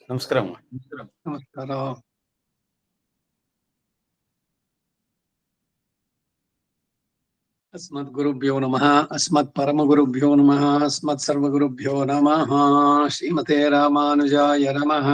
ನಮಸ್ಕಾರ. ನಮಸ್ಕಾರ. ಅಸ್ಮದ್ ಗುರುಭ್ಯೋ ನಮಃ. ಅಸ್ಮತ್ ಪರಮ ಗುರುಭ್ಯೋ ನಮಃ. ಅಸ್ಮತ್ ಸರ್ವಗುರುಭ್ಯೋ ನಮಃ. ಶ್ರೀಮತೆ ರಾಮಾನುಜಾಯ ನಮಃ.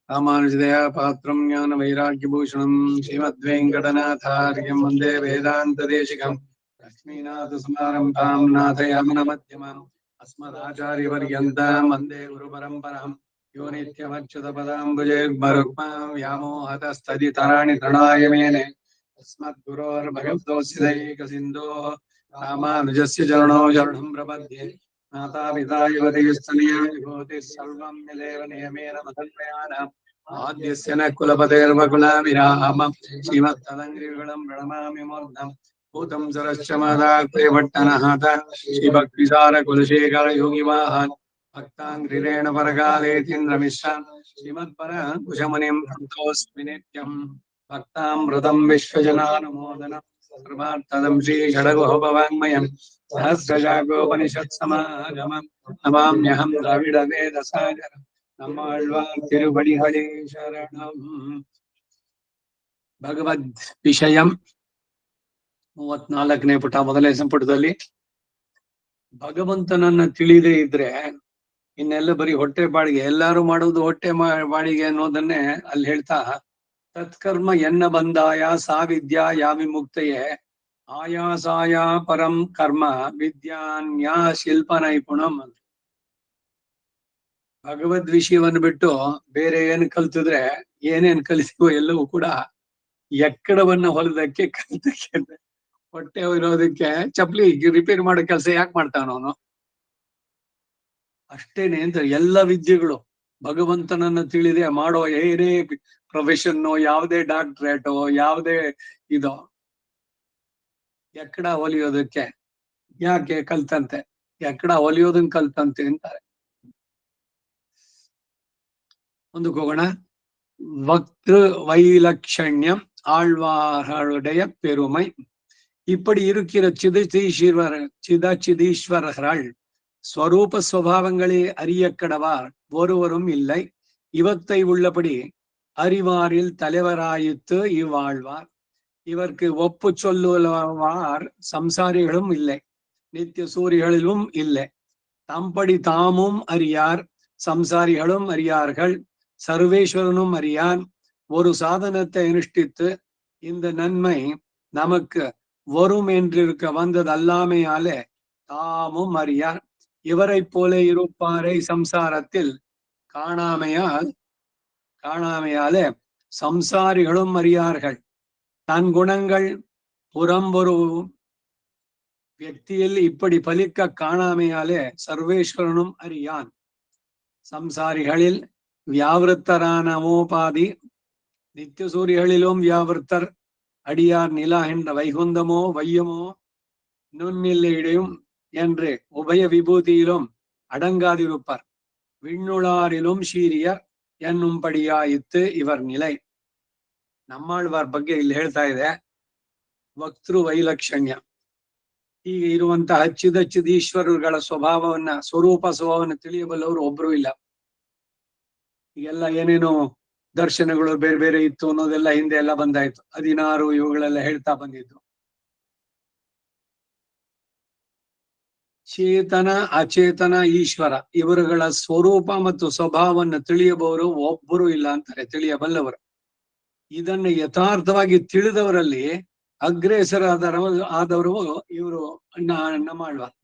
ರಾಮಾನುಜದಯಾ ಪಾತ್ರಂ ಜ್ಞಾನ ವೈರಾಗ್ಯಭೂಷಣಂ ಶ್ರೀಮದ್ವೆಂಕಟನಾಥಾರ್ಯಂ ವಂದೇ ವೇದಾಂತದೇಶಿಕಂ ಲಕ್ಷ್ಮೀನಾಥ ಸಮಾರಂಭಾಂ ನಾಥಯಾಮನ ಮಧ್ಯಮಂ ಅಸ್ಮದಾಚಾರ್ಯವರ್ಯಂತಾಂ ವಂದೇ ಗುರುಪರಂಪರಾಂ ಯೋ ನಿತ್ಯಮಚ್ಯುತ ಪದಾಂಬುಜೈರ್ಮರುಕ್ಮಾಂ ವ್ಯಾಮೋಹತಸ್ತದಿತರಾಣಿ ತೃಣಾಯ ಮೇನೆ अस्मद्गुरोर्भगवतोऽस्य दैकसिन्धोः रामानुजस्य चरणौ शरणं प्रपद्ये माता पिता युवतिस्तनया विभूतिः सर्वं यदेव नियमेन मदन्वयानाम् आद्यस्य न कुलपतेर्वकुलाभिरामम् श्रीमत्तदङ्घ्रियुगलं प्रणमामि मूर्धम् भूतं सरश्च मादाक्लेभट्टनः श्रीभक्तिसारकुलशेखरयोगिवाहान् भक्ताङ्घ्रिरेण परकालेतीन्द्रमिश्रान् श्रीमत्पराङ्कुशमुनिं प्रणतोऽस्मि नित्यम् भक्तामृतं विश्वजनानुमोदनं सर्वार्थदं श्रीषडगोपवाङ्मयं सहस्रशाखोपनिषत्समागमं नमाम्यहं द्रविडवेदसागरं नम्माழ்வார் ತಿರುವಡಿಗಳೇ ಶರಣಂ. ಭಗವದ್ ವಿಷಯಂ 34ನೇ ಪುಟ, ಮೊದಲನೇ ಸಂಪುಟದಲ್ಲಿ ಭಗವಂತನನ್ನ ತಿಳಿದೇ ಇದ್ರೆ ಇನ್ನೆಲ್ಲ ಬರೀ ಹೊಟ್ಟೆ ಬಾಡಿಗೆ, ಎಲ್ಲಾರು ಮಾಡುವುದು ಹೊಟ್ಟೆ ಬಾಡಿಗೆ ಅನ್ನೋದನ್ನೇ ಅಲ್ಲಿ ಹೇಳ್ತಾ, ತತ್ಕರ್ಮ ಎನ್ನ ಬಂದಾಯ ಸಾ ವಿದ್ಯಾ ಯಾ ವಿಮುಕ್ತಯೇ ಆಯಾಸಾಯ ಪರಂ ಕರ್ಮ ವಿದ್ಯಾನ್ಯಾ ಶಿಲ್ಪ ನೈಪುಣಂ ಅಂತ. ಭಗವದ್ ವಿಷಯವನ್ನು ಬಿಟ್ಟು ಬೇರೆ ಏನು ಕಲ್ತಿದ್ರೆ ಏನೇನ್ ಕಲಿತೀವೋ ಎಲ್ಲವೂ ಕೂಡ ಎಕ್ಕಡವನ್ನ ಹೊಲದಕ್ಕೆ ಕಲಿತಕ್ಕೆ, ಹೊಟ್ಟೆ ಇರೋದಕ್ಕೆ ಚಪ್ಲಿ ರಿಪೇರಿ ಮಾಡೋ ಕೆಲಸ ಯಾಕೆ ಮಾಡ್ತಾನ ಅವನು? ಅಷ್ಟೇನೆ ಅಂತ ಎಲ್ಲ ವಿದ್ಯೆಗಳು ಭಗವಂತನನ್ನ ತಿಳಿದೆ ಮಾಡೋ ಏನೇ ಪ್ರೊಫೆಷನ್ನು, ಯಾವುದೇ ಡಾಕ್ಟ್ರೇಟು, ಯಾವುದೇ ಇದು ಎಕ್ಕಡ ಹೊಲಿಯೋದಕ್ಕೆ ಯಾಕೆ ಕಲ್ತಂತೆ, ಎಕ್ಕಡ ಹೊಲಿಯೋದನ್ನ ಕಲ್ತಂತೆ ಅಂತಾರೆ. ಮುಂದಕ್ಕೆ ಹೋಗೋಣ. ವಕ್ತೃ ವೈಲಕ್ಷಣ್ಯಂ ಆಳ್ವಾರುடைய பெருமை. இப்படி இருக்கிற சிதீஸ்வரர்கள் ஸ்வரூப சுவாவங்களே அறியக்கடவார் ஒருவரும் இல்லை. இவத்தை உள்ளபடி அறிவாரில் தலைவராயித்து இவ்வாழ்வார். இவருக்கு ஒப்பு சொல்லுவார் சம்சாரிகளும் இல்லை, நித்திய சூரிகளிலும் இல்லை. தம்படி தாமும் அறியார், சம்சாரிகளும் அறியார்கள், சர்வேஸ்வரனும் அறியான். ஒரு சாதனத்தை அனுஷ்டித்து இந்த நன்மை நமக்கு வரும் என்றிருக்க வந்தது அல்லாமையாலே தாமும் அறியார். இவரை போல இருப்பாரை சம்சாரத்தில் காணாமையாலே சம்சாரிகளும் அறியார்கள். தன் குணங்கள் புறம்பொரு ವ್ಯಕ್ತಿಯಲ್ಲಿ இப்படி பலிக்க காணாமையாலே சர்வேஸ்வரனும் அறியான். சம்சாரிகளில் வியாவிருத்தரானமோபாதி, நித்திய சூரிகளிலும் வியாவிருத்தர் அடியார் நிலா என்ற வைகுந்தமோ வையமோ நுண்ணில்லையும் என்று உபய விபூதியிலும் அடங்காதிருப்பர். விண்ணுளாரிலும் சீரியர் ಎನ್ನುಂಪಡಿಯಾಯಿತು ಇವರ್ ನಿಲೈ. ನಮ್ಮಾಳ್ವಾರ್ ಬಗ್ಗೆ ಇಲ್ಲಿ ಹೇಳ್ತಾ ಇದೆ, ವಕ್ತೃ ವೈಲಕ್ಷಣ್ಯ. ಈಗ ಇರುವಂತಹ ಚಿದೀಶ್ವರಗಳ ಸ್ವಭಾವವನ್ನ, ಸ್ವಭಾವವನ್ನು ತಿಳಿಯಬಲ್ಲವರು ಒಬ್ರು ಇಲ್ಲ. ಈಗೆಲ್ಲ ಏನೇನೋ ದರ್ಶನಗಳು ಬೇರೆ ಬೇರೆ ಇತ್ತು ಅನ್ನೋದೆಲ್ಲ ಹಿಂದೆ ಎಲ್ಲ ಬಂದಾಯ್ತು. 16 ಇವುಗಳೆಲ್ಲ ಹೇಳ್ತಾ ಬಂದಿದ್ದು. ಚೇತನ ಅಚೇತನ ಈಶ್ವರ ಇವರುಗಳ ಸ್ವರೂಪ ಮತ್ತು ಸ್ವಭಾವವನ್ನು ತಿಳಿಯಬಹುದು ಒಬ್ಬರು ಇಲ್ಲ ಅಂತಾರೆ, ತಿಳಿಯಬಲ್ಲವರು. ಇದನ್ನ ಯಥಾರ್ಥವಾಗಿ ತಿಳಿದವರಲ್ಲಿ ಆದವರು ಇವರು ನಮ್ಮಾಳ್ವಾರ್.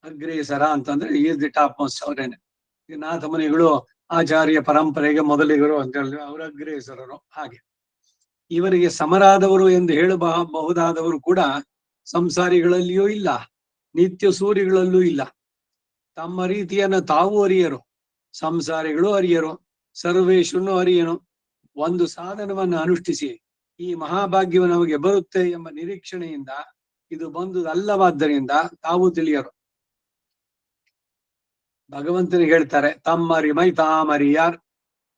ಅಗ್ರೇಸರ ಅಂತಂದ್ರೆ ಈಸ್ ದಿ ಟಾಪ್ ಮೋಸ್ಟ್ ಅವರೇನೆ. ನಾಥ ಮುನಿಗಳು ಆಚಾರ್ಯ ಪರಂಪರೆಗೆ ಮೊದಲಿಗರು ಅಂತ ಹೇಳಿ ಅವರ ಅಗ್ರೇಸರರು. ಹಾಗೆ ಇವರಿಗೆ ಸಮರಾದವರು ಎಂದು ಹೇಳಬಹುದಾದವರು ಕೂಡ ಸಂಸಾರಿಗಳಲ್ಲಿಯೂ ಇಲ್ಲ, ನಿತ್ಯ ಸೂರಿಗಳಲ್ಲೂ ಇಲ್ಲ. ತಮ್ಮ ರೀತಿಯನ್ನ ತಾವು ಅರಿಯರು, ಸಂಸಾರಿಗಳು ಅರಿಯರು, ಸರ್ವೇಶ್ವರನು ಅರಿಯನು. ಒಂದು ಸಾಧನವನ್ನು ಅನುಷ್ಠಿಸಿ ಈ ಮಹಾಭಾಗ್ಯವು ನಮಗೆ ಬರುತ್ತೆ ಎಂಬ ನಿರೀಕ್ಷಣೆಯಿಂದ ಇದು ಬಂದುದಲ್ಲವಾದ್ದರಿಂದ ತಾವು ತಿಳಿಯರು. ಭಗವಂತನಿಗೆ ಹೇಳ್ತಾರೆ ತಮ್ಮರಿಮೈ ತಾಮರಿಯಾರ್,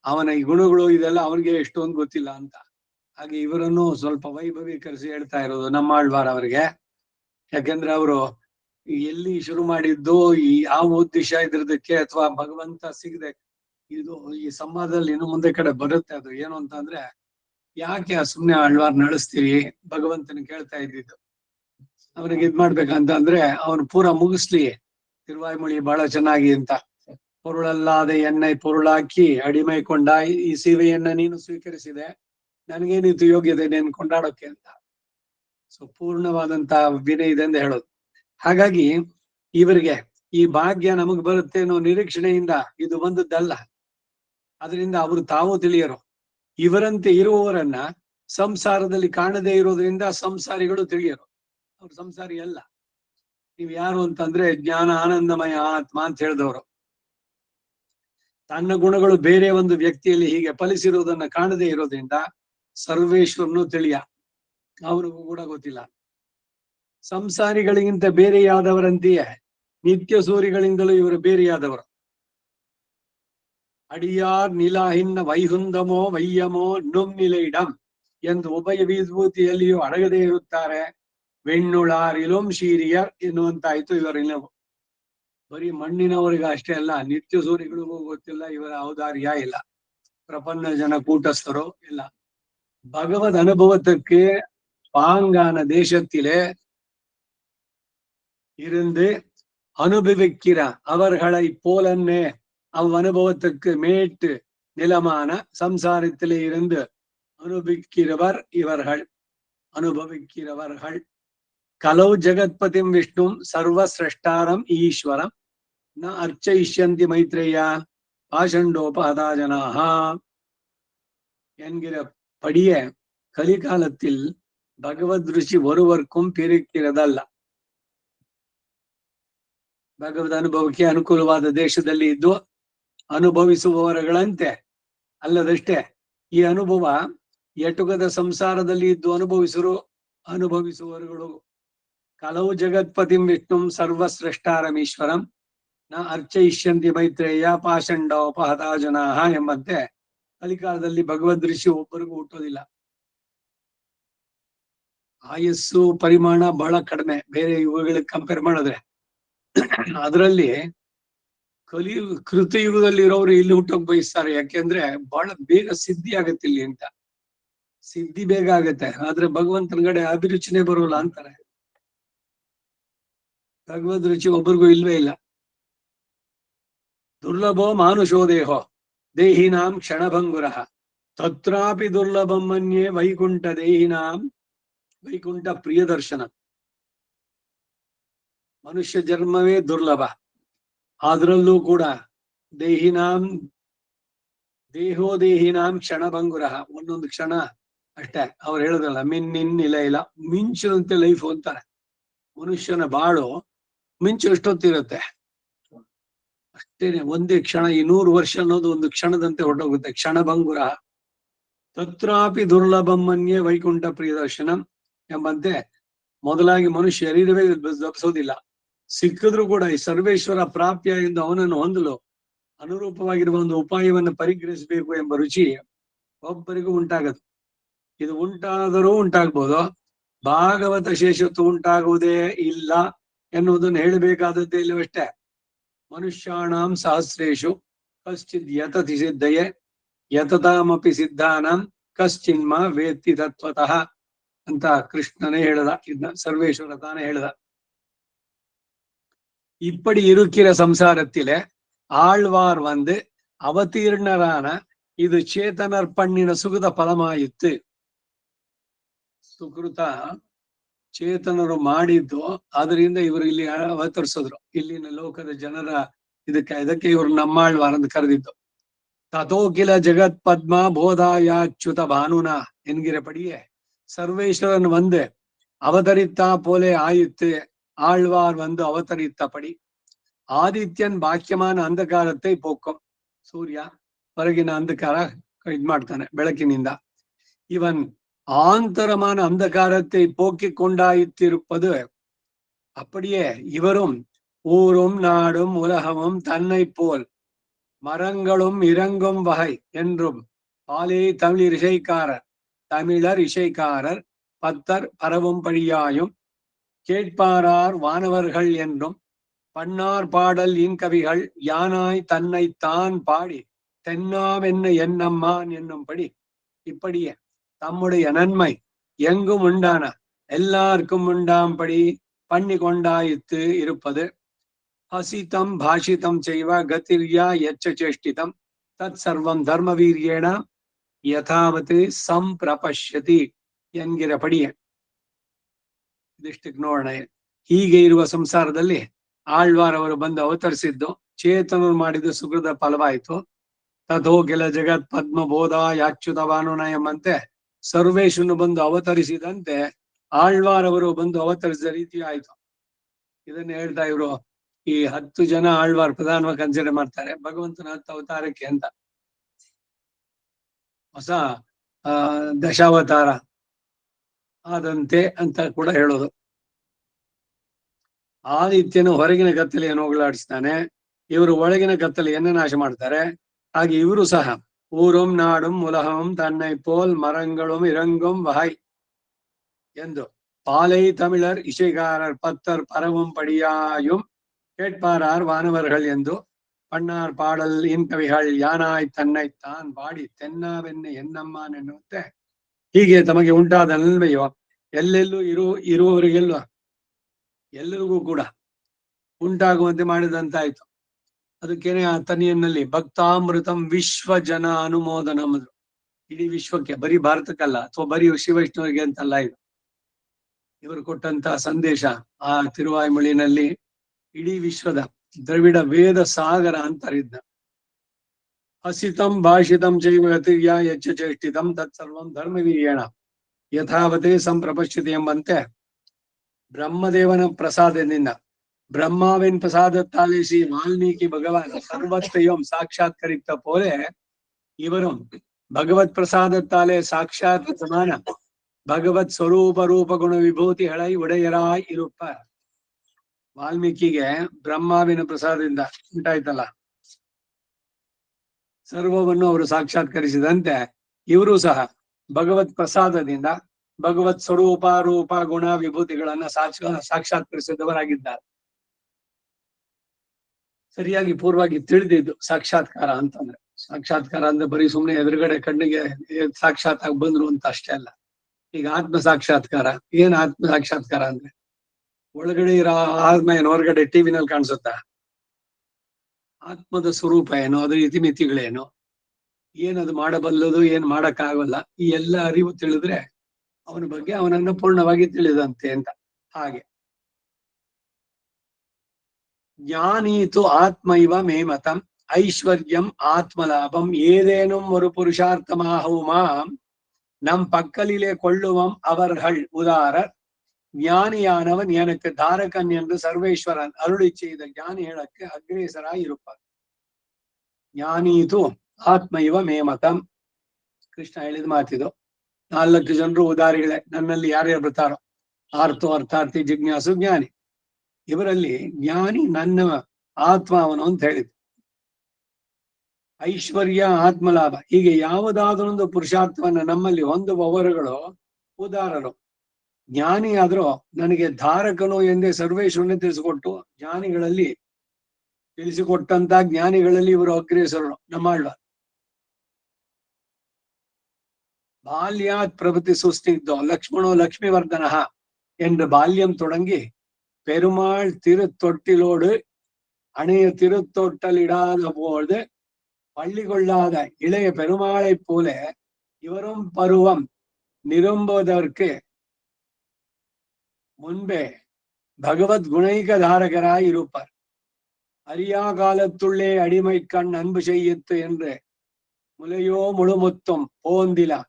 ಅವನ ಈ ಗುಣಗಳು ಇದೆಲ್ಲ ಅವನಿಗೆ ಎಷ್ಟೊಂದು ಗೊತ್ತಿಲ್ಲ ಅಂತ. ಹಾಗೆ ಇವರನ್ನು ಸ್ವಲ್ಪ ವೈಭವೀಕರಿಸಿ ಹೇಳ್ತಾ ಇರೋದು ನಮ್ಮಾಳ್ವಾರ್ ಅವರಿಗೆ. ಯಾಕೆಂದ್ರೆ ಅವರು ಎಲ್ಲಿ ಶುರು ಮಾಡಿದ್ದು, ಈ ಯಾವ ಉದ್ದೇಶ ಇದ್ರದಕ್ಕೆ, ಅಥವಾ ಭಗವಂತ ಸಿಗದೆ ಇದು ಈ ಸಂವಾದದಲ್ಲಿ ಇನ್ನು ಮುಂದೆ ಕಡೆ ಬರುತ್ತೆ. ಅದು ಏನು ಅಂತ ಅಂದ್ರೆ, ಯಾಕೆ ಸುಮ್ನೆ ಆಳ್ವಾರ್ ನಡೆಸ್ತೀವಿ, ಭಗವಂತನ ಕೇಳ್ತಾ ಇದ್ದಿದ್ದು. ಅವ್ರಿಗೆ ಇದ್ ಮಾಡ್ಬೇಕಂತ ಅಂದ್ರೆ ಅವನು ಪೂರ ಮುಗಿಸ್ಲಿ ತಿರುವಾಯ್ಮೊಳಿ ಬಹಳ ಚೆನ್ನಾಗಿ ಅಂತ. ಪೊರುಳಲ್ಲಾದ ಎಣ್ಣೆ ಪೊರುಳಾಕಿ ಅಡಿಮೈ ಕೊಂಡ ಈ ಸೇವೆಯನ್ನ ನೀನು ಸ್ವೀಕರಿಸಿದೆ, ನನಗೇನಿತ್ತು ಯೋಗ್ಯತೆ ನೀನು ಕೊಂಡಾಡೋಕೆ ಅಂತ. ಸೊ ಪೂರ್ಣವಾದಂತ ವಿನಯ ಇದೆ ಅಂತ ಹೇಳೋದು. ಹಾಗಾಗಿ ಇವರಿಗೆ ಈ ಭಾಗ್ಯ ನಮಗ್ ಬರುತ್ತೆ ಅನ್ನೋ ನಿರೀಕ್ಷಣೆಯಿಂದ ಇದು ಬಂದದ್ದಲ್ಲ. ಅದರಿಂದ ಅವರು ತಾವು ತಿಳಿಯರು. ಇವರಂತೆ ಇರುವವರನ್ನ ಸಂಸಾರದಲ್ಲಿ ಕಾಣದೇ ಇರೋದ್ರಿಂದ ಸಂಸಾರಿಗಳು ತಿಳಿಯರು. ಅವ್ರು ಸಂಸಾರಿ ಅಲ್ಲ. ನೀವ್ ಯಾರು ಅಂತಂದ್ರೆ ಜ್ಞಾನ ಆನಂದಮಯ ಆತ್ಮ ಅಂತ ಹೇಳಿದವರು. ತನ್ನ ಗುಣಗಳು ಬೇರೆ ಒಂದು ವ್ಯಕ್ತಿಯಲ್ಲಿ ಹೀಗೆ ಫಲಿಸಿರುವುದನ್ನ ಕಾಣದೇ ಇರೋದ್ರಿಂದ ಸರ್ವೇಶ್ವರನು ತಿಳಿಯ, ಅವನಿಗೂ ಕೂಡ ಗೊತ್ತಿಲ್ಲ. ಸಂಸಾರಿಗಳಿಗಿಂತ ಬೇರೆಯಾದವರಂತೆಯೇ ನಿತ್ಯ ಸೂರಿಗಳಿಂದಲೂ ಇವರು ಬೇರೆಯಾದವರು. ಅಡಿಯಾರ್ ನಿಲಾಹಿನ್ನ ವೈಹುಂದಮೋ ವೈಯಮೋ ನುಮ್ನಿಲೈಡಂ ಎಂದು ಉಭಯ ವಿಭೂತಿಯಲ್ಲಿಯೂ ಅಡಗದೇ ಇರುತ್ತಾರೆ. ವೆಣ್ಣುಳಾರಿಲೋಂ ಶೀರಿಯರ್ ಎನ್ನುವಂತಾಯ್ತು ಇವರೆಲ್ಲ. ಬರೀ ಮಣ್ಣಿನವರಿಗೆ ಅಷ್ಟೇ ಅಲ್ಲ, ನಿತ್ಯ ಸೂರಿಗಳಿಗೂ ಗೊತ್ತಿಲ್ಲ ಇವರ ಔದಾರ್ಯ ಇಲ್ಲ. ಪ್ರಪನ್ನ ಜನ ಕೂಟಸ್ಥರು ಇಲ್ಲ. ಭಗವದ್ ಅನುಭವಕ್ಕೆ பாங்கான தேசத்திலே இருந்து அனுபவிக்கிற அவர்களை போலன்னே அவ்வனுபவத்துக்கு மேட்டு நிலமான சம்சாரத்திலே இருந்து அனுபவிக்கிறவர்கள் கலௌ ஜகத்பதிம் விஷ்ணும் சர்வசிரஷ்டாரம் ஈஸ்வரம் ந அர்ச்சயிஷ்யந்தி மைத்ரேயா பாஷண்டோபஹதா ஜனாஹ என்கிற படிய கலிகாலத்தில் பகவத் ருச்சி ஒருவருக்கும் பிரிக்கிறதಲ್ಲ. ಭಗವದ್ ಅನುಭವಕ್ಕೆ ಅನುಕೂಲವಾದ ದೇಶದಲ್ಲಿ ಇದ್ದು ಅನುಭವಿಸುವವರುಗಳಂತೆ ಅಲ್ಲದಷ್ಟೇ ಈ ಅನುಭವ ಎಟುಕದ ಸಂಸಾರದಲ್ಲಿ ಇದ್ದು ಅನುಭವಿಸುವವರುಗಳು ಕಲವು ಜಗತ್ಪತಿಂ ವಿಷ್ಣುಂ ಸರ್ವಸ್ರಷ್ಟಾರಮೀಶ್ವರಂ ನ ಅರ್ಚಯಿಷ್ಯಂತಿ ಮೈತ್ರೇಯ ಪಾಷಂಡೋಪಹತಾ ಜನಾಃ ಎಂಬಂತೆ ಕಲಿಕಾಲದಲ್ಲಿ ಭಗವದ್ ಋಷಿ ಒಬ್ಬರಿಗೂ ಹುಟ್ಟೋದಿಲ್ಲ. ಆಯಸ್ಸು ಪರಿಮಾಣ ಬಹಳ ಕಡಿಮೆ ಬೇರೆ ಯುಗಗಳಿಗೆ ಕಂಪೇರ್ ಮಾಡಿದ್ರೆ. ಅದರಲ್ಲಿ ಕೃತಯುಗದಲ್ಲಿ ಇರೋರು ಇಲ್ಲಿ ಹುಟ್ಟೋಕ್ ಬಯಸ್ತಾರೆ. ಯಾಕೆಂದ್ರೆ ಬಹಳ ಬೇಗ ಸಿದ್ಧಿ ಆಗತ್ತೆ ಇಲ್ಲಿ ಅಂತ. ಸಿದ್ಧಿ ಬೇಗ ಆಗತ್ತೆ, ಆದ್ರೆ ಭಗವಂತನ ಕಡೆ ಅಭಿರುಚಿನೇ ಬರೋಲ್ಲ ಅಂತಾರೆ. ಭಗವದ್ ರುಚಿ ಒಬ್ಬರಿಗೂ ಇಲ್ವೇ ಇಲ್ಲ. ದುರ್ಲಭೋ ಮಾನುಷೋ ದೇಹೋ ದೇಹಿನಾಂ ಕ್ಷಣಭಂಗುರ ತತ್ರಾಪಿ ದುರ್ಲಭಂ ಮನ್ಯೇ ವೈಕುಂಠ ದೇಹಿನಾಂ ವೈಕುಂಠ ಪ್ರಿಯದರ್ಶನ. ಮನುಷ್ಯ ಜನ್ಮವೇ ದುರ್ಲಭ, ಅದರಲ್ಲೂ ಕೂಡ ದೇಹಿನಾಂ ಕ್ಷಣಭಂಗುರ, ಒಂದೊಂದು ಕ್ಷಣ ಅಷ್ಟೇ. ಅವ್ರು ಹೇಳುದಲ್ಲ ಮಿನ್ನಿಲ್ಲ ಇಲ್ಲ ಮಿಂಚಿನಂತೆ ಲೈಫ್ ಅಂತಾರೆ. ಮನುಷ್ಯನ ಬಾಳು ಮಿಂಚು ಎಷ್ಟೊತ್ತಿರುತ್ತೆ ಅಷ್ಟೇನೆ, ಒಂದೇ ಕ್ಷಣ. ಈ 100 ವರ್ಷ ಅನ್ನೋದು ಒಂದು ಕ್ಷಣದಂತೆ ಹೊರಟೋಗುತ್ತೆ. ಕ್ಷಣಭಂಗುರ ತತ್ರಾಪಿ ದುರ್ಲಭಂ ಮನ್ಯೇ ವೈಕುಂಠ ಪ್ರಿಯದರ್ಶನ ಎಂಬಂತೆ ಮೊದಲಾಗಿ ಮನುಷ್ಯ ಶರೀರವೇ ದಪ್ಸೋದಿಲ್ಲ. ಸಿಕ್ಕಿದ್ರು ಕೂಡ ಈ ಸರ್ವೇಶ್ವರ ಪ್ರಾಪ್ಯ ಎಂದು ಅವನನ್ನು ಹೊಂದಲು ಅನುರೂಪವಾಗಿರುವ ಒಂದು ಉಪಾಯವನ್ನು ಪರಿಗ್ರಹಿಸಬೇಕು ಎಂಬ ರುಚಿ ಒಬ್ಬರಿಗೂ ಉಂಟಾಗದು. ಇದು ಉಂಟಾದರೂ ಉಂಟಾಗ್ಬೋದು, ಭಾಗವತ ಶೇಷತ್ವ ಉಂಟಾಗುವುದೇ ಇಲ್ಲ ಎನ್ನುವುದನ್ನು ಹೇಳಬೇಕಾದದ್ದೇ ಇಲ್ಲವಷ್ಟೇ. ಮನುಷ್ಯಾಣಾಂ ಸಹಸ್ರೇಶು ಕಶ್ಚಿದ್ ಯತತಿ ಸಿದ್ಧಯೇ ಯತತಾಮಪಿ ಸಿದ್ಧಾನಾಂ ಕಶ್ಚಿನ್ಮ ವೇತ್ತಿ ತತ್ವತಃ ಅಂತ ಕೃಷ್ಣನೇ ಹೇಳದ. ಇದನ್ನ ಸರ್ವೇಶ್ವರ ತಾನೇ ಹೇಳದ. இப்படி இருக்கிற சம்சாரத்திலே ஆழ்வார் வந்து அவதீர்ணரான இது சேತನರ್ ಪಣ್ಣಿನ ಸುಗದ ಫಲಮಾಯಿತ್ತು. ಸುಕೃತ ಚೇತನರು ಮಾಡಿದ್ದು, ಅದರಿಂದ ಇವರು ಇಲ್ಲಿ ಅವತರಿಸಿದ್ರು. ಇಲ್ಲಿನ ಲೋಕದ ಜನರ ಇದಕ್ಕೆ ಇವರು ನಮ್ಮಾಳ್ವಾರ್ ಅಂತ ಕರೆದಿದ್ದು. ತಥೋಕಿಲ ಜಗತ್ ಪದ್ಮ ಬೋಧಾಯಾಚ್ಯುತ ಭಾನುನ ಎನ್ಗಿರ ಪಡಿಯೇ ಸರ್ವೇಶ್ವರನ್ வந்து அவதரித்தா போலே ஆயித்து. ஆழ்வார் வந்து அவதரித்தபடி ஆதித்யன் பாக்கியமான அந்தகாரத்தை போக்கும். சூர்யா ಹೊರಗಿನ ಅಂಧಕಾರ ಇದ್ ಮಾಡ್ತಾನೆ ಬೆಳಕಿನಿಂದ. ಇವನ್ ஆந்தரமான அந்தகாரத்தை போக்கிக் கொண்டாயித்திருப்பது அப்படியே இவரும் ஊரும் நாடும் உலகமும் தன்னை போல் மரங்களும் இறங்கும் வகை என்றும் பாலே தமிழ் இசைக்காரர் தமிழர் இசைக்காரர் பத்தர் பரவும் பழியாயும் கேட்பாரார் வானவர்கள் என்றும் பன்னார் பாடல் இன்கவிகள் யானாய் தன்னைத்தான் பாடி தென்னாம் என்ன என்னம்மான் என்னும்படி இப்படியே தம்முடைய நன்மை எங்கும் உண்டான எல்லாருக்கும் உண்டாம்படி பண்ணி கொண்டாயித்து இருப்பது. ஹசிதம் பாஷிதம் செய்வ கதிர்யா எச்ச சேஷ்டிதம் தத் சர்வம் தர்மவீரியேன யதாவத் ಸಂಪ್ರಪಶ್ಯತಿ ಎನ್ಗಿರಪಡಿಯೇ. ಇದಿಷ್ಟಕ್ಕೆ ನೋಡೋಣ. ಹೀಗೆ ಇರುವ ಸಂಸಾರದಲ್ಲಿ ಆಳ್ವಾರವರು ಬಂದು ಅವತರಿಸಿದ್ದು ಚೇತನರು ಮಾಡಿದ ಸುಕೃತ ಫಲವಾಯಿತು. ತಥೋ ಕೆಲ ಜಗತ್ ಪದ್ಮಬೋಧ ಯಾಚ್ಯುತವಾನುನ ಎಂಬಂತೆ ಸರ್ವೇಶನು ಬಂದು ಅವತರಿಸಿದಂತೆ ಆಳ್ವಾರವರು ಬಂದು ಅವತರಿಸಿದ ರೀತಿ ಆಯ್ತು. ಇದನ್ನ ಹೇಳ್ತಾ ಇವರು ಈ 10 ಜನ ಆಳ್ವಾರ್ ಪ್ರಧಾನವಾಗಿ ಕನ್ಸಿಡರ್ ಮಾಡ್ತಾರೆ ಭಗವಂತನ 10 ಅವತಾರಕ್ಕೆ ಅಂತ. ಹೊಸ ದಶಾವತಾರ ಆದಂತೆ ಅಂತ ಕೂಡ ಹೇಳೋದು. ಆದಿತ್ಯನು ಹೊರಗಿನ ಕತ್ತಲೆಯನ್ನು ಹೋಗಲಾಡಿಸ್ತಾನೆ, ಇವರು ಒಳಗಿನ ಕತ್ತಲೆಯನ್ನು ನಾಶ ಮಾಡ್ತಾರೆ. ಹಾಗೆ ಇವರು ಸಹ ಊರುಂ ನಾಡುಂ ಉಲಹಂ ತನ್ನೈ ಪೋಲ್ ಮರಂಗಳಂ ಇರಂಗುಂ ವಹೈ ಎಂದು பாலை தமிழர் இசைக்காரர் பத்தர் பரவும் படியாயும் கேட்பாரார் வானவர்கள் ಎಂದು பன்னார் பாடல் இன்கವಿகள் ಯಾನಾಯ್ ತನ್ನೈತಾನ್ ಬಾಡಿ ತೆನ್ನಾವೆನ್ನ ಎನ್ನಮ್ಮನ್ ಎನ್ನುವಂತೆ ಹೀಗೆ ತಮಗೆ ಉಂಟಾದ ನಲ್ಮೆಯೋ ಎಲ್ಲೆಲ್ಲೂ ಇರುವವರಿಗೆಲ್ಲ ಎಲ್ಲರಿಗೂ ಕೂಡ ಉಂಟಾಗುವಂತೆ ಮಾಡಿದಂತಾಯ್ತು. ಅದಕ್ಕೇನೆ ಆ ತನಿಯನ್ನಲ್ಲಿ ಭಕ್ತಾಮೃತಂ ವಿಶ್ವ ಜನ ಅನುಮೋದನ ಅಂದ್ರು. ಇಡೀ ವಿಶ್ವಕ್ಕೆ, ಬರೀ ಭಾರತಕ್ಕಲ್ಲ ಅಥವಾ ಬರೀ ಶಿವೈಷ್ಣವರಿಗೆ ಅಂತಲ್ಲ ಇದು. ಇವರು ಕೊಟ್ಟಂತಹ ಸಂದೇಶ ಆ ತಿರುವಾಯ್ಮೊಳಿನಲ್ಲಿ ಇಡೀ ವಿಶ್ವದ ದ್ರವಿಡ ವೇದ ಸಾಗರ ಅಂತರಿದ್ದ. ಹಸಿತಂ ಭಾಷಿತಂ ಚೈವತಿರ್ಯ ಯಚ್ಚ ಚೇಷ್ಟಿತಂ ತತ್ಸರ್ವಂ ಧರ್ಮವೀರ್ಯೇಣ ಯಥಾವತೇ ಸಂಪ್ರಪಶ್ಯತೆ ಎಂಬಂತೆ ಬ್ರಹ್ಮದೇವನ ಪ್ರಸಾದದಿಂದ பிரம்மாவின் பிரசாதத்தாலே ஸ்ரீ வால்மீகி பகவான் சர்வத்தையும் சாட்சாத்கரித்த போல இவரும் பகவத் பிரசாதத்தாலே சாட்சாத்மான ಭಗವತ್ ಸ್ವರೂಪ ರೂಪ ಗುಣ ವಿಭೂತಿகளை ಒಡೆಯರಾய் ಇರುತ್ತಾರೆ. ವಾಲ್ಮೀಕಿಗೆ ಬ್ರಹ್ಮಾವಿನ ಪ್ರಸಾದದಿಂದ ಉಂಟಾಯ್ತಲ್ಲ, ಸರ್ವವನ್ನು ಅವರು ಸಾಕ್ಷಾತ್ಕರಿಸಿದಂತೆ ಇವರು ಸಹ ಭಗವತ್ ಪ್ರಸಾದದಿಂದ ಭಗವತ್ ಸ್ವರೂಪ ರೂಪ ಗುಣ ವಿಭೂತಿಗಳನ್ನ ಸಾಕ್ಷಾತ್ಕರಿಸಿದವರಾಗಿದ್ದಾರೆ. ಸರಿಯಾಗಿ ಪೂರ್ವವಾಗಿ ತಿಳಿದಿದ್ದು ಸಾಕ್ಷಾತ್ಕಾರ ಅಂತಂದ್ರೆ. ಸಾಕ್ಷಾತ್ಕಾರ ಅಂದ್ರೆ ಬರೀ ಸುಮ್ನೆ ಎದುರುಗಡೆ ಕಣ್ಣಿಗೆ ಸಾಕ್ಷಾತ್ ಆಗಿ ಬಂದ್ರು ಅಂತ ಅಷ್ಟೇ ಅಲ್ಲ. ಈಗ ಆತ್ಮ ಸಾಕ್ಷಾತ್ಕಾರ, ಏನ್ ಆತ್ಮ ಸಾಕ್ಷಾತ್ಕಾರ ಅಂದ್ರೆ ಒಳಗಡೆ ಇರೋ ಆತ್ಮ ಏನು ಹೊರಗಡೆ ಟಿವಿನಲ್ಲಿ ಕಾಣಿಸುತ್ತ? ಆತ್ಮದ ಸ್ವರೂಪ ಏನು, ಅದ್ರ ಇತಿಮಿತಿಗಳೇನು, ಏನದು ಮಾಡಬಲ್ಲದು, ಏನ್ ಮಾಡಕ್ಕಾಗಲ್ಲ, ಈ ಎಲ್ಲ ಅರಿವು ತಿಳಿದ್ರೆ ಅವನ ಬಗ್ಗೆ ಅವನನ್ನ ಪೂರ್ಣವಾಗಿ ತಿಳಿದಂತೆ ಅಂತ. ಹಾಗೆ ಜ್ಞಾನೀತು ಆತ್ಮ ಇವ ಮೇಮತಂ ಐಶ್ವರ್ಯಂ ಆತ್ಮಲಾಭಂ ஏதேனும் ஒரு புருஷார்த்தமாகுமாம் நம் பக்கலிலே கொள்ளுவம் அவர்கள் உதாரர் ஞானியானவன் எனக்கு தாரகன் என்று ಸರ್ವೇಶ್ವರನ್ ಅರುಳಿ செய்த ಜ್ಞಾನಿகளுக்கு ಅಗ್ರೇಸರಾಗಿ ಇರುತ್ತಾರೆ. ಜ್ಞಾನೀತು ಆತ್ಮ ಇವ ಮೇಮತಂ, ಕೃಷ್ಣ ಹೇಳಿದ ಮಾತಿದು. 4 ಜನರು ಉದಾರಿಗಳೇ, ನನ್ನಲ್ಲಿ ಯಾರ್ಯಾರು ಬರ್ತಾರೋ, ಆರ್ತೋ ಅರ್ಥಾರ್ಥಿ ಜಿಜ್ಞಾಸು ಜ್ಞಾನಿ. ಇವರಲ್ಲಿ ಜ್ಞಾನಿ ನನ್ನ ಆತ್ಮ ಅವನು ಅಂತ ಹೇಳಿದ್ರು. ಐಶ್ವರ್ಯ ಆತ್ಮಲಾಭ, ಹೀಗೆ ಯಾವುದಾದರೊಂದು ಪುರುಷಾರ್ಥವನ್ನ ನಮ್ಮಲ್ಲಿ ಹೊಂದುವವರುಗಳು ಉದಾರರು. ಜ್ಞಾನಿ ಆದ್ರೂ ನನಗೆ ಧಾರಕನು ಎಂದೇ ಸರ್ವೇಶ್ವರನೇ ತಿಳಿಸಿಕೊಟ್ಟು ಜ್ಞಾನಿಗಳಲ್ಲಿ ತಿಳಿಸಿಕೊಟ್ಟಂತ ಜ್ಞಾನಿಗಳಲ್ಲಿ ಇವರು ಅಗ್ರೇಸರರು ನಮ್ಮಾಳ್ವ. ಬಾಲ್ಯಾತ್ ಪ್ರಭೃತಿ ಸುಸ್ನಿಗ್ಧೋ ಲಕ್ಷ್ಮಣೋ ಲಕ್ಷ್ಮಿವರ್ಧನ என்று பால்யம் தொடங்கி பெருமாள் திருத்தொட்டிலோடு அணைய திருத்தொட்டலிடாத போது பள்ளி கொள்ளாத இளைய பெருமாளைப் போல இவரும் பருவம் நிரம்புவதற்கு முன்பே பகவத் குணைக தாரகராய் இருப்பார். அரியா காலத்துள்ளே அடிமை கண் அன்பு செய்யித்து என்று முலையோ முழுமுத்தும் போந்திலா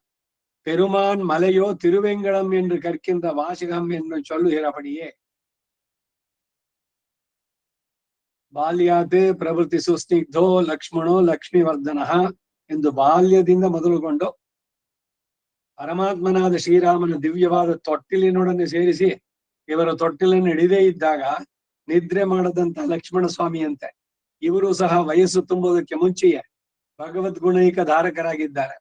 பெருமான் மலையோ திருவெங்கடம் என்று கற்கின்ற வாசகம் என்று சொல்லுகிறபடியே ಬಾಲ್ಯಾತ್ ಪ್ರವೃತ್ತಿ ಸುಸ್ನಿಗ್ಧೋ ಲಕ್ಷ್ಮಣೋ ಲಕ್ಷ್ಮೀವರ್ಧನ ಎಂದು ಬಾಲ್ಯದಿಂದ ಮೊದಲುಗೊಂಡು ಪರಮಾತ್ಮನಾದ ಶ್ರೀರಾಮನ ದಿವ್ಯವಾದ ತೊಟ್ಟಿಲಿನೊಡನೆ ಸೇರಿಸಿ ಇವರ ತೊಟ್ಟಿಲನ್ನು ಹಿಡಿದೇ ಇದ್ದಾಗ ನಿದ್ರೆ ಮಾಡದಂತ ಲಕ್ಷ್ಮಣ ಸ್ವಾಮಿಯಂತೆ ಇವರು ಸಹ ವಯಸ್ಸು ತುಂಬುವುದಕ್ಕೆ ಮುಂಚೆಯೇ ಭಗವದ್ಗುಣೈಕ ಧಾರಕರಾಗಿದ್ದಾರೆ.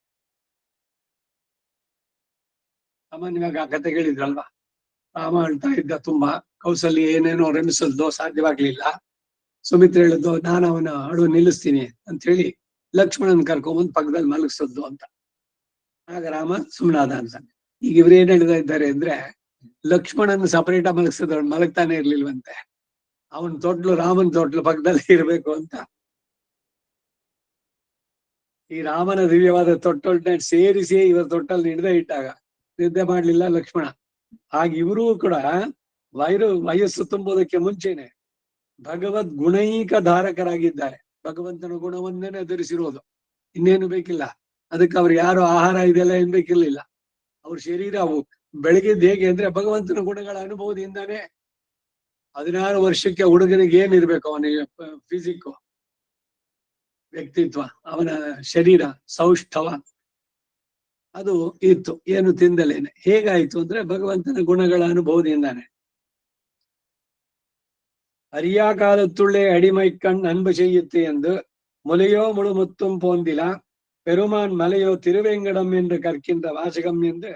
ಸಾಮಾನ್ಯವಾಗಿ ಆ ಕತೆ ಹೇಳಿದ್ರಲ್ವಾ, ರಾಮ ಅಳ್ತಾ ಇದ್ದ ತುಂಬಾ, ಕೌಸಲ್ಯ ಏನೇನೋ ರಮಿಸಲ್ದೋ ಸಾಧ್ಯವಾಗ್ಲಿಲ್ಲ. ಸುಮಿತ್ರ ಹೇಳಿದ್ದು ನಾನು ಅವನ ಅಳು ನಿಲ್ಲಿಸ್ತೀನಿ ಅಂತ ಹೇಳಿ ಲಕ್ಷ್ಮಣನ್ ಕರ್ಕೊಂಬಂದು ಪಕ್ಕದಲ್ಲಿ ಮಲಗಿಸದ್ದು ಅಂತ. ಆಗ ರಾಮ ಸುಮ್ನಾದ ಅಂತ. ಈಗ ಇವ್ರು ಏನ್ ಹೇಳ್ತಾ ಇದ್ದಾರೆ ಅಂದ್ರೆ, ಲಕ್ಷ್ಮಣನ್ ಸಪರೇಟ್ ಆಗಿ ಮಲಗಿಸಿದ ಮಲಗ್ತಾನೆ ಇರ್ಲಿಲ್ವಂತೆ, ಅವನ್ ತೊಟ್ಲು ರಾಮನ್ ತೊಟ್ಲು ಪಕ್ಕದಲ್ಲಿ ಇರ್ಬೇಕು ಅಂತ. ಈ ರಾಮನ ದಿವ್ಯವಾದ ತೊಟ್ಟೊಳ್ನ ಸೇರಿಸಿ ಇವರ ತೊಟ್ಟಲ್ಲಿ ಹಿಡ್ದೆ ಇಟ್ಟಾಗ ನಿದ್ದೆ ಮಾಡ್ಲಿಲ್ಲ ಲಕ್ಷ್ಮಣ. ಹಾಗೆ ಇವರೂ ಕೂಡ ವಯಸ್ಸು ತುಂಬುವುದಕ್ಕೆ ಮುಂಚೆನೆ ಭಗವದ್ ಗುಣೈಕ ಧಾರಕರಾಗಿದ್ದಾರೆ. ಭಗವಂತನ ಗುಣವನ್ನೇ ಧರಿಸಿರೋದು, ಇನ್ನೇನು ಬೇಕಿಲ್ಲ. ಅದಕ್ಕೆ ಅವ್ರು ಯಾರು ಆಹಾರ ಇದೆಲ್ಲ ಏನ್ ಬೇಕಿರ್ಲಿಲ್ಲ. ಅವ್ರ ಶರೀರ ಅವು ಬೆಳಗಿದ್ದು ಹೇಗೆ ಅಂದ್ರೆ ಭಗವಂತನ ಗುಣಗಳ ಅನುಭವದಿಂದಾನೇ. 16 ವರ್ಷಕ್ಕೆ ಹುಡುಗನಿಗೆ ಏನಿರ್ಬೇಕು ಅವನಿಗೆ ಫಿಸಿಕ್, ವ್ಯಕ್ತಿತ್ವ, ಅವನ ಶರೀರ ಸೌಷ್ಠವ ಅದು ಇತ್ತು, ಏನು ತಿಂದಲೇನೆ. ಹೇಗಾಯ್ತು ಅಂದ್ರೆ ಭಗವಂತನ ಗುಣಗಳ ಅನುಭವದಿಂದಾನೆ. ಅರಿಯಾ ಕಾಲತ್ತುಳ್ಳೆ ಅಡಿಮೈಕ್ಕಣ್ ಅನ್ಬು செய்யுத்து ಎಂದು முலையோ முழு முத்தும் போந்தில பெருமான் மலைಯೋ ತಿರುವೆಂಗಡಂ ಎಂದು ಕರ್ಕಿಂದ ವಾಚಕಂ ಎಂದು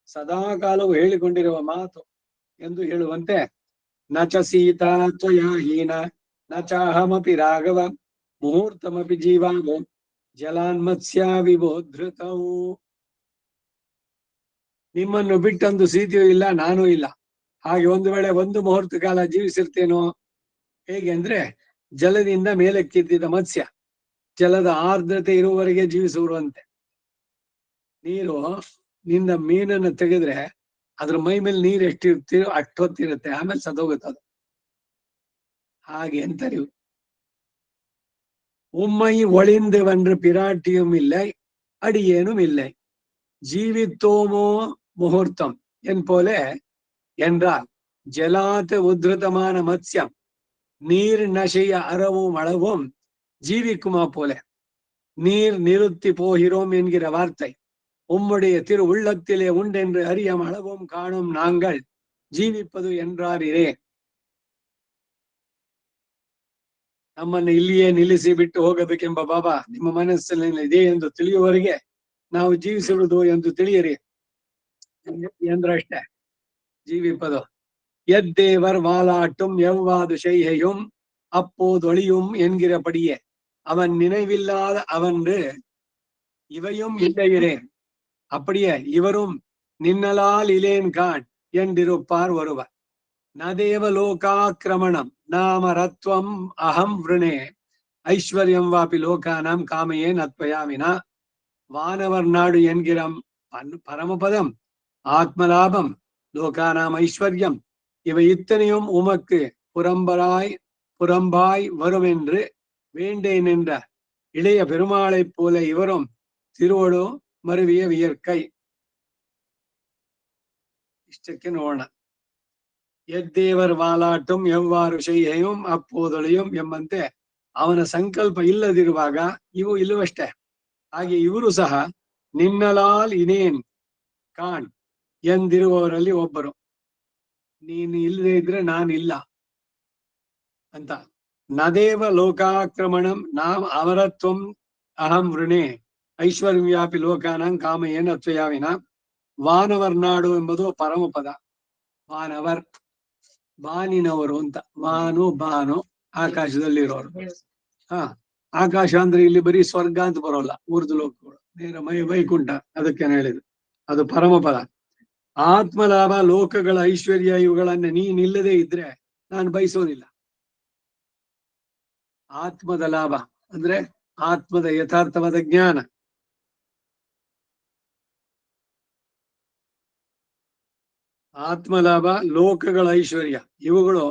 ಸದಾ ಕಾಲವು ಹೇಳಿಕೊಂಡಿರುವ ಮಾತು ಎಂದು ಹೇಳುವಂತೆ, ನಚ ಸೀತಾ ತ್ವಯಾ ಹೀನ ನಚಾಹಮಪಿ ರಾಘವ ಮುಹೂರ್ತಮಪಿ ಜೀವಾಗೋ ಜಲಾನ್ಮತ್ಸ್ಯ ವಿಬೋಧೃತವು. ನಿಮ್ಮನ್ನು ಬಿಟ್ಟಂದು ಸೀತೆಯೂ ಇಲ್ಲ, ನಾನೂ ಇಲ್ಲ. ಹಾಗೆ ಒಂದು ವೇಳೆ ಒಂದು ಮುಹೂರ್ತ ಕಾಲ ಜೀವಿಸಿರ್ತೇನೋ. ಹೇಗೆ ಅಂದ್ರೆ, ಜಲದಿಂದ ಮೇಲಕ್ಕೆದ್ದಿದ ಮತ್ಸ್ಯ ಜಲದ ಆರ್ದ್ರತೆ ಇರುವವರೆಗೆ ಜೀವಿಸುವಂತೆ. ನೀರು ನಿಂದ ಮೀನನ್ನು ತೆಗೆದ್ರೆ ಅದ್ರ ಮೈ ಮೇಲೆ ನೀರು ಎಷ್ಟಿರ್ತೀರೋ ಅಷ್ಟೊತ್ತಿರುತ್ತೆ, ಆಮೇಲೆ ಸದೋಗುತ್ತದು. ಹಾಗೆ ಅಂತಾರೆ ಇವು. உம்மை ஒளிந்தவென்று பிராட்டியும் இல்லை அடியேனும் இல்லை ஜீவித்தோமோ முகூர்த்தம் என் போல என்றால் ஜலாத்து உத்ருதமான மத்ஸ்யம் நீர் நசைய அறவும் அளவும் ஜீவிக்குமா போல நீர் நிறுத்தி போகிறோம் என்கிற வார்த்தை உம்முடைய திரு உள்ளத்திலே உண்டென்று அறியம் அளவும் காணும் நாங்கள் ಜೀವಿಪದು ಎಂದ್ರಾರಿರೇ. ನಮ್ಮನ್ನು ಇಲ್ಲಿಯೇ ನಿಲ್ಲಿಸಿ ಬಿಟ್ಟು ಹೋಗಬೇಕೆಂಬ ಬಾಬಾ ನಿಮ್ಮ ಮನಸ್ಸಿನಲ್ಲಿ ಇದೆ ಎಂದು ತಿಳಿಯುವವರೆಗೆ ನಾವು ಜೀವಿಸುವುದು ಎಂದು ತಿಳಿಯಿರಿ ಎಂದ್ರಷ್ಟೇ ಜೀವಿಪದು. எத்தேவர் வாலாட்டும் எவ்வாது செய்கையும் அப்போதொழியும் என்கிற படியே அவன் நினைவில்லாத அவன்று இவையும் இல்லையிறேன், அப்படியே இவரும் நின்னலால் இலேன் கான் என்றிருப்பார் ஒருவர். நதேவ லோகாக்கிரமணம் நாமரத்வம் அகம் விருணே ஐஸ்வர்யம் வாபி லோகானாம் காமையே நத்பயாமினா. வானவர் நாடு என்கிற பரமபதம், ஆத்மலாபம், லோகானாம் ஐஸ்வர்யம் இவை இத்தனையும் உமக்கு புறம்பாய் வரும் என்று வேண்டேன் என்ற இளைய பெருமாளைப் போல இவரும் திருவடு மருவிய வியற்கை. ಇಷ್ಟಕ್ಕೆ ನೋಡೋಣ. ಎದ್ದೇವರ್ ವಾಲಾಟಂ ಎವ್ವಾರು ಶೈಹೆயும் ಅಪ್ಪೋದೊಳೆயும் ಎಂಬಂತೆ ಅವನ ಸಂಕಲ್ಪ ಇಲ್ಲದಿರುವಾಗ ಇವು ಇಲ್ಲವಷ್ಟೇ. ಹಾಗೆ ಇವರು ಸಹ ನಿನ್ನಲಾಲ್ ಇನೇನ್ ಕಾಣ್ ಎಂದಿರುವವರಲ್ಲಿ ಒಬ್ಬರು. ನೀನು ಇಲ್ಲದೆ ಇದ್ರೆ ನಾನಿಲ್ಲ ಅಂತ. ನದೇವ ಲೋಕಾಕ್ರಮಣಂ ನಾಂ ಅಮರತ್ವಂ ಅಹಂ ವೃಣೆ ಐಶ್ವರ್ಯ ವ್ಯಾಪಿ ಲೋಕಾನಾಂ ಕಾಮಯೇನ ತ್ವಯಾವಿನ. ವಾನವರ್ ನಾಡು ಎಂಬುದು ಪರಮಪದ. ವಾನವರ್ ಬಾನಿನವರು ಅಂತ. ಬಾನು ಆಕಾಶದಲ್ಲಿರೋರು. ಆಕಾಶ ಅಂದ್ರೆ ಇಲ್ಲಿ ಬರೀ ಸ್ವರ್ಗ ಅಂತ ಬರೋಲ್ಲ, ಊರ್ದು ಲೋಕಗಳು, ನೇರ ವೈಕುಂಠ, ಅದಕ್ಕೆ ಹೇಳಿದ್ರು ಅದು ಪರಮಪದ. ಆತ್ಮಲಾಭ, ಲೋಕಗಳ ಐಶ್ವರ್ಯ ಇವುಗಳನ್ನ ನೀನಿಲ್ಲದೆ ಇದ್ರೆ ನಾನು ಬಯಸೋದಿಲ್ಲ. ಆತ್ಮದ ಲಾಭ ಅಂದ್ರೆ ಆತ್ಮದ ಯಥಾರ್ಥವಾದ ಜ್ಞಾನ. ಆತ್ಮಲಾಭ, ಲೋಕಗಳ ಐಶ್ವರ್ಯ ಇವುಗಳು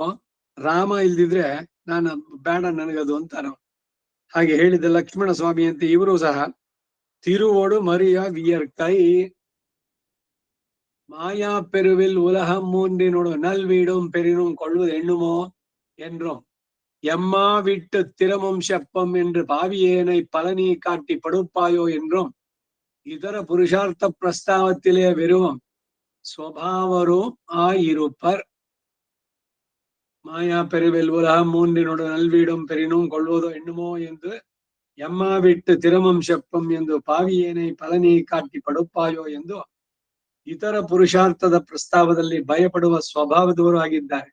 ರಾಮ ಇಲ್ದಿದ್ರೆ ನಾನು ಬೇಡ ನನಗದು ಅಂತಾರ. ಹಾಗೆ ಹೇಳಿದ ಲಕ್ಷ್ಮಣ ಸ್ವಾಮಿ ಅಂತ ಇವರು ಸಹ ತಿರುವೋಡು ಮರಿಯ ವಿಯರ್ಕೈ மாயா பெருவில் உலகம் மூன்றினோடு நல்வீடும் பெரினும் கொள்வது எண்ணுமோ என்றும் எம்மா விட்டு திறமும் செப்பம் என்று பாவியேனை பழனி காட்டி படுப்பாயோ என்றும் இதர புருஷார்த்த பிரஸ்தாவத்திலே வெறும் சுவாவரும் ஆயிருப்பர். மாயா பெருவெல் உலகம் மூன்றினோட நல்வீடும் பெரினும் கொள்வதோ எண்ணுமோ என்று எம்மா விட்டு திறமும் செப்பம் ಎಂದು ಪಾವಿಯೇನೆ ಪಳನಿ ಕಾಟಿ ಪಡುಪಾಯೋ ಎಂದು ಇತರ ಪುರುಷಾರ್ಥದ ಪ್ರಸ್ತಾವದಲ್ಲಿ ಭಯಪಡುವ ಸ್ವಭಾವದವರು ಆಗಿದ್ದಾರೆ.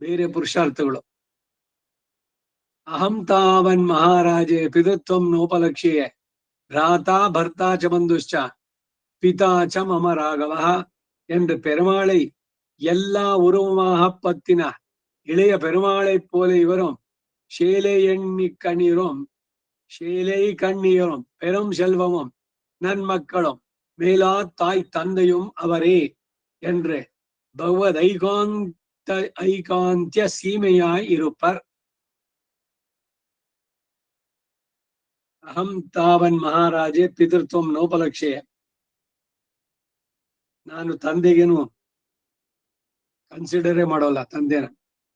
ಬೇರೆ ಪುರುಷಾರ್ಥಗಳು ಅಹಂ ತಾವನ್ ಮಹಾರಾಜೆ ಪಿತೃತ್ವಂ ನೋಪಲಕ್ಷ್ಯೆ ಭ್ರಾತಾ ಭರ್ತಾ ಚ ಬಂಧುಶ್ಚ ಪಿತಾ ಚ ಮಮ ರಾಘವ என்று பெருமாளை எல்லா உருவமாக பத்தின இளைய பெருமாளை போல இவரும் ஷேலை எண்ணி கண்ணீரும் ஷேலை கண்ணீரும் பெரும் செல்வமும் நன்மக்களும் மேலா தாய் தந்தையும் அவரே என்று பகவத் ஐகாந்திய சீமையாய் இருப்பர். ಅಹಂ ತಾವನ್ ಮಹಾರಾಜೆ ಪಿತೃತ್ವಂ ನೋಪಲಕ್ಷ್ಯ. ನಾನು ತಂದೆಗೇನು ಕನ್ಸಿಡರೇ ಮಾಡೋಲ್ಲ, ತಂದೆನ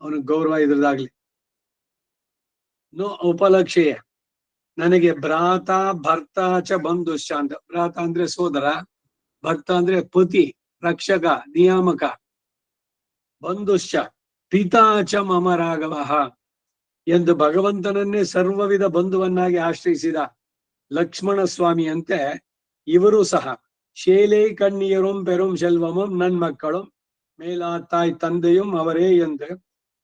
ಅವನಿಗೆ ಗೌರವ ಇದ್ರದಾಗ್ಲಿ. ನೋ ಉಪಲಕ್ಷ್ಯ ನನಗೆ ಭ್ರಾತ ಭರ್ತ ಚ ಬಂಧುಶ್ಚ ಅಂತ. ಭ್ರಾತ ಅಂದ್ರೆ ಸೋದರ, ಭರ್ತ ಅಂದ್ರೆ ಪತಿ, ರಕ್ಷಕ, ನಿಯಾಮಕ. ಬಂಧುಶ್ಚ ಪಿತಾ ಚ ಮಮ ರಾಘವ ಎಂದು ಭಗವಂತನನ್ನೇ ಸರ್ವವಿಧ ಬಂಧುವನ್ನಾಗಿ ಆಶ್ರಯಿಸಿದ ಲಕ್ಷ್ಮಣ ಸ್ವಾಮಿಯಂತೆ ಇವರು ಸಹ ಶೇಲೆ ಕಣ್ಣಿಯரும் பெரும் செல்வமும் ನನ್ಮಕ್ಕಳು ಮೇಲಾ ತಾಯಿ ತಂದೆயும் ಅವರೇ ಎಂದು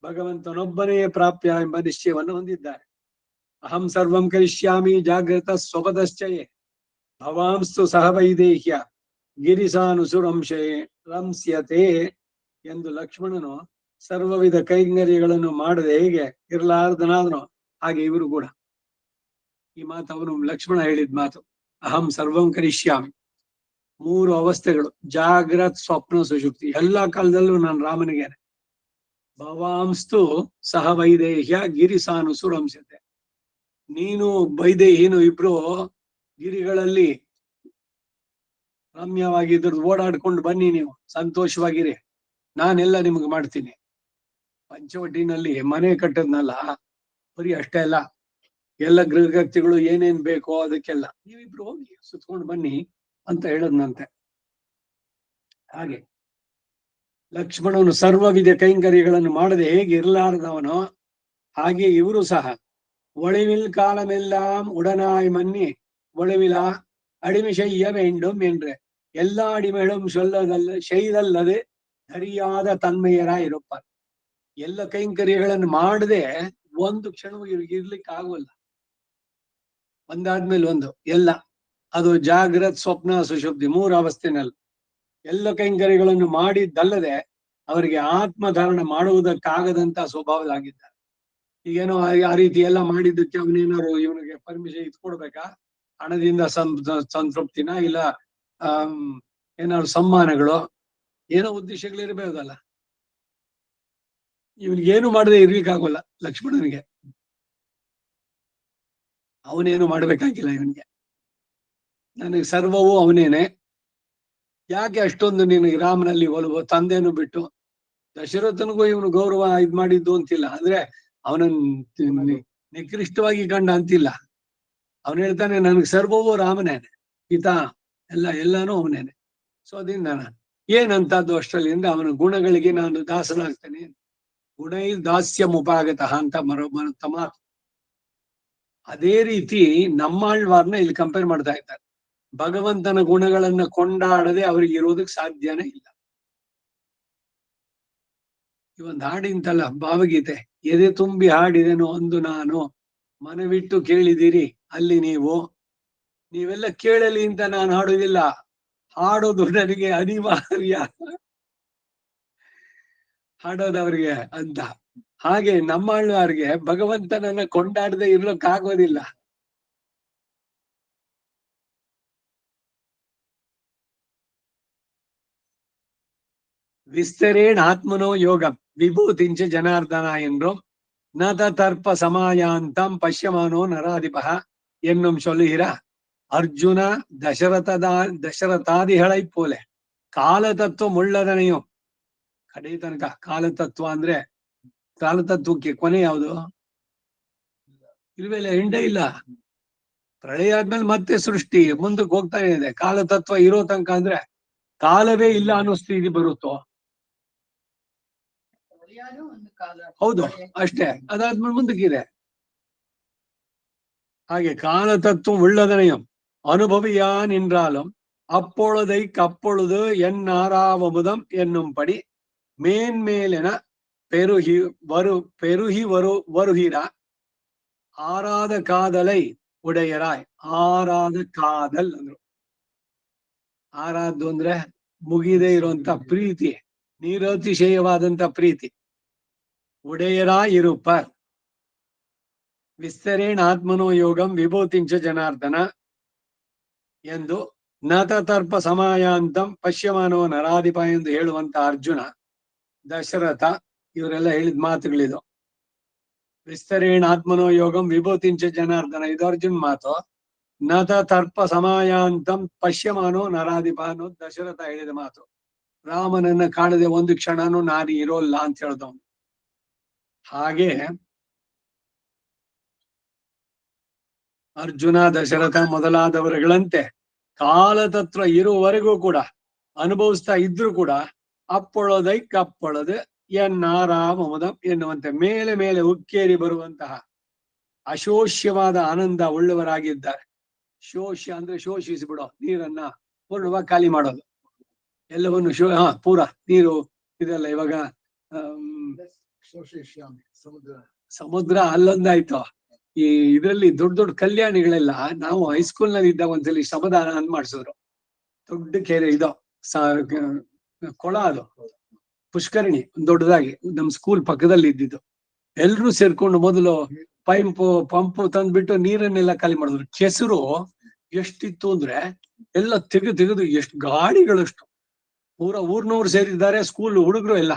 ಭಗವಂತನೊಬ್ಬನೇ ಪ್ರಾಪ್ಯ ಎಂಬ ನಿಶ್ಚಯವನ್ನು ಹೊಂದಿದ್ದಾರೆ. ಅಹಂ ಸರ್ವಂ ಕರಿಷ್ಯಾಮಿ ಜಾಗೃತ ಸ್ವಪದಶ್ಚಯೇ ಭವಾಂಸ್ತು ಸಹ ವೈದೇಹ್ಯ ಗಿರಿಸಾನುಸುರಂಶೇ ರಂಸ್ಯತೆ ಎಂದು ಲಕ್ಷ್ಮಣನು ಸರ್ವವಿಧ ಕೈಂಗರ್ಯಗಳನ್ನು ಮಾಡದೆ ಹೇಗೆ ಇರಲಾರ್ದನಾದನೋ ಹಾಗೆ ಇವರು ಕೂಡ. ಈ ಮಾತು ಅವನು ಲಕ್ಷ್ಮಣ ಹೇಳಿದ ಮಾತು. ಅಹಂ ಸರ್ವಂ ಕರಿಷ್ಯಾಮಿ. 3 ಅವಸ್ಥೆಗಳು, ಜಾಗ್ರತ್ ಸ್ವಪ್ನ ಸುಷುಪ್ತಿ. ಎಲ್ಲಾ ಕಾಲದಲ್ಲೂ ನಾನು ರಾಮನಿಗೇನೆ. ಭವಾಂಸ್ತು ಸಹ ವೈದೇಹ್ಯ ಗಿರಿಸಾನುಸುರಂಶತೆ. ನೀನು ವೈದೇಹಿನು ಇಬ್ರು ಗಿರಿಗಳಲ್ಲಿ ರಮ್ಯವಾಗಿದ್ರು ಓಡಾಡ್ಕೊಂಡು ಬನ್ನಿ, ನೀವು ಸಂತೋಷವಾಗಿರಿ, ನಾನೆಲ್ಲ ನಿಮ್ಗೆ ಮಾಡ್ತೀನಿ. ಪಂಚವಟಿನಲ್ಲಿ ಮನೆ ಕಟ್ಟದ್ನಲ್ಲ, ಬರೀ ಅಷ್ಟೇ ಅಲ್ಲ, ಎಲ್ಲ ಗೃಹಗತಿಗಳು ಏನೇನ್ ಬೇಕೋ ಅದಕ್ಕೆಲ್ಲ ನೀವಿಬ್ರು ಹೋಗಿ ಸುತ್ಕೊಂಡು ಬನ್ನಿ ಅಂತ ಹೇಳದ್ನಂತೆ. ಹಾಗೆ ಲಕ್ಷ್ಮಣನು ಸರ್ವವಿಧ ಕೈಂಕರ್ಯಗಳನ್ನು ಮಾಡದೆ ಹೇಗೆ ಇರಲಾರದವನೋ ಹಾಗೆ ಇವರು ಸಹ ஒளிவில் காலமெல்லாம் உடனாய் மன்னி ஒளிவிலா அடிமை செய்ய வேண்டும் என்று எல்லா அடிமைகளும் சொல்லದಲ್ಲ செய்தಲ್ಲದೆ ಸರಿಯಾದ ತನ್ಮಯರಾಗಿ ಇರುತ್ತಾರೆ. ಎಲ್ಲ ಕೈಂಕರ್ಯಗಳನ್ನು ಮಾಡದೆ ಒಂದು ಕ್ಷಣವೂ ಇರ್ಲಿಕ್ಕೆ ಆಗೋಲ್ಲ. ಒಂದಾದ್ಮೇಲೆ ಒಂದು ಎಲ್ಲ. ಅದು ಜಾಗ್ರತ್ ಸ್ವಪ್ನ ಸುಷುಪ್ತಿ 3 ಅವಸ್ಥೆನಲ್ಲಿ ಎಲ್ಲ ಕೈಂಕರ್ಯಗಳನ್ನು ಮಾಡಿದ್ದಲ್ಲದೆ ಅವರಿಗೆ ಆತ್ಮಧಾರಣ ಮಾಡುವುದಕ್ಕಾಗದಂತ ಸ್ವಭಾವದಾಗಿದ್ದಾರೆ. ಈಗೇನೋ ಆ ರೀತಿ ಎಲ್ಲ ಮಾಡಿದ್ದಕ್ಕೆ ಅವನೇನಾರು ಇವನಿಗೆ ಪರ್ಮಿಷನ್ ಇಟ್ಕೊಡ್ಬೇಕಾ? ಹಣದಿಂದ ಸಂತೃಪ್ತಿನ, ಇಲ್ಲ ಏನಾದ್ರು ಸಮ್ಮಾನಗಳು, ಏನೋ ಉದ್ದೇಶಗಳಿರ್ಬೇಕಲ್ಲ. ಇವನಿಗೇನು ಮಾಡದೆ ಇರ್ಲಿಕ್ಕಾಗೋಲ್ಲ ಲಕ್ಷ್ಮಣನಿಗೆ. ಅವನೇನು ಮಾಡ್ಬೇಕಾಗಿಲ್ಲ ಇವನಿಗೆ. ನನಗೆ ಸರ್ವವೂ ಅವನೇನೆ. ಯಾಕೆ ಅಷ್ಟೊಂದು ನಿನಗೆ ರಾಮನಲ್ಲಿ ಒಲವು? ತಂದೆಯನ್ನು ಬಿಟ್ಟು ದಶರಥನಿಗೂ ಇವನು ಗೌರವ ಇದ್ ಮಾಡಿದ್ದು ಅಂತಿಲ್ಲ. ಅಂದ್ರೆ ಅವನನ್ನು ನಿಕೃಷ್ಟವಾಗಿ ಕಂಡ ಅಂತಿಲ್ಲ. ಅವನು ಹೇಳ್ತಾನೆ, ನನಗೆ ಸರ್ವವೂ ರಾಮನೇನೆ, ಪಿತಾ ಎಲ್ಲಾನು ಅವನೇನೆ. ಸೊ ಅದರಿಂದ ಏನಂತದ್ದು ಅಷ್ಟರಲ್ಲಿ ಅಂದ್ರೆ ಅವನ ಗುಣಗಳಿಗೆ ನಾನು ದಾಸನಾಗ್ತೇನೆ. ಗುಣೈ ದಾಸ್ಯ ಮುಪಾಗತಃ ಅಂತ ಬರುತ್ತ ಮಾತು. ಅದೇ ರೀತಿ ನಮ್ಮಾಳ್ವಾರ್ನ ಇಲ್ಲಿ ಕಂಪೇರ್ ಮಾಡ್ತಾ ಇದ್ದಾರೆ. ಭಗವಂತನ ಗುಣಗಳನ್ನ ಕೊಂಡಾಡದೆ ಅವ್ರಿಗೆ ಇರೋದಕ್ಕೆ ಸಾಧ್ಯನೇ ಇಲ್ಲ. ಈ ಒಂದು ಹಾಡಿಂತಲ್ಲ ಭಾವಗೀತೆ, ಎದೆ ತುಂಬಿ ಹಾಡಿದೆನು ಅಂದು ನಾನು, ಮನವಿಟ್ಟು ಕೇಳಿದಿರಿ ಅಲ್ಲಿ ನೀವೆಲ್ಲ ಕೇಳಲಿ ಅಂತ ನಾನು ಹಾಡುವುದಿಲ್ಲ, ಹಾಡೋದು ನನಗೆ ಅನಿವಾರ್ಯ, ಹಾಡೋದವ್ರಿಗೆ ಅಂತ. ಹಾಗೆ ನಮ್ಮಾಳ್ವಾರ್ಗೆ ಭಗವಂತನನ್ನ ಕೊಂಡಾಡದೆ ಇರ್ಲಿಕ್ಕಾಗೋದಿಲ್ಲ. ವಿಸ್ತರೇಣ ಆತ್ಮನೋ ಯೋಗಂ ವಿಭೂತಿಂಚ ಜನಾರ್ದನ என்றும் நத தர்ப்ப சமாயாந்தம் பஷ்யமானோ நராதிபக என்னும் சொல்லுகிற அர்ஜுன ದಶರಥಾದಿகளை போல ಕಾಲತತ್ವ ಮುಳ್ಳದನೆಯು. ಕಡೆ ತನಕ ಕಾಲತತ್ವ ಅಂದ್ರೆ ಕಾಲತತ್ವಕ್ಕೆ ಕೊನೆ ಯಾವುದು? ಇಲ್ವೇ ಇಲ್ಲ, ಎಂಡೇ ಇಲ್ಲ. ಪ್ರಳಯ ಆದ್ಮೇಲೆ ಮತ್ತೆ ಸೃಷ್ಟಿ ಮುಂದಕ್ಕೆ ಹೋಗ್ತಾ ಇದೆ. ಕಾಲತತ್ವ ಇರೋ ತನಕ ಅಂದ್ರೆ ಕಾಲವೇ ಇಲ್ಲ ಅನ್ನೋ ಸ್ಥಿತಿ ಬರುತ್ತೋ? ಹೌದು, ಅಷ್ಟೇ. ಅದಾದ್ಮೇಲೆ ಮುಂದಕ್ಕಿದೆ. ಹಾಗೆ காலதத்துவம் உள்ளதனையும் அனுபவியா நின்றாலும் அப்பொழுதை கப்பொழுது என் ஆறாவமுதம் என்னும்படி மேன்மேலென பெருகி வருகிறா ஆறாத காதலை ಉಡೆಯರಾಯ್. ಆರಾದ ಕಾದಲ್ ಅಂದ್ರು. ಆರಾದ್ದು ಅಂದ್ರೆ ಮುಗಿದೇ ಇರುವಂತ ಪ್ರೀತಿ, ನಿರತಿಶಯವಾದಂತ ಪ್ರೀತಿ. ಉಡೆಯರಾಯ್ ಇರುಪ ವಿಸ್ತರೇಣ ಆತ್ಮನೋ ಯೋಗಂ ವಿಭೂತಿಂಚ ಜನಾರ್ದನ ಎಂದು ನತತರ್ಪ ಸಮಾಯಾಂತಂ ಪಶ್ಯಮಾನೋ ನರಾಧಿಪ ಎಂದು ಹೇಳುವಂತ ಅರ್ಜುನ, ದಶರಥ ಇವರೆಲ್ಲ ಹೇಳಿದ ಮಾತುಗಳಿದು. ವಿಸ್ತರೇಣ ಆತ್ಮನೋ ಯೋಗಂ ವಿಭೂತಿಂಚ ಜನಾರ್ದನ ಇದು ಅರ್ಜುನ್ ಮಾತು. ನತತರ್ಪ ಸಮಾಯಾಂತಂ ಪಶ್ಯಮಾನೋ ನರಾಧಿಪ ಅನ್ನೋದು ದಶರಥ ಹೇಳಿದ ಮಾತು. ರಾಮನನ್ನ ಕಾಣದೆ ಒಂದು ಕ್ಷಣನೂ ನಾನು ಇರೋಲ್ಲ ಅಂತ ಹೇಳ್ದವನು. ಹಾಗೆ ಅರ್ಜುನ, ದಶರಥ ಮೊದಲಾದವರುಗಳಂತೆ ಕಾಲತತ್ವ ಇರುವವರೆಗೂ ಕೂಡ ಅನುಭವಿಸ್ತಾ ಇದ್ರು ಕೂಡ ಅಪ್ಪೊಳದೈ ಕಪ್ಪೊಳದು ಎನ್ನಾರಾಮುದಂ ಎನ್ನುವಂತೆ ಮೇಲೆ ಮೇಲೆ ಉಕ್ಕೇರಿ ಬರುವಂತಹ ಅಶೋಷ್ಯವಾದ ಆನಂದ ಉಳ್ಳವರಾಗಿದ್ದಾರೆ. ಶೋಷ್ಯ ಅಂದ್ರೆ ಶೋಷಿಸಿಬಿಡೋ, ನೀರನ್ನ ಪೂರ್ಣವಾಗಿ ಖಾಲಿ ಮಾಡೋದು, ಎಲ್ಲವನ್ನು ಪೂರ ನೀರು ಇದೆಲ್ಲ. ಇವಾಗ ಸಮುದ್ರ ಅಲ್ಲೊಂದಾಯ್ತು. ಈ ಇದ್ರಲ್ಲಿ ದೊಡ್ಡ ದೊಡ್ಡ ಕಲ್ಯಾಣಿಗಳೆಲ್ಲ ನಾವು ಹೈಸ್ಕೂಲ್ ನಲ್ಲಿ ಇದ್ದಾಗ ಒಂದ್ಸಲಿ ಶ್ರಮದಾನ ಅಂತ ಮಾಡಿಸಿದ್ರು. ದೊಡ್ಡ ಕೆರೆ ಇದು ಕೊಳ, ಅದು ಪುಷ್ಕರಣಿ ದೊಡ್ಡದಾಗಿ ನಮ್ ಸ್ಕೂಲ್ ಪಕ್ಕದಲ್ಲಿ ಇದ್ದಿದ್ದು. ಎಲ್ರೂ ಸೇರ್ಕೊಂಡು ಮೊದಲು ಪಂಪು ತಂದ್ಬಿಟ್ಟು ನೀರನ್ನೆಲ್ಲ ಖಾಲಿ ಮಾಡಿದ್ರು. ಕೆಸರು ಎಷ್ಟಿತ್ತು ಅಂದ್ರೆ ಎಲ್ಲ ತೆಗೆದು ಎಷ್ಟು ಗಾಡಿಗಳಷ್ಟು ಪೂರ ಊರ್ನವ್ರು ಸೇರಿದ್ದಾರೆ. ಸ್ಕೂಲ್ ಹುಡುಗರು ಎಲ್ಲ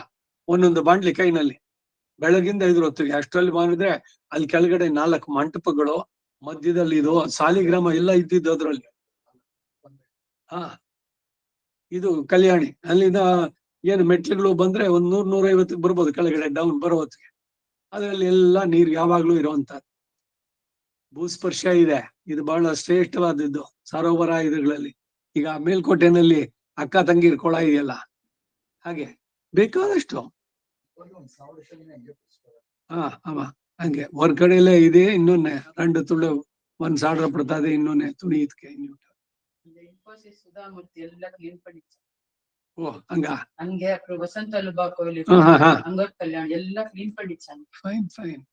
ಒಂದೊಂದು ಬಾಂಡ್ಲಿ ಕೈನಲ್ಲಿ ಬೆಳಗಿಂದ 5 ಹೊತ್ತಿಗೆ. ಅಷ್ಟರಲ್ಲಿ ಮಾಡಿದ್ರೆ ಅಲ್ಲಿ ಕೆಳಗಡೆ 4 ಮಂಟಪಗಳು, ಮಧ್ಯದಲ್ಲಿ ಇದು ಸಾಲಿಗ್ರಾಮ ಎಲ್ಲ ಇದ್ದಿದ್ದು ಅದ್ರಲ್ಲಿ. ಇದು ಕಲ್ಯಾಣಿ. ಅಲ್ಲಿಂದ ಏನು ಮೆಟ್ಲುಗಳು ಬಂದ್ರೆ 100-150 ಬರ್ಬೋದು ಕೆಳಗಡೆ ಡೌನ್ ಬರೋ ಹೊತ್ತಿಗೆ. ಅದರಲ್ಲಿ ಎಲ್ಲ ನೀರು ಯಾವಾಗ್ಲೂ ಇರುವಂತದ್ದು. ಭೂಸ್ಪರ್ಶ ಇದೆ. ಇದು ಬಹಳ ಶ್ರೇಷ್ಠವಾದದ್ದು ಸರೋವರ ಇದುಗಳಲ್ಲಿ. ಈಗ ಮೇಲ್ಕೋಟೆನಲ್ಲಿ ಅಕ್ಕ ತಂಗಿರ್ ಕೊಳ ಇದೆಯಲ್ಲ, ಹಾಗೆ ಬೇಕಾದಷ್ಟು. ಹಂಗೆ ಹೊರಗಡೆಯಲ್ಲೇ ಇದೆ. ಇನ್ನೊನ್ನೆ 2 ತುಳು ಒಂದ್ ಸಾಡ್ರ ಪಡ್ತದೆ, ಇನ್ನೊನ್ನೆ ತುಣಿ ಇದಕ್ಕೆ. ಓ ಹಂಗ ಹಂಗೆ ವಸಂತ ಕಲ್ಯಾಣ ಎಲ್ಲ ಕ್ಲೀನ್ ಪಡಿಚಾನೆ. Fine fine.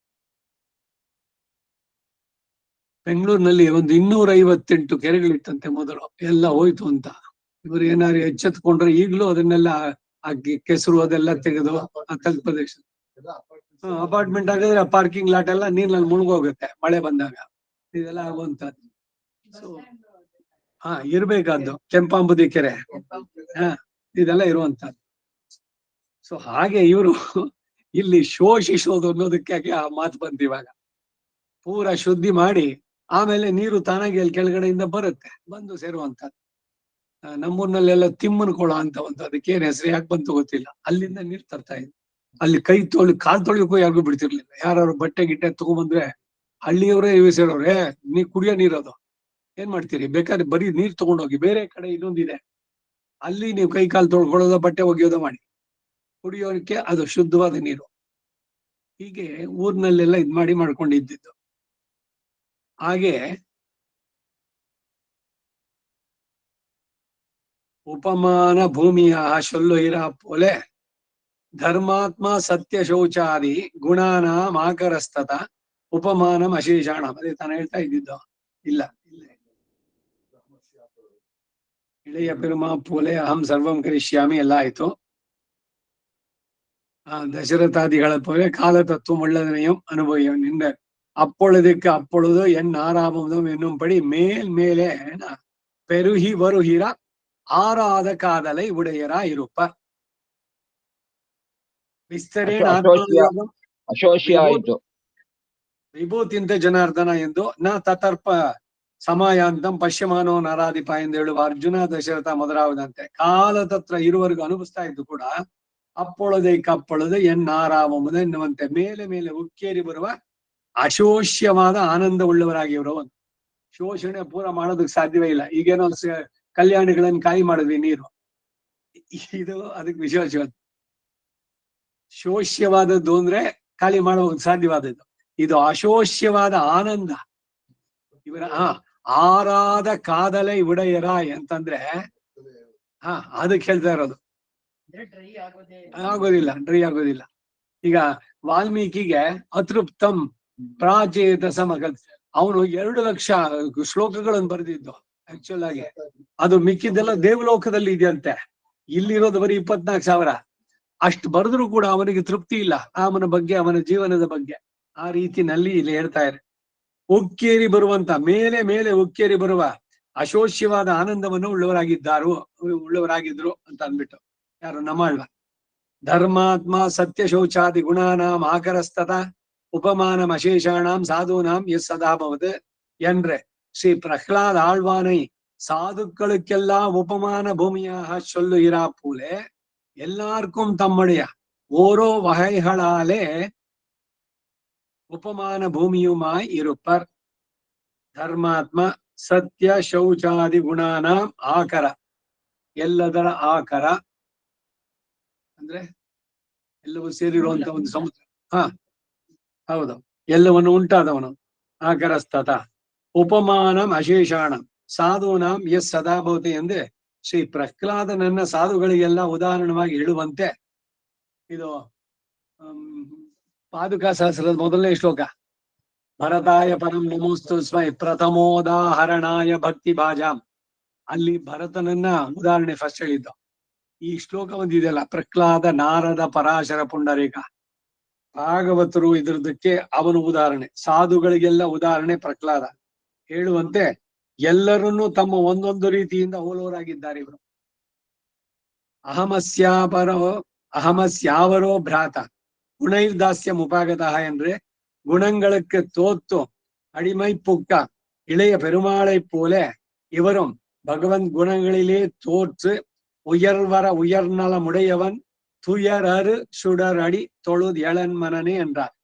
ಬೆಂಗಳೂರಿನಲ್ಲಿ ಒಂದು 258 ಕೆರೆಗಳಿತ್ತಂತೆ ಮೊದಲು, ಎಲ್ಲ ಹೋಯ್ತು ಅಂತ. ಇವರು ಏನಾದ್ರು ಎಚ್ಚೆತ್ಕೊಂಡ್ರೆ ಈಗ್ಲೂ ಅದನ್ನೆಲ್ಲ ಕೆಸರು ಅದೆಲ್ಲ ತೆಗೆದು ಆ ತಗ್ಗು ಪ್ರದೇಶ ಅಪಾರ್ಟ್ಮೆಂಟ್ ಆಗಿದ್ರೆ ಪಾರ್ಕಿಂಗ್ ಲಾಟ್ ಎಲ್ಲ ನೀರ್ನಲ್ಲಿ ಮುಳುಗೋಗುತ್ತೆ ಮಳೆ ಬಂದಾಗ. ಇದೆಲ್ಲ ಆಗುವಂತದ್ದು. ಸೊ ಇರ್ಬೇಕಾದ್ದು ಕೆಂಪಾಂಬುದಿ ಕೆರೆ, ಇದೆಲ್ಲ ಇರುವಂತದ್ದು. ಸೊ ಹಾಗೆ ಇವರು ಇಲ್ಲಿ ಶೋಷಿಸೋದು ಅನ್ನೋದಕ್ಕೆ ಆ ಮಾತು ಬಂತು. ಇವಾಗ ಪೂರ ಶುದ್ಧಿ ಮಾಡಿ ಆಮೇಲೆ ನೀರು ತಾನಾಗಿ ಅಲ್ಲಿ ಕೆಳಗಡೆಯಿಂದ ಬರುತ್ತೆ, ಬಂದು ಸೇರುವಂತದ್ದು. ನಮ್ಮೂರ್ನಲ್ಲೆಲ್ಲ ತಿಮ್ಮನ ಕೊಳ ಅಂತ ಒಂದು, ಅದಕ್ಕೆ ಏನ್ ಹೆಸರು ಯಾಕೆ ಬಂತು ಗೊತ್ತಿಲ್ಲ. ಅಲ್ಲಿಂದ ನೀರ್ ತರ್ತಾ ಇದ್ರು. ಅಲ್ಲಿ ಕಾಲ್ ತೊಳಿಕೋ ಯಾರಿಗೂ ಬಿಡ್ತಿರ್ಲಿಲ್ಲ. ಯಾರು ಬಟ್ಟೆ ಗಿಟ್ಟೆ ತಗೊಂಡ್ಬಂದ್ರೆ ಹಳ್ಳಿಯವರೇ ಸೇರೋರೆ, ನೀ ಕುಡಿಯೋ ನೀರದು ಏನ್ ಮಾಡ್ತೀರಿ, ಬೇಕಾದ್ರೆ ಬರೀ ನೀರ್ ತಗೊಂಡೋಗಿ. ಬೇರೆ ಕಡೆ ಇನ್ನೊಂದಿದೆ, ಅಲ್ಲಿ ನೀವು ಕೈ ಕಾಲು ತೊಳ್ಕೊಳ್ಳೋದ ಬಟ್ಟೆ ಒಗೆಯೋದ ಮಾಡಿ, ಕುಡಿಯೋಕೆ ಅದು ಶುದ್ಧವಾದ ನೀರು. ಹೀಗೆ ಊರ್ನಲ್ಲೆಲ್ಲ ಇದ್ ಮಾಡ್ಕೊಂಡಿದ್ದು. ಹಾಗೆ ಉಪಮಾನ ಭೂಮಿಯ ಶೊಲ್ಲು ಇರಾ ಪೋಲೆ ಧರ್ಮಾತ್ಮ ಸತ್ಯ ಶೌಚಾದಿ ಗುಣಾನ ಮಾಕರಸ್ತತ ಉಪಮಾನಂ ಅಶೇಷಾಣ. ಅದೇ ತಾನು ಹೇಳ್ತಾ ಇದ್ದಿದ್ದು. ಇಲ್ಲ ಇಳೆಯ ಪೆರುಮ ಪೋಲೆ ಅಹಂ ಸರ್ವಂ ಕರಿಷ್ಯಾಮಿ ಎಲ್ಲ ಆಯ್ತು. ದಶರಥಾದಿಗಳ ಪೋಲೆ ಕಾಲತತ್ವ ಉಳ್ಳದನೆಯಂ ಅನುಭವಿಯ ನಿಂದ அப்பொழுதுக்கு அப்பொழுது என் ஆறாவதும் என்னும்படி மேல் பெருகி வருகிற ஆறாத காதலை உடையரா இருப்பார். ವಿಸ್ತರೇಣ ವಿಭೂತಿಂತ ಜನಾರ್ದನ ಎಂದು ನ ತತರ್ಪ ಸಮಾಯಾಂತಂ ಪಶ್ಯಮಾನೋ ನರಾಧಿಪ ಎಂದು ಹೇಳುವ ಅರ್ಜುನ, ದಶರಥ ಮೊದಲಾವದಂತೆ ಕಾಲತತ್ರ ಇರುವರೆಗೂ ಅನುಭವಿಸ್ತಾ ಇದ್ದು ಕೂಡ ಅಪ್ಪೊಳದೆ ಕಪ್ಪೊಳದೆ ಎನ್ನಾರಾಮದ ಎನ್ನುವಂತೆ ಮೇಲೆ ಮೇಲೆ ಉಕ್ಕೇರಿ ಬರುವ ಅಶೋಷ್ಯವಾದ ಆನಂದ ಉಳ್ಳವರಾಗಿವರು. ಶೋಷಣೆ ಪೂರ ಮಾಡೋದಕ್ಕೆ ಸಾಧ್ಯವೇ ಇಲ್ಲ. ಈಗೇನೋ ಕಲ್ಯಾಣಿಗಳನ್ನ ಕಾಯಿ ಮಾಡಿದ್ವಿ ನೀರು, ಇದು ಅದಕ್ಕೆ ವಿಶೇಷವಾದ ಶೋಷ್ಯವಾದದ್ದು ಅಂದ್ರೆ ಖಾಲಿ ಮಾಡೋದಕ್ಕೆ ಸಾಧ್ಯವಾದದ್ದು. ಇದು ಅಶೋಷ್ಯವಾದ ಆನಂದ. ಇವರ ಆರಾದ ಕಾದಲೆ ಉಡೆಯರಾಯ್ ಅಂತಂದ್ರೆ ಅದಕ್ಕೆ ಹೇಳ್ತಾ ಇರೋದು. ಆಗೋದಿಲ್ಲ, ಡ್ರೈ ಆಗೋದಿಲ್ಲ. ಈಗ ವಾಲ್ಮೀಕಿಗೆ ಅತೃಪ್ತಂ ಪ್ರಾಚೇತ ಸಮಗಲ್, ಅವನು 2 ಲಕ್ಷ ಶ್ಲೋಕಗಳನ್ನು ಬರೆದಿದ್ದು. ಆಕ್ಚುಲ್ ಆಗಿ ಅದು ಮಿಕ್ಕಿದ್ದೆಲ್ಲ ದೇವಲೋಕದಲ್ಲಿ ಇದೆಯಂತೆ, ಇಲ್ಲಿರೋದು ಬರೀ 24,000. ಅಷ್ಟು ಬರೆದ್ರು ಕೂಡ ಅವನಿಗೆ ತೃಪ್ತಿ ಇಲ್ಲ ಅವನ ಬಗ್ಗೆ, ಅವನ ಜೀವನದ ಬಗ್ಗೆ. ಆ ರೀತಿನಲ್ಲಿ ಇಲ್ಲಿ ಹೇಳ್ತಾ ಇದ್ದಾರೆ. ಉಕ್ಕೇರಿ ಬರುವಂತ ಮೇಲೆ ಮೇಲೆ ಉಕ್ಕೇರಿ ಬರುವ ಅಶೋಷ್ಯವಾದ ಆನಂದವನ್ನು ಉಳ್ಳವರಾಗಿದ್ರು ಅಂತ ಅಂದ್ಬಿಟ್ಟು ಯಾರು ನಮಾಳ್ವ. ಧರ್ಮಾತ್ಮ ಸತ್ಯ ಶೌಚಾದಿ ಗುಣಾನಾಂ ಆಕರಸ್ತತ ಉಪಮಾನಂ ಅಶೇಷಾಣಾಂ ಸಾಧೂನಾಂ ಎಸ್ ಸದಾಭವತ್ என்ற ஸ்ரீ பிரஹ்லாத் ஆழ்வானை சாதுக்களுக்கெல்லாம் உபமான பூமியாக சொல்லுகிறா போலே எல்லாருக்கும் தம்முடைய ஓரோ வகைகளாலே ಉಪಮಾನ ಭೂಮಿಯುಮಾಯಿ ಇರುಪ್ಪರ್. ಧರ್ಮಾತ್ಮ ಸತ್ಯ ಶೌಚಾದಿ ಗುಣಾನ ಆಕರ, ಎಲ್ಲದರ ಆಕರ ಅಂದ್ರೆ ಎಲ್ಲವೂ ಸೇರಿರುವಂತ ಒಂದು ಸಮುದ್ರ. ಹೌದು, ಎಲ್ಲವನ್ನು ಉಂಟಾದವನು. ಆಕರಸ್ತತ ಉಪಮಾನಂ ಅಶೇಷಾಣಂ ಸಾಧೂನಾಂ ಎಸ್ ಸದಾಭವತಿ ಎಂದೇ ಶ್ರೀ ಪ್ರಹ್ಲಾದನನ್ನ ಸಾಧುಗಳಿಗೆಲ್ಲ ಉದಾಹರಣವಾಗಿ ಹೇಳುವಂತೆ. ಇದು ಪಾದುಕಾ ಸಹಸ್ರದ ಮೊದಲನೇ ಶ್ಲೋಕ. ಭರತಾಯ ಪರಂ ನಮೋಸ್ತು ಸ್ಮೈ ಪ್ರಥಮೋದಾಹರಣಾಯ ಭಕ್ತಿ ಭಾಜಾಂ. ಅಲ್ಲಿ ಭರತನನ್ನ ಉದಾಹರಣೆ ಫಸ್ಟ್ ಹೇಳಿದ್ದು. ಈ ಶ್ಲೋಕ ಒಂದಿದೆಯಲ್ಲ, ಪ್ರಹ್ಲಾದ ನಾರದ ಪರಾಶರ ಪುಂಡರೀಕ ಭಾಗವತರು ಇದ್ರದಕ್ಕೆ ಅವನು ಉದಾಹರಣೆ, ಸಾಧುಗಳಿಗೆಲ್ಲ ಉದಾಹರಣೆ ಪ್ರಹ್ಲಾದ. ಹೇಳುವಂತೆ ಎಲ್ಲರನ್ನೂ ತಮ್ಮ ಒಂದೊಂದು ರೀತಿಯಿಂದ ಹೋಲುವರಾಗಿದ್ದಾರೆ ಇವರು. ಅಹಮಸ್ಯಾವರೋ ಭ್ರಾತ ಗುಣೈರ್ದಾಸ್ಯ ಮುಪಾಗತಃ ಎಂದ್ರೆ குணங்களுக்கு தோத்து அடிமை புக்க இளைய பெருமாளை போல இவரும் பகவன் குணங்களிலே தோற்று உயர்நலமுடையவன் துயரறு சுடர் அடி தொழுது எழன் மனனே என்றார்.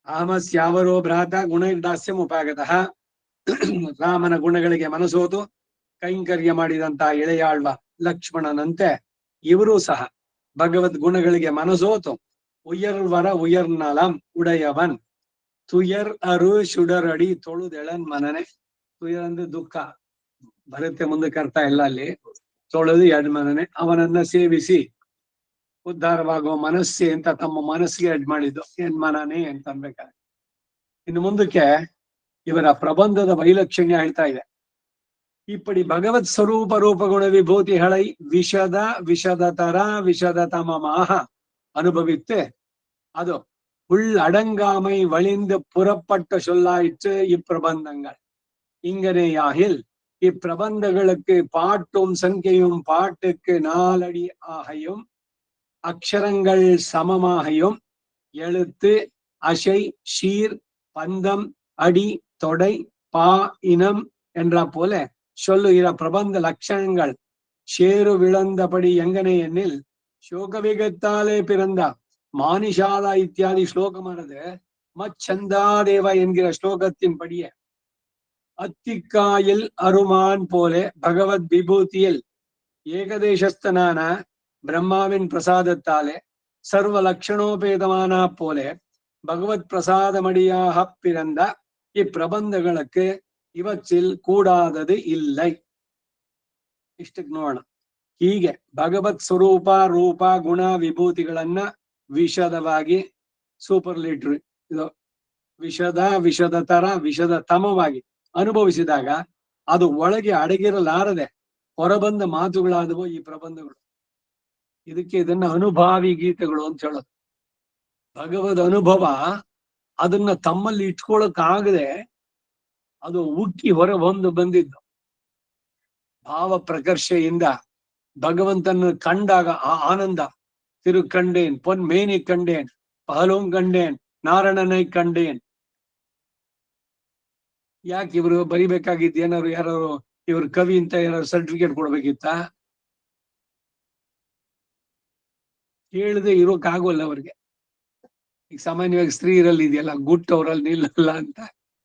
ಅಹಮಸ್ಯಾವರೋ ಭ್ರಾತ ಗುಣೈರ್ದಾಸ್ಯಂ ಉಪಾಗತಃ. ರಾಮನ ಗುಣಗಳಿಗೆ ಮನಸೋತು ಕೈಂಕರ್ಯ ಮಾಡಿದಂತಹ ಇಳೆಯಾಳ್ವ ಲಕ್ಷ್ಮಣನಂತೆ ಇವರೂ ಸಹ ಭಗವದ್ ಗುಣಗಳಿಗೆ ಮನಸೋತು ಉಯರ್ನಲಂ ಉಡೆಯವನ್ ತುಯರ್ ಅರು ಶುಡರಡಿ ತೊಳುದೆಳನ್ ಮನನೆ. ತುಯರ್ ಅಂದ್ರೆ ದುಃಖ ಬರುತ್ತೆ, ಮುಂದಕ್ಕೆ ಅರ್ಥ ಇಲ್ಲ ಅಲ್ಲಿ. ತೊಳೆದು ಮನನೆ, ಅವನನ್ನ ಸೇವಿಸಿ ಉದ್ಧಾರವಾಗುವ ಮನಸ್ಸೆ ಅಂತ ತಮ್ಮ ಮನಸ್ಸಿಗೆ ಮಾಡಿದ್ದು ಮನನೆ ಅಂತ ಅನ್ಬೇಕಾದ್ರೆ. ಇನ್ನು ಮುಂದಕ್ಕೆ ಇವರ ಪ್ರಬಂಧದ ವೈಲಕ್ಷಣ್ಯ ಹೇಳ್ತಾ ಇದೆ. இப்படி பகவத் ಸ್ವರೂಪ ರೂಪಗುಣ ವಿಭೂತಿகளை விஷததர விஷததமமாக அனுபவித்து அது உள்ளடங்காமை வழிந்து புறப்பட்ட சொல்லாயிற்று இப்பிரபந்தங்கள். இங்கனேயாகில் இப்பிரபந்தங்களுக்கு பாட்டும் சங்கையும் பாட்டுக்கு 4 அடி ஆகையும் அக்ஷரங்கள் சமமாகையும் எழுத்து அசை ஷீர் பந்தம் அடி தொடை பா இனம் என்ற போல சொல்லுகிற பிரபந்த லட்சணங்கள் சேரு விளந்தபடி எங்கனே எண்ணில் சோகவிகத்தாலே பிறந்த மானிஷாதா இத்தியாதி ஸ்லோகமானது மச்சந்தாதேவ என்கிற ஸ்லோகத்தின் படியே அத்திக்காயில் அருமான் போலே பகவத் விபூதியில் ஏகதேசஸ்தனான பிரம்மாவின் பிரசாதத்தாலே சர்வ லட்சணோபேதமான போலே பகவத் பிரசாதமடியாக பிறந்த இப்பிரபந்தங்களுக்கு ಇವಚ್ಚಿಲ್ ಕೂಡಾದದು இல்லை. ಇಷ್ಟಕ್ಕೆ ನೋಡೋಣ. ಹೀಗೆ ಭಗವತ್ ಸ್ವರೂಪ ರೂಪ ಗುಣ ವಿಭೂತಿಗಳನ್ನ ವಿಶದವಾಗಿ ಸೂಪರ್ಲೇಟರಿ ಇದು ವಿಷದತರ ವಿಷದತಮವಾಗಿ ಅನುಭವಿಸಿದಾಗ ಅದು ಒಳಗೆ ಅಡಗಿರಲಾರದೆ ಹೊರಬಂದ ಮಾತುಗಳಾದವು ಈ ಪ್ರಬಂಧಗಳು. ಇದಕ್ಕೆ ಇದನ್ನ ಅನುಭಾವಿ ಗೀತೆಗಳು ಅಂತ ಹೇಳೋದು. ಭಗವದ್ ಅನುಭವ ಅದನ್ನ ತಮ್ಮಲ್ಲಿ ಇಟ್ಕೊಳಕ್ಕಾಗದೆ ಅದು ಉಕ್ಕಿ ಹೊರ ಬಂದಿದ್ದು. ಭಾವ ಪ್ರಕರ್ಷೆಯಿಂದ ಭಗವಂತನ ಕಂಡಾಗ ಆ ಆನಂದ. ತಿರುಕಂಡೇನ್ ಪೊನ್ಮೇನಿ ಕಂಡೇನ್ ಪಹಲೋಂ ಕಂಡೇನ್ ನಾರಾಯಣನೈ ಕಂಡೇನ್. ಯಾಕೆ ಇವರು ಬರಿಬೇಕಾಗಿತ್ತು? ಏನಾದ್ರು ಯಾರು ಇವ್ರ ಕವಿ ಅಂತ ಏನಾದ್ರು ಸರ್ಟಿಫಿಕೇಟ್ ಕೊಡ್ಬೇಕಿತ್ತ? ಹೇಳದೆ ಇರೋಕ್ಕಾಗೋಲ್ಲ ಅವ್ರಿಗೆ. ಈಗ ಸಾಮಾನ್ಯವಾಗಿ ಸ್ತ್ರೀಯರಲ್ಲಿ ಇದೆಯಲ್ಲ, ಗುಟ್ಟು ಅವರಲ್ಲಿ ನಿಲ್ಲಲ್ಲ ಅಂತ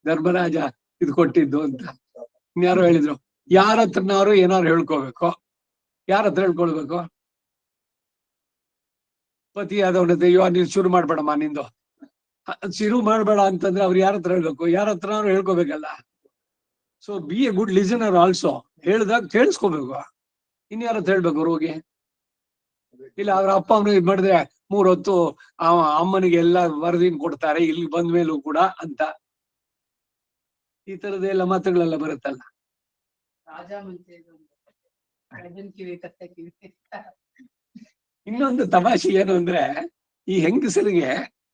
ಧರ್ಮರಾಜ ಇದು ಕೊಟ್ಟಿದ್ದು ಅಂತ. ಇನ್ಯಾರೋ ಹೇಳಿದ್ರು, ಯಾರ ಹತ್ರನಾರು ಏನಾರು ಹೇಳ್ಕೋಬೇಕು. ಯಾರ ಹತ್ರ ಹೇಳ್ಕೊಳ್ಬೇಕು? ಪತಿ ಆದವನದ್ದು, ಅಯ್ಯೋ ನೀನ್ ಶುರು ಮಾಡ್ಬೇಡಮ್ಮ ನಿಂದು, ಶುರು ಮಾಡ್ಬೇಡ ಅಂತಂದ್ರೆ ಅವ್ರು ಯಾರ ಹತ್ರ ಹೇಳ್ಬೇಕು? ಯಾರ ಹತ್ರನಾರು ಹೇಳ್ಕೋಬೇಕಲ್ಲ. So be a good listener also. ಹೇಳ್ದಾಗ ಕೇಳಿಸ್ಕೋಬೇಕು. ಇನ್ಯಾರ ಹತ್ರ ಹೇಳ್ಬೇಕು ರೋಗಿ? ಇಲ್ಲ ಅವ್ರ ಅಪ್ಪ ಅವನು ಇದ್ ಮಾಡಿದ್ರೆ 3 ಹೊತ್ತು ಅಮ್ಮನಿಗೆ ಎಲ್ಲ ವರದಿನ ಕೊಡ್ತಾರೆ ಇಲ್ಲಿ ಬಂದ ಮೇಲೂ ಕೂಡ ಅಂತ. ಈ ತರದೆಲ್ಲ ಮಾತುಗಳೆಲ್ಲ ಬರುತ್ತಲ್ಲ. ಇನ್ನೊಂದು ತಮಾಷೆ ಏನು ಅಂದ್ರೆ, ಈ ಹೆಂಗಸರಿಗೆ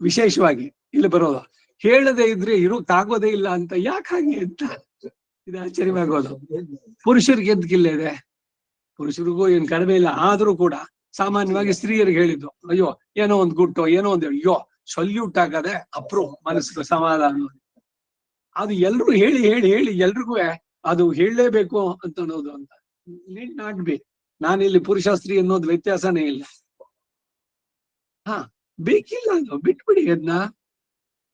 ವಿಶೇಷವಾಗಿ ಇಲ್ಲಿ ಬರೋದು, ಹೇಳದೆ ಇದ್ರೆ ಇರೋಕ್ಕಾಗೋದೇ ಇಲ್ಲ ಅಂತ. ಯಾಕೆ ಹಾಗೆ ಅಂತ ಇದು ಆಶ್ಚರ್ಯವಾಗೋದು. ಪುರುಷರಿಗೆ ಎದ್ಕಿಲ್ಲ ಇದೆ, ಪುರುಷರಿಗೂ ಏನ್ ಕಡಿಮೆ ಇಲ್ಲ. ಆದ್ರೂ ಕೂಡ ಸಾಮಾನ್ಯವಾಗಿ ಸ್ತ್ರೀಯರಿಗೆ ಹೇಳಿದ್ದು, ಅಯ್ಯೋ ಏನೋ ಒಂದ್ ಗುಟ್ಟು, ಏನೋ ಒಂದ್ ಅಯ್ಯೋ ಸಲ್ಯೂಟ್ ಆಗದೆ ಅಪ್ರೂವ್ ಮನಸ್ಸು ಸಮಾಧಾನ. ಅದು ಎಲ್ರು ಹೇಳಿ ಹೇಳಿ ಹೇಳಿ ಎಲ್ರಿಗೂ ಅದು ಹೇಳಲೇಬೇಕು ಅಂತ ಅನ್ನೋದು ಅಂತ. Need not be. ನಾನಿಲ್ಲಿ ಪುರುಷ ಸ್ತ್ರೀ ಅನ್ನೋದು ವ್ಯತ್ಯಾಸನೇ ಇಲ್ಲ. ಬೇಕಿಲ್ಲ, ಅದು ಬಿಟ್ಬಿಡಿ ಅದನ್ನ.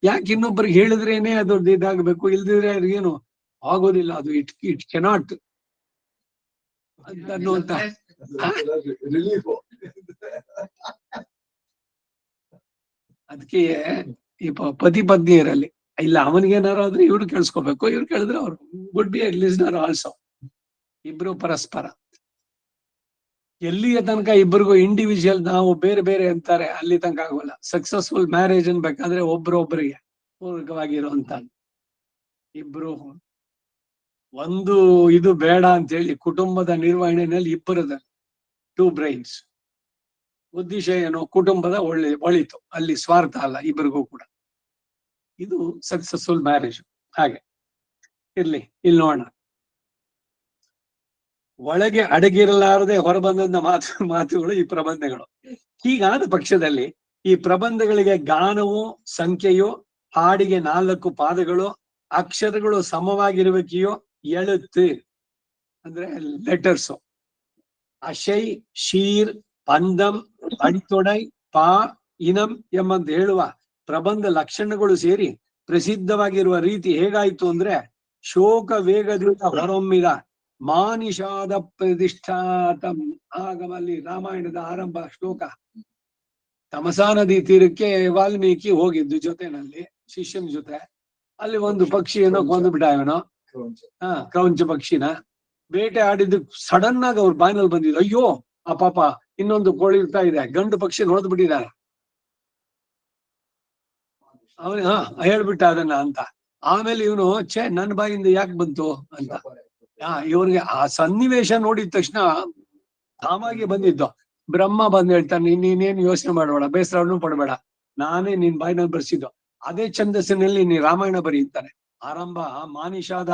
ಯಾಕೆ ಇನ್ನೊಬ್ಬರಿಗೆ ಹೇಳಿದ್ರೇನೆ ಅದು ಇದಾಗಬೇಕು, ಇಲ್ದಿದ್ರೆ ಏನು ಆಗೋದಿಲ್ಲ. ಅದು ಇಟ್ ಕೆನಾಟ್ ಅನ್ನುವಂತ. ಅದಕ್ಕೆ ಈ ಪತಿ ಪತ್ನಿಯರಲ್ಲಿ ಇಲ್ಲ, ಅವನಿಗೇನಾರು ಆದ್ರೆ ಇವ್ರು ಕೇಳಿಸ್ಕೋಬೇಕು, ಇವ್ರು ಕೇಳಿದ್ರೆ ಅವ್ರು good B A listener also. ಇಬ್ರು ಪರಸ್ಪರ. ಎಲ್ಲಿಯ ತನಕ ಇಬ್ಬರಿಗೂ ಇಂಡಿವಿಜುವಲ್ ನಾವು ಬೇರೆ ಬೇರೆ ಅಂತಾರೆ ಅಲ್ಲಿ ತನಕ ಆಗೋಲ್ಲ. ಸಕ್ಸಸ್ಫುಲ್ ಮ್ಯಾರೇಜ್ ಅನ್ಬೇಕಾದ್ರೆ ಒಬ್ರೊಬ್ಬರಿಗೆ ಪೂರಕವಾಗಿರುವಂತ ಇಬ್ರು ಒಂದು ಇದು ಬೇಡ ಅಂತ ಹೇಳಿ ಕುಟುಂಬದ ನಿರ್ವಹಣೆಯಲ್ಲಿ ಇಬ್ಬರದಲ್ಲಿ 2 ಬ್ರೈನ್ಸ್. ಉದ್ದೇಶ ಏನು? ಕುಟುಂಬದ ಒಳಿತು, ಅಲ್ಲಿ ಸ್ವಾರ್ಥ ಅಲ್ಲ ಇಬ್ಬರಿಗೂ ಕೂಡ. ಇದು ಸಕ್ಸಸ್ಫುಲ್ ಮ್ಯಾರೇಜ್. ಹಾಗೆ ಇರ್ಲಿ. ಇಲ್ಲಿ ನೋಡೋಣ, ಒಳಗೆ ಅಡಗಿರಲಾರದೆ ಹೊರಬಂದ ಮಾತುಗಳು ಈ ಪ್ರಬಂಧಗಳು. ಹೀಗಾದ ಪಕ್ಷದಲ್ಲಿ ಈ ಪ್ರಬಂಧಗಳಿಗೆ ಗಾನವು ಸಂಖ್ಯೆಯು, ಹಾಡಿಗೆ 4 ಪಾದಗಳು, ಅಕ್ಷರಗಳು ಸಮವಾಗಿರುವಿಕೆಯೋ, ಎಳುತ್ತು ಅಂದ್ರೆ ಲೆಟರ್ಸ್, ಅಶೈ, ಶೀರ್, ಪಂದಂ, ಅಡಿತೊಡೈ, ಪಾ, ಇನಂ ಎಂಬಂತ ಹೇಳುವ ಪ್ರಬಂಧ ಲಕ್ಷಣಗಳು ಸೇರಿ ಪ್ರಸಿದ್ಧವಾಗಿರುವ ರೀತಿ ಹೇಗಾಯ್ತು ಅಂದ್ರೆ, ಶೋಕ ವೇಗದಿಂದ ಹೊರೊಮ್ಮಿದ ಮಾನಿಷಾದ ಪ್ರತಿಷ್ಠಾತಂ. ಆಗಮಲ್ಲಿ ರಾಮಾಯಣದ ಆರಂಭ ಶ್ಲೋಕ. ತಮಸಾ ನದಿ ತೀರಕ್ಕೆ ವಾಲ್ಮೀಕಿ ಹೋಗಿದ್ದು ಜೊತೆನಲ್ಲಿ ಶಿಷ್ಯನ ಜೊತೆ. ಅಲ್ಲಿ ಒಂದು ಪಕ್ಷಿಯನ್ನು ಕೊಂದುಬಿಟ್ಟ ಇವನು, ಕ್ರೌಂಚ ಪಕ್ಷಿನ ಬೇಟೆ ಆಡಿದ್ದು. ಸಡನ್ ಆಗಿ ಅವ್ರ ಬಾಯಿನಲ್ಲಿ ಬಂದಿದ್ದು, ಅಯ್ಯೋ ಆ ಪಾಪ ಇನ್ನೊಂದು ಕೋಳಿ ಇರ್ತಾ ಇದೆ, ಗಂಡು ಪಕ್ಷಿ ನೋಡ್ದು ಬಿಟ್ಟಿದ್ದಾರೆ. ಅವನು ಹೇಳ್ಬಿಟ್ಟ ಅದನ್ನ ಅಂತ. ಆಮೇಲೆ ಇವನು ನನ್ನ ಬಾಯಿಂದ ಯಾಕೆ ಬಂತು ಅಂತ. ಇವ್ರಿಗೆ ಆ ಸನ್ನಿವೇಶ ನೋಡಿದ ತಕ್ಷಣ ತಾಮಾಗಿ ಬಂದಿದ್ದು. ಬ್ರಹ್ಮ ಬಂದ್ ಹೇಳ್ತಾನೆ, ನೀನೇನು ಯೋಚನೆ ಮಾಡಬೇಡ, ಬೇಸರವನ್ನು ಪಡಬೇಡ, ನಾನೇ ನಿನ್ ಬಾಯಿನಲ್ಲಿ ಬರ್ಸಿದ್ದು. ಅದೇ ಛಂದಸ್ಸಿನಲ್ಲಿ ನೀ ರಾಮಾಯಣ ಬರೀತಾನೆ. ಆರಂಭ ಮಾನಿಷಾದ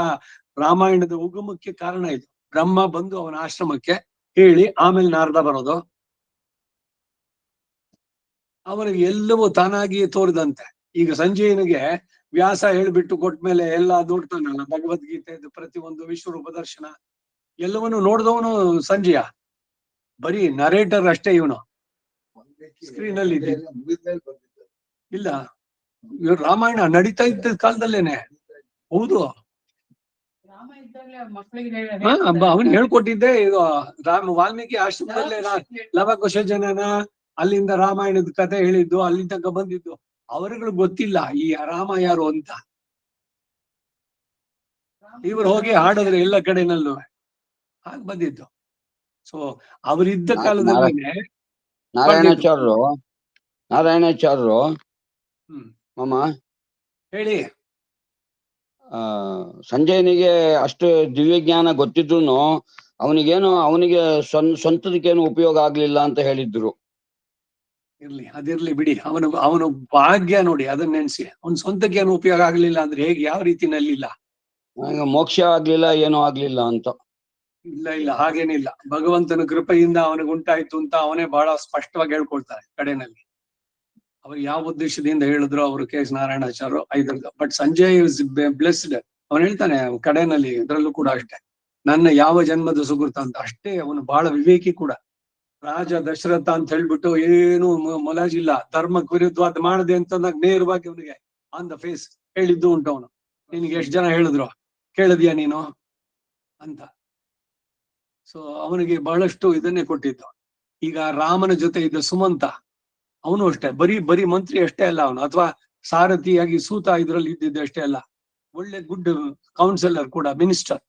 ರಾಮಾಯಣದ ಉಗಮಕ್ಕೆ ಕಾರಣ ಇದು. ಬ್ರಹ್ಮ ಬಂದು ಅವನ ಆಶ್ರಮಕ್ಕೆ ಹೇಳಿ ಆಮೇಲೆ ನಾರದ ಬರೋದು. ಅವನಿಗೆ ಎಲ್ಲವೂ ತಾನಾಗಿಯೇ ತೋರಿದಂತೆ. ಈಗ ಸಂಜಯನಿಗೆ ವ್ಯಾಸ ಹೇಳ್ಬಿಟ್ಟು ಕೊಟ್ಮೇಲೆ ಎಲ್ಲ ನೋಡ್ತಾನಲ್ಲ, ಭಗವದ್ಗೀತೆ ಪ್ರತಿಯೊಂದು ವಿಶ್ವರೂಪ ದರ್ಶನ ಎಲ್ಲವನ್ನು ನೋಡಿದವನು ಸಂಜಯ. ಬರೀ ನರೇಟರ್ ಅಷ್ಟೇ ಇವನು, ಸ್ಕ್ರೀನ್ ಅಲ್ಲಿ ಇಲ್ಲ. ಇವ್ರು ರಾಮಾಯಣ ನಡೀತಾ ಇದ್ದ ಕಾಲದಲ್ಲೇನೆ. ಹೌದು, ಅವನ್ ಹೇಳ್ಕೊಟ್ಟಿದ್ದೆ ಇದು. ವಾಲ್ಮೀಕಿ ಆಶ್ರಮದಲ್ಲೇ ಲವಕುಶ ಜನನ ಅಲ್ಲಿಂದ ರಾಮಾಯಣದ ಕಥೆ ಹೇಳಿದ್ದು, ಅಲ್ಲಿ ತನಕ ಬಂದಿದ್ದು. ಅವರುಗಳು ಗೊತ್ತಿಲ್ಲ ಈ ರಾಮ ಯಾರು ಅಂತ. ಇವ್ರು ಹೋಗಿ ಹಾಡಿದ್ರೆ ಎಲ್ಲ ಕಡೆನಲ್ಲೂ ಹಾಗೆ ಬಂದಿದ್ದು. ಸೊ ಅವರಿದ್ದ ಕಾಲದಲ್ಲಿ ನಾರಾಯಣಾಚಾರ್ಯರು ಮಾಮ ಹೇಳಿ, ಸಂಜಯನಿಗೆ ಅಷ್ಟು ದಿವ್ಯ ಜ್ಞಾನ ಗೊತ್ತಿದ್ರು ಅವನಿಗೆ ಸ್ವಂತದಕ್ಕೇನು ಉಪಯೋಗ ಆಗ್ಲಿಲ್ಲ ಅಂತ ಹೇಳಿದ್ರು. ಇರ್ಲಿ, ಅದಿರ್ಲಿ ಬಿಡಿ. ಅವನು ಭಾಗ್ಯ ನೋಡಿ, ಅದನ್ನ ನೆನ್ಸಿ. ಅವನ್ ಸ್ವಂತಕ್ಕೆ ಏನು ಉಪಯೋಗ ಆಗ್ಲಿಲ್ಲ ಅಂದ್ರೆ ಹೇಗೆ, ಯಾವ ರೀತಿನಲ್ಲಿಲ್ಲ? ಮೋಕ್ಷ ಆಗ್ಲಿಲ್ಲ, ಏನೂ ಆಗ್ಲಿಲ್ಲ ಅಂತ. ಇಲ್ಲ, ಹಾಗೇನಿಲ್ಲ. ಭಗವಂತನ ಕೃಪೆಯಿಂದ ಅವನಿಗೆ ಉಂಟಾಯ್ತು ಅಂತ ಅವನೇ ಬಹಳ ಸ್ಪಷ್ಟವಾಗಿ ಹೇಳ್ಕೊಳ್ತಾರೆ ಕಡೆನಲ್ಲಿ. ಅವ್ರು ಯಾವ ಉದ್ದೇಶದಿಂದ ಹೇಳಿದ್ರು ಅವರು ಕೆ ಎಸ್ ನಾರಾಯಣಾಚಾರ್ಯ ಐದರ್ದು. But Sanjay is blessed. ಅವನು ಹೇಳ್ತಾನೆ ಕಡೆನಲ್ಲಿ, ಇದ್ರಲ್ಲೂ ಕೂಡ ಅಷ್ಟೇ, ನನ್ನ ಯಾವ ಜನ್ಮದ ಸುಕೃತ ಅಂತ. ಅಷ್ಟೇ ಅವನು ಬಹಳ ವಿವೇಕಿ ಕೂಡ. ರಾಜ ದಶರಥ ಅಂತ ಹೇಳ್ಬಿಟ್ಟು ಏನು ಮೊಲಾಜಿಲ್ಲ, ಧರ್ಮಕ್ಕೆ ವಿರುದ್ಧವಾದ ಮಾಡದೆ ಅಂತ ನೇರವಾಗಿ ಅವನಿಗೆ ಆನ್ ದ ಫೇಸ್ ಹೇಳಿದ್ದು ಉಂಟು. ಅವನು, ನಿನ್ಗೆ ಎಷ್ಟು ಜನ ಹೇಳಿದ್ರು, ಕೇಳಿದ್ಯಾ ನೀನು ಅಂತ. ಸೊ ಅವನಿಗೆ ಬಹಳಷ್ಟು ಇದನ್ನೇ ಕೊಟ್ಟಿದ್ದು. ಈಗ ರಾಮನ ಜೊತೆ ಇದ್ದ ಸುಮಂತ, ಅವನು ಅಷ್ಟೇ, ಬರೀ ಮಂತ್ರಿ ಅಷ್ಟೇ ಅಲ್ಲ ಅವನು, ಅಥವಾ ಸಾರಥಿಯಾಗಿ ಸೂತ ಇದ್ರಲ್ಲಿ ಇದ್ದಿದ್ದು ಅಷ್ಟೇ ಅಲ್ಲ, ಒಳ್ಳೆ ಗುಡ್ ಕೌನ್ಸಿಲರ್ ಕೂಡ, ಮಿನಿಸ್ಟರ್,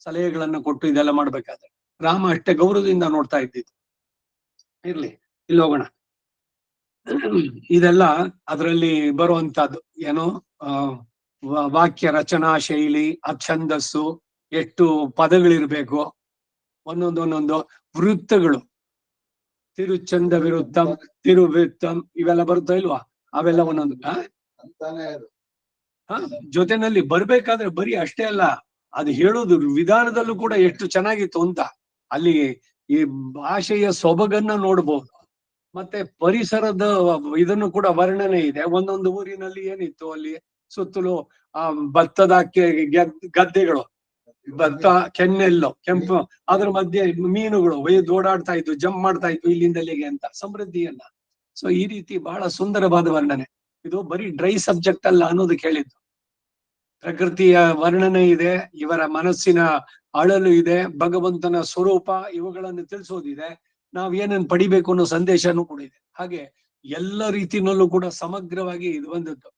ಸಲಹೆಗಳನ್ನ ಕೊಟ್ಟು ಇದೆಲ್ಲ ಮಾಡ್ಬೇಕಾದ್ರೆ ರಾಮ ಅಷ್ಟೇ ಗೌರವದಿಂದ ನೋಡ್ತಾ ಇದ್ದಿದ್ದು. ಇರ್ಲಿ, ಇಲ್ಲಿ ಹೋಗೋಣ. ಇದೆಲ್ಲ ಅದರಲ್ಲಿ ಬರುವಂತದ್ದು ಏನು, ವಾಕ್ಯ ರಚನಾ ಶೈಲಿ, ಛಂದಸ್ಸು, ಎಷ್ಟು ಪದಗಳಿರ್ಬೇಕು, ಒಂದೊಂದು ವೃತ್ತಗಳು, ತಿರುಚಂದ ವಿರುತ್ತಂ, ತಿರುವೃತ್ತಂ, ಇವೆಲ್ಲ ಬರುತ್ತಾ ಇಲ್ವಾ? ಅವೆಲ್ಲ ಒಂದೊಂದು ಜೊತೆನಲ್ಲಿ ಬರ್ಬೇಕಾದ್ರೆ ಬರೀ ಅಷ್ಟೇ ಅಲ್ಲ, ಅದು ಹೇಳೋದು ವಿಧಾನದಲ್ಲೂ ಕೂಡ ಎಷ್ಟು ಚೆನ್ನಾಗಿತ್ತು ಅಂತ. ಅಲ್ಲಿ ಈ ಭಾಷೆಯ ಸೊಬಗನ್ನ ನೋಡ್ಬೋದು. ಮತ್ತೆ ಪರಿಸರದ ಇದನ್ನು ಕೂಡ ವರ್ಣನೆ ಇದೆ. ಒಂದೊಂದು ಊರಿನಲ್ಲಿ ಏನಿತ್ತು, ಅಲ್ಲಿ ಸುತ್ತಲೂ ಭತ್ತದ ಗದ್ದೆಗಳು, ಭತ್ತ, ಕೆನ್ನೆಲ್ಲು, ಕೆಂಪು, ಅದ್ರ ಮಧ್ಯೆ ಮೀನುಗಳು ಓಡಾಡ್ತಾ ಇದ್ವು, ಜಂಪ್ ಮಾಡ್ತಾ ಇದ್ವು ಇಲ್ಲಿಂದ ಅಲ್ಲಿಗೆ ಅಂತ, ಸಮೃದ್ಧಿಯನ್ನ. ಸೊ ಈ ರೀತಿ ಬಹಳ ಸುಂದರವಾದ ವರ್ಣನೆ. ಇದು ಬರೀ ಡ್ರೈ ಸಬ್ಜೆಕ್ಟ್ ಅಲ್ಲ ಅನ್ನೋದಕ್ಕೆ ಹೇಳಿದ್ದು. ಪ್ರಕೃತಿಯ ವರ್ಣನೆ ಇದೆ, ಇವರ ಮನಸ್ಸಿನ ಅಳಲು ಇದೆ, ಭಗವಂತನ ಸ್ವರೂಪ, ಇವುಗಳನ್ನು ತಿಳಿಸೋದಿದೆ, ನಾವ್ ಏನೇನ್ ಪಡಿಬೇಕು ಅನ್ನೋ ಸಂದೇಶನೂ ಕೂಡ ಇದೆ. ಹಾಗೆ ಎಲ್ಲ ರೀತಿನಲ್ಲೂ ಕೂಡ ಸಮಗ್ರವಾಗಿ ಇದು ಬಂದದ್ದು.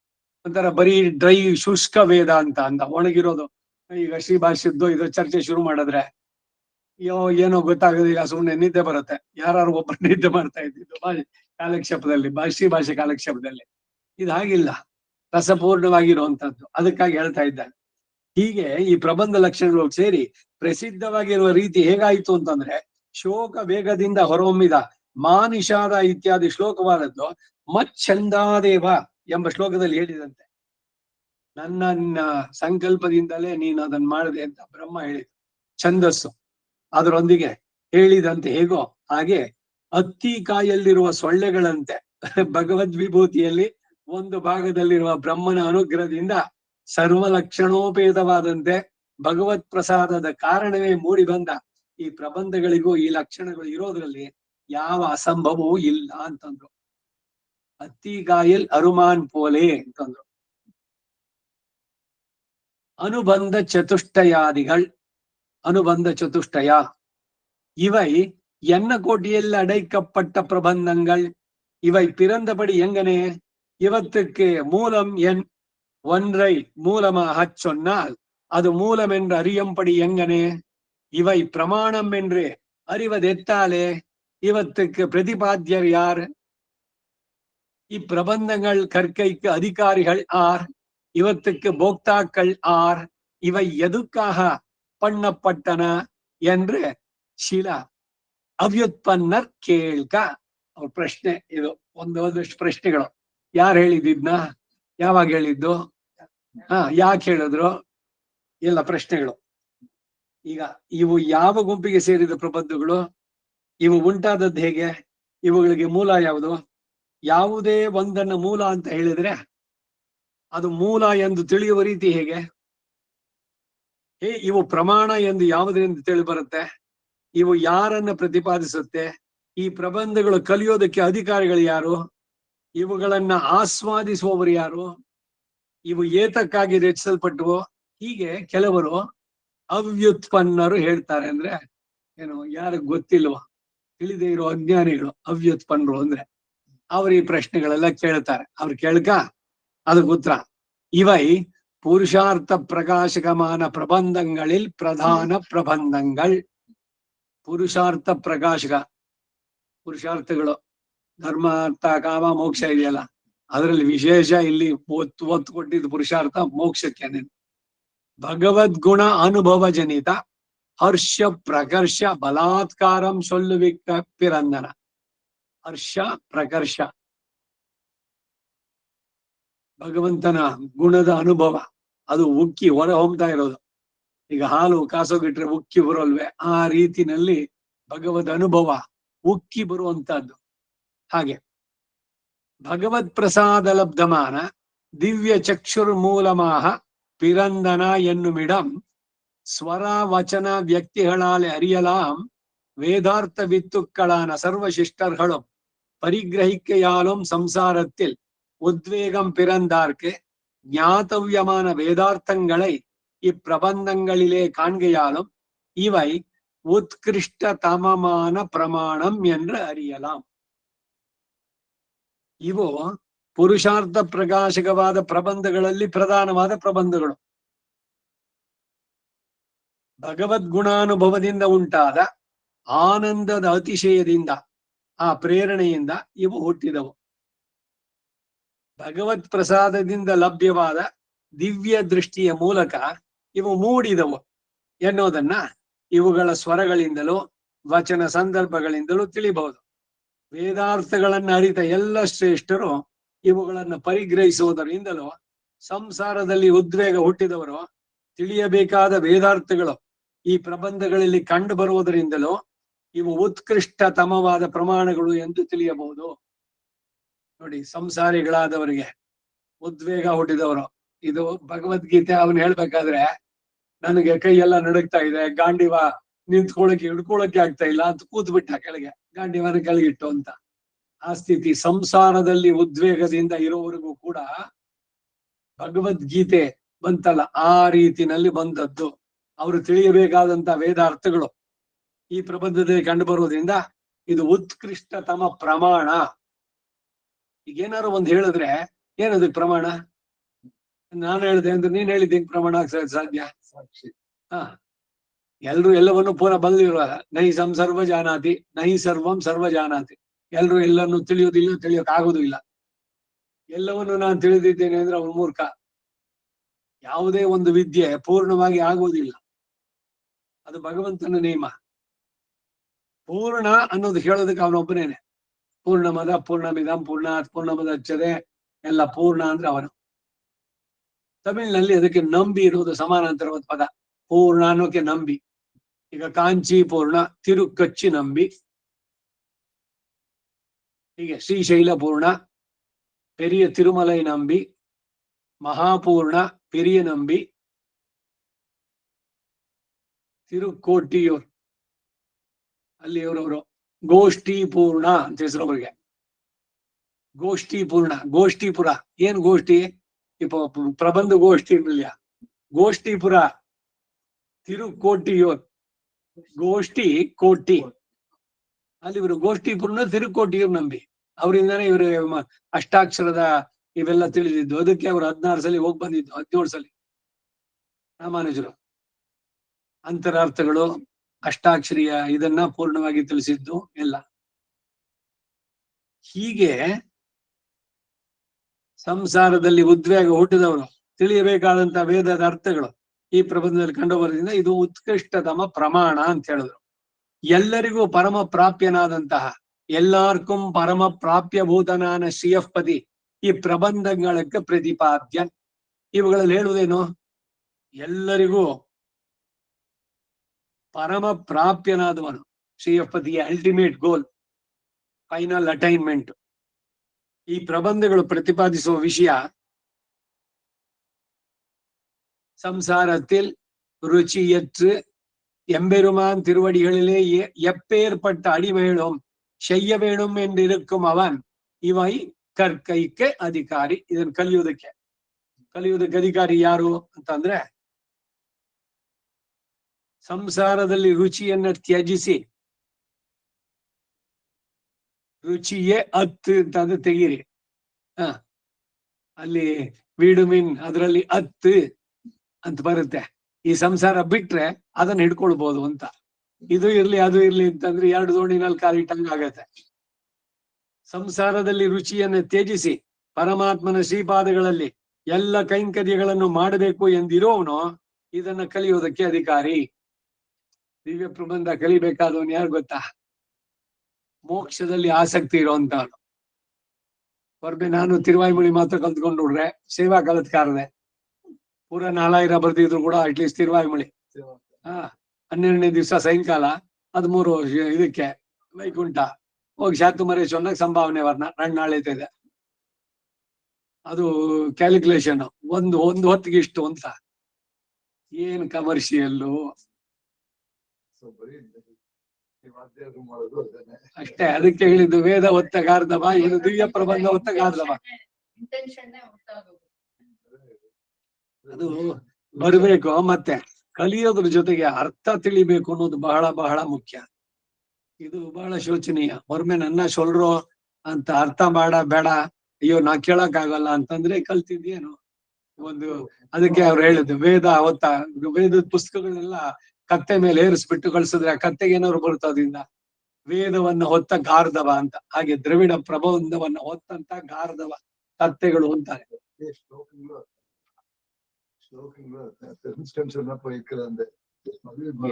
ಒಂಥರ ಬರೀ ಡ್ರೈ ಶುಷ್ಕ ವೇದ ಅಂತ ಒಣಗಿರೋದು. ಈಗ ಶ್ರೀಭಾಷ್ಯದ್ದು ಇದು ಚರ್ಚೆ ಶುರು ಮಾಡಿದ್ರೆ ಏನೋ ಗೊತ್ತಾಗೋದಿಲ್ಲ, ಸುಮ್ನೆ ನಿದ್ದೆ ಬರುತ್ತೆ. ಯಾರು ಒಬ್ಬರು ನಿದ್ದೆ ಮಾಡ್ತಾ ಇದ್ದಿದ್ದು ಕಾಲಕ್ಷೇಪದಲ್ಲಿ, ಶ್ರೀಭಾಷೆ ಕಾಲಕ್ಷೇಪದಲ್ಲಿ. ಇದು ಹಾಗಿಲ್ಲ, ರಸಪೂರ್ಣವಾಗಿರುವಂತದ್ದು. ಅದಕ್ಕಾಗಿ ಹೇಳ್ತಾ ಇದ್ದಾನೆ. ಹೀಗೆ ಈ ಪ್ರಬಂಧ ಲಕ್ಷಣಗಳು ಸೇರಿ ಪ್ರಸಿದ್ಧವಾಗಿರುವ ರೀತಿ ಹೇಗಾಯ್ತು ಅಂತಂದ್ರೆ, ಶೋಕ ವೇಗದಿಂದ ಹೊರಹೊಮ್ಮಿದ ಮಾನಿಷಾದ ಇತ್ಯಾದಿ ಶ್ಲೋಕವಾದದ್ದು ಮಚ್ಛಂದಾದೇವ ಎಂಬ ಶ್ಲೋಕದಲ್ಲಿ ಹೇಳಿದಂತೆ. ನನ್ನ ಸಂಕಲ್ಪದಿಂದಲೇ ನೀನು ಅದನ್ನ ಮಾಡಿದೆ ಅಂತ ಬ್ರಹ್ಮ ಹೇಳಿದ ಛಂದಸ್ಸು. ಅದರೊಂದಿಗೆ ಹೇಳಿದಂತೆ ಹೇಗೋ ಹಾಗೆ ಅತ್ತಿ ಕಾಯಲ್ಲಿರುವ ಸೊಳ್ಳೆಗಳಂತೆ ಭಗವದ್ವಿಭೂತಿಯಲ್ಲಿ ಒಂದು ಭಾಗದಲ್ಲಿರುವ ಬ್ರಹ್ಮನ ಅನುಗ್ರಹದಿಂದ ಸರ್ವ ಲಕ್ಷಣೋಪೇತವಾದಂತೆ ಭಗವತ್ ಪ್ರಸಾದದ ಕಾರಣವೇ ಮೂಡಿ ಬಂದ ಈ ಪ್ರಬಂಧಗಳಿಗೂ ಈ ಲಕ್ಷಣಗಳು ಇರೋದ್ರಲ್ಲಿ ಯಾವ ಅಸಂಭವವೂ ಇಲ್ಲ ಅಂತಂದ್ರು. ಅತ್ತಿಗಾಯಲ್ ಅರುಮಾನ್ ಪೋಲೆ ಅಂತಂದ್ರು. ಅನುಬಂಧ ಚತುಷ್ಟಯಾದಿಗಳು, அனுபந்த சதுஷ்டயா, இவை என்ன கோட்டியில் அடைக்கப்பட்ட பிரபந்தங்கள். இவை பிறந்தபடி எங்கனே, இவத்துக்கு மூலம் என் ஒன்றை மூலமாக சொன்னால் அது மூலம் என்று அறியும்படி எங்கனே. இவை பிரமாணம் என்று அறிவதெத்தாலே இவத்துக்கு பிரதிபாத்தியர் யார்? இப்பிரபந்தங்கள் கற்கைக்கு அதிகாரிகள் ஆர்? இவத்துக்கு போக்தாக்கள் ஆர்? இவை எதுக்காக பண்ணப்பட்டன என்று ಶಿಲ ಅವ್ಯುತ್ಪನ್ನರ್ ಕೇಳ್ಕ. ಅವ್ರ ಪ್ರಶ್ನೆ ಇದು, ಒಂದಷ್ಟು ಪ್ರಶ್ನೆಗಳು. ಯಾರು ಹೇಳಿದ್ನ, ಯಾವಾಗ ಹೇಳಿದ್ದು, ಯಾಕೆ ಹೇಳಿದ್ರು, ಎಲ್ಲ ಪ್ರಶ್ನೆಗಳು. ಈಗ ಇವು ಯಾವ ಗುಂಪಿಗೆ ಸೇರಿದ ಪ್ರಬಂಧಗಳು, ಇವು ಉಂಟಾದದ್ದು ಹೇಗೆ, ಇವುಗಳಿಗೆ ಮೂಲ ಯಾವುದು? ಯಾವುದೇ ಒಂದನ್ನ ಮೂಲ ಅಂತ ಹೇಳಿದ್ರೆ ಅದು ಮೂಲ ಎಂದು ತಿಳಿಯುವ ರೀತಿ ಹೇಗೆ? ಇವು ಪ್ರಮಾಣ ಎಂದು ಯಾವುದರಿಂದ ತಿಳಿ ಬರುತ್ತೆ? ಇವು ಯಾರನ್ನ ಪ್ರತಿಪಾದಿಸುತ್ತೆ? ಈ ಪ್ರಬಂಧಗಳು ಕಲಿಯೋದಕ್ಕೆ ಅಧಿಕಾರಿಗಳು ಯಾರು? ಇವುಗಳನ್ನ ಆಸ್ವಾದಿಸುವವರು ಯಾರು? ಇವು ಏತಕ್ಕಾಗಿ ರಚಿಸಲ್ಪಟ್ಟವು? ಹೀಗೆ ಕೆಲವರು ಅವ್ಯುತ್ಪನ್ನರು ಹೇಳ್ತಾರೆ. ಅಂದ್ರೆ ಏನು, ಯಾರಿಗೆ ಗೊತ್ತಿಲ್ವ, ತಿಳಿದೇ ಇರೋ ಅಜ್ಞಾನಿಗಳು ಅವ್ಯುತ್ಪನ್ನರು ಅಂದ್ರೆ. ಅವ್ರ ಈ ಪ್ರಶ್ನೆಗಳೆಲ್ಲ ಕೇಳ್ತಾರೆ. ಅವ್ರು ಕೇಳ್ಕ ಅದಕ್ಕೆ ಉತ್ತರ, ಇவை ಪುರುಷಾರ್ಥ ಪ್ರಕಾಶಕಮಾನ ಪ್ರಬಂಧங்களில் ಪ್ರಧಾನ ಪ್ರಬಂಧங்கள். ಪುರುಷಾರ್ಥ ಪ್ರಕಾಶಕ, ಪುರುಷಾರ್ಥಗಳು ಧರ್ಮ ಅರ್ಥ ಕಾಮ ಮೋಕ್ಷ ಇದೆಯಲ್ಲ, ಅದರಲ್ಲಿ ವಿಶೇಷ ಇಲ್ಲಿ ಒತ್ತು ಕೊಟ್ಟಿದ್ದು ಪುರುಷಾರ್ಥ ಮೋಕ್ಷಕ್ಕೆ. ಭಗವದ್ಗುಣ ಅನುಭವ ಜನಿತ ಹರ್ಷ ಪ್ರಕರ್ಷ ಬಲಾತ್ಕಾರಂ ಸೊಲ್ಲುವಿಕ್ಕ ಪಿರಂದನ. ಹರ್ಷ ಪ್ರಕರ್ಷ, ಭಗವಂತನ ಗುಣದ ಅನುಭವ, ಅದು ಉಕ್ಕಿ ಹೊರ ಹೋಗ್ತಾ ಇರೋದು. ಈಗ ಹಾಲು ಕಾಸೋಗಿಟ್ರೆ ಉಕ್ಕಿ ಬರೋಲ್ವೇ, ಆ ರೀತಿನಲ್ಲಿ ಭಗವದ್ ಅನುಭವ ಉಕ್ಕಿ ಬರುವಂತಹದ್ದು. ಹಾಗೆ ಭಗವತ್ ಪ್ರಸಾದ ಲಬ್ಧಮಾನ ದಿವ್ಯ ಚಕ್ಷುರ್ಮೂಲಮಾಹ பிறந்தன என்னுமிடம் ஸ்வர வச்சன வியக்திகளால் அறியலாம் வேதார்த்த வித்துக்களான சர்வ சிஷ்டர்களும் பரிகிரகிக்கையாலும் சம்சாரத்தில் உத்வேகம் பிறந்தார்க்கு ஞாத்தவியமான வேதார்த்தங்களை இப்பிரபந்தங்களிலே காண்கையாலும் இவை உத்கிருஷ்டதமமான பிரமாணம் என்று அறியலாம். ಇವು ಪುರುಷಾರ್ಥ ಪ್ರಕಾಶಕವಾದ ಪ್ರಬಂಧಗಳಲ್ಲಿ ಪ್ರಧಾನವಾದ ಪ್ರಬಂಧಗಳು. ಭಗವದ್ಗುಣಾನುಭವದಿಂದ ಉಂಟಾದ ಆನಂದದ ಅತಿಶಯದಿಂದ ಆ ಪ್ರೇರಣೆಯಿಂದ ಇವು ಹುಟ್ಟಿದವು. ಭಗವತ್ ಪ್ರಸಾದದಿಂದ ಲಭ್ಯವಾದ ದಿವ್ಯ ದೃಷ್ಟಿಯ ಮೂಲಕ ಇವು ಮೂಡಿದವು ಎನ್ನುವುದನ್ನ ಇವುಗಳ ಸ್ವರಗಳಿಂದಲೂ ವಚನ ಸಂದರ್ಭಗಳಿಂದಲೂ ತಿಳಿಬಹುದು. ವೇದಾರ್ಥಗಳನ್ನು ಅರಿತ ಎಲ್ಲ ಶ್ರೇಷ್ಠರು ಇವುಗಳನ್ನು ಪರಿಗ್ರಹಿಸುವುದರಿಂದಲೂ ಸಂಸಾರದಲ್ಲಿ ಉದ್ವೇಗ ಹುಟ್ಟಿದವರು ತಿಳಿಯಬೇಕಾದ ವೇದಾರ್ಥಗಳು ಈ ಪ್ರಬಂಧಗಳಲ್ಲಿ ಕಂಡು ಬರುವುದರಿಂದಲೂ ಇವು ಉತ್ಕೃಷ್ಟತಮವಾದ ಪ್ರಮಾಣಗಳು ಎಂದು ತಿಳಿಯಬಹುದು. ನೋಡಿ, ಸಂಸಾರಿಗಳಾದವರಿಗೆ ಉದ್ವೇಗ ಹುಟ್ಟಿದವರು, ಇದು ಭಗವದ್ಗೀತೆ ಅವನು ಹೇಳ್ಬೇಕಾದ್ರೆ ನನಗೆ ಕೈಯೆಲ್ಲ ನಡುಗ್ತಾ ಇದೆ, ಗಾಂಡಿವ ನಿಂತ್ಕೊಳ್ಳಕ್ಕೆ ಹಿಡ್ಕೊಳಕ್ಕೆ ಆಗ್ತಾ ಇಲ್ಲ ಅಂತ ಕೂತ್ ಬಿಟ್ಟ ಕೆಳಗೆ, ಗಾಂಡಿವನ ಕೆಳಗಿಟ್ಟು ಅಂತ. ಆ ಸ್ಥಿತಿ ಸಂಸಾರದಲ್ಲಿ ಉದ್ವೇಗದಿಂದ ಇರೋವರೆಗೂ ಕೂಡ ಭಗವದ್ಗೀತೆ ಬಂತಲ್ಲ, ಆ ರೀತಿನಲ್ಲಿ ಬಂದದ್ದು. ಅವರು ತಿಳಿಯಬೇಕಾದಂತ ವೇದಾರ್ಥಗಳು ಈ ಪ್ರಬಂಧದಲ್ಲಿ ಕಂಡು ಬರುವುದರಿಂದ ಇದು ಉತ್ಕೃಷ್ಟತಮ ಪ್ರಮಾಣ. ಈಗೇನಾರು ಒಂದ್ ಹೇಳಿದ್ರೆ ಏನದಕ್ಕೆ ಪ್ರಮಾಣ? ನಾನು ಹೇಳಿದೆ ಅಂದ್ರೆ ನೀನ್ ಹೇಳಿದ್ದೆ ಪ್ರಮಾಣ ಸಾಧ್ಯ? ಹಾ, ಎಲ್ರು ಎಲ್ಲವನ್ನು ಪೂರ ಬಲ್ಲಿರುವಾಗ ನಹಿ ಸರ್ವ ಜಾನಾತಿ ನಹಿ ಸರ್ವಂ ಸರ್ವ ಜಾನಾತಿ. ಎಲ್ರು ಎಲ್ಲನ್ನು ತಿಳಿಯೋದಿಲ್ಲ, ತಿಳಿಯೋಕ್ ಆಗೋದು ಇಲ್ಲ. ಎಲ್ಲವನ್ನು ನಾನು ತಿಳಿದಿದ್ದೇನೆ ಅಂದ್ರೆ ಅವನು ಮೂರ್ಖ. ಯಾವುದೇ ಒಂದು ವಿದ್ಯೆ ಪೂರ್ಣವಾಗಿ ಆಗುವುದಿಲ್ಲ, ಅದು ಭಗವಂತನ ನಿಯಮ. ಪೂರ್ಣ ಅನ್ನೋದು ಹೇಳೋದಕ್ಕೆ ಅವನೊಬ್ಬನೇನೆ. ಪೂರ್ಣಮದ ಪೂರ್ಣಮಿದಂ ಪೂರ್ಣಾತ್ ಪೂರ್ಣಮದಚ್ಚದೆ ಎಲ್ಲ ಪೂರ್ಣ ಅಂದ್ರೆ ಅವನು. ತಮಿಳಿನಲ್ಲಿ ಅದಕ್ಕೆ ನಂಬಿ ಇರುವುದು ಸಮಾನಾಂತರವಾದ ಪದ. ಪೂರ್ಣ ಅನ್ನೋಕೆ ನಂಬಿ. ಈಗ ಕಾಂಚಿ ಪೂರ್ಣ, ತಿರುಕಚ್ಚಿ ನಂಬಿ, ಹೀಗೆ ಶ್ರೀಶೈಲ ಪೂರ್ಣ, ಪೆರಿಯ ತಿರುಮಲೈ ನಂಬಿ, ಮಹಾಪೂರ್ಣ ಪೆರಿಯ ನಂಬಿ, ತಿರುಕೋಟಿಯೂರ್ ಅಲ್ಲಿ ಇವರವರು ಗೋಷ್ಠಿ ಪೂರ್ಣ ಅಂತ ಹೆಸರು ಅವರಿಗೆ. ಗೋಷ್ಠಿ ಪೂರ್ಣ, ಗೋಷ್ಠಿಪುರ. ಏನ್ ಗೋಷ್ಠಿ? ಪ್ರಬಂಧ ಗೋಷ್ಠಿ ಇರ್ಲಿಲ್ಲ, ಗೋಷ್ಠಿಪುರ. ತಿರುಕೋಟಿಯೂರ್, ಗೋಷ್ಠಿ ಕೋಟಿ. ಅಲ್ಲಿ ಇವರು ಗೋಷ್ಠಿಪುರ್ನ ತಿರುಕೋಟಿಯೂರ್ ನಂಬಿ. ಅವರಿಂದಾನೇ ಇವರು ಅಷ್ಟಾಕ್ಷರದ ಇವೆಲ್ಲ ತಿಳಿದಿದ್ದು. ಅದಕ್ಕೆ ಅವರು 16 ಸಲ ಹೋಗಿ ಬಂದಿದ್ದು, 17 ಸಲ ರಾಮಾನುಜರು. ಅಂತರಾರ್ಥಗಳು, ಅಷ್ಟಾಕ್ಷರಿಯ ಇದನ್ನ ಪೂರ್ಣವಾಗಿ ತಿಳಿಸಿದ್ದು ಎಲ್ಲ. ಹೀಗೆ ಸಂಸಾರದಲ್ಲಿ ಉದ್ವೇಗ ಹುಟ್ಟಿದವರು ತಿಳಿಯಬೇಕಾದಂತ ವೇದದ ಅರ್ಥಗಳು ಈ ಪ್ರಬಂಧದಲ್ಲಿ ಕಂಡು ಬರೋದ್ರಿಂದ ಇದು ಉತ್ಕೃಷ್ಟತಮ ಪ್ರಮಾಣ ಅಂತ ಹೇಳಿದ್ರು. ಎಲ್ಲರಿಗೂ ಪರಮ ಪ್ರಾಪ್ಯನಾದಂತಹ, ಎಲ್ಲಾರ್ಕುಂ ಪರಮ ಪ್ರಾಪ್ಯಭೂತನಾನ ಶ್ರೀಯಃಪತಿ ಈ ಪ್ರಬಂಧಗಳಿಗೆ ಪ್ರತಿಪಾದ್ಯ. ಇವುಗಳಲ್ಲಿ ಹೇಳುವುದೇನು? ಎಲ್ಲರಿಗೂ ಪರಮ ಪ್ರಾಪ್ಯನಾದವನು ಶ್ರೀಯಃಪತಿಯ ಅಲ್ಟಿಮೇಟ್ ಗೋಲ್, ಫೈನಲ್ ಅಟೈನ್ಮೆಂಟ್. ಈ ಪ್ರಬಂಧಗಳು ಪ್ರತಿಪಾದಿಸುವ ವಿಷಯ ಸಂಸಾರத்தில் ருச்சியற்று எம்பெருமான் திருவடிகளிலே எப்பேற்பட்ட அடிமைகளும் செய்ய வேணும் என்றிருக்கும் அவன் இவை ಕರ್ಕೈಕೆ ಅಧಿಕಾರಿ. ಇದನ್ನು ಕಲಿಯುವುದಕ್ಕೆ ಅಧಿಕಾರಿ ಯಾರು ಅಂತಂದ್ರೆ, ಸಂಸಾರದಲ್ಲಿ ರುಚಿಯನ್ನ ತ್ಯಜಿಸಿ, ರುಚಿಯೇ ಅತ್ತು ಅಂತಂದ್ರೆ ತೆಗೀರಿ. ಅಲ್ಲಿ ವಿಡುಮಿನ್ ಅದರಲ್ಲಿ ಅತ್ತು ಅಂತ ಬರುತ್ತೆ. ಈ ಸಂಸಾರ ಬಿಟ್ರೆ ಅದನ್ನ ಹಿಡ್ಕೊಳ್ಬಹುದು ಅಂತ. ಇದು ಇರ್ಲಿ ಅದು ಇರ್ಲಿ ಅಂತಂದ್ರೆ 2 ದೋಣಿನಲ್ಲಿ ಕಾಲಿಟ್ಟಂಗ ಆಗತ್ತೆ. ಸಂಸಾರದಲ್ಲಿ ರುಚಿಯನ್ನು ತ್ಯಜಿಸಿ ಪರಮಾತ್ಮನ ಶ್ರೀಪಾದಗಳಲ್ಲಿ ಎಲ್ಲ ಕೈಂಕರ್ಯಗಳನ್ನು ಮಾಡಬೇಕು ಎಂದಿರೋವನು ಇದನ್ನ ಕಲಿಯೋದಕ್ಕೆ ಅಧಿಕಾರಿ. ದಿವ್ಯ ಪ್ರಬಂಧ ಕಲಿಬೇಕಾದವನು ಯಾರು ಗೊತ್ತಾ? ಮೋಕ್ಷದಲ್ಲಿ ಆಸಕ್ತಿ ಇರುವಂತವನು. ಹೊರಬೆ ನಾನು ತಿರುವಾಯ್ಮುಳಿ ಮಾತ್ರ ಕಲ್ತ್ಕೊಂಡು ನೋಡ್ರೆ ಸೇವಾ ಕಲತ್ಕಾರದೆ ಪೂರ 4000 ಬರ್ದಿದ್ರು ಕೂಡ ಅಟ್ಲೀಸ್ಟ್ ತಿರುವಾಯ್ಮುಳಿ 12ನೇ ದಿವಸ ಸಾಯಂಕಾಲ 13 ಇದಕ್ಕೆ ವೈಕುಂಠ ಹೋಗಿ ಶಾತುಮರೇಶ್ವರನಾಗ ಸಂಭಾವನೆ ವರ್ಣ 2 ನಾಳೆ ಇದೆ. ಅದು ಕ್ಯಾಲ್ಕುಲೇಷನ್ ಒಂದು ಹೊತ್ತಿಗೆ ಇಷ್ಟು ಅಂತ. ಏನ್ ಕಮರ್ಷಿಯಲ್ಲು ಅಷ್ಟೇ. ಅದಕ್ಕೆ ಹೇಳಿದ್ದು ವೇದ ಒತ್ತ ಗಾರ್ಧವ, ಇದು ದಿವ್ಯ ಪ್ರಬಂಧ ಒತ್ತ ಗಾರ್ಧವ. ಅದು ಬರ್ಬೇಕು. ಮತ್ತೆ ಕಲಿಯೋದ್ರ ಜೊತೆಗೆ ಅರ್ಥ ತಿಳಿಬೇಕು ಅನ್ನೋದು ಬಹಳ ಬಹಳ ಮುಖ್ಯ. ಇದು ಬಹಳ ಶೋಚನೀಯ. ಹೊರಮೆ ನನ್ನ ಸೊಲ್ರೋ ಅಂತ ಅರ್ಥ ಬೇಡ, ಅಯ್ಯೋ ನಾ ಕೇಳಕ್ ಆಗಲ್ಲ ಅಂತಂದ್ರೆ ಕಲ್ತಿದ್ಯೇನು ಒಂದು. ಅದಕ್ಕೆ ಅವ್ರು ಹೇಳಿದ್ದು ವೇದ ಅವತ್ತ ವೇದದ ಪುಸ್ತಕಗಳನ್ನೆಲ್ಲ ಕತ್ತೆ ಮೇಲೆ ಏರಿಸ್ಬಿಟ್ಟು ಕಳ್ಸಿದ್ರೆ ಆ ಕತ್ತೆಗೆ ಏನಾದ್ರು ಬರ್ತದ್ರಿಂದ. ವೇದವನ್ನ ಹೊತ್ತ ಗಾರ್ಧವ ಅಂತ. ಹಾಗೆ ದ್ರವಿಡ ಪ್ರಬಂಧವನ್ನ ಹೊತ್ತಂತ ಗಾರ್ಧವ ಕತ್ತೆಗಳು ಅಂತಾರೆ.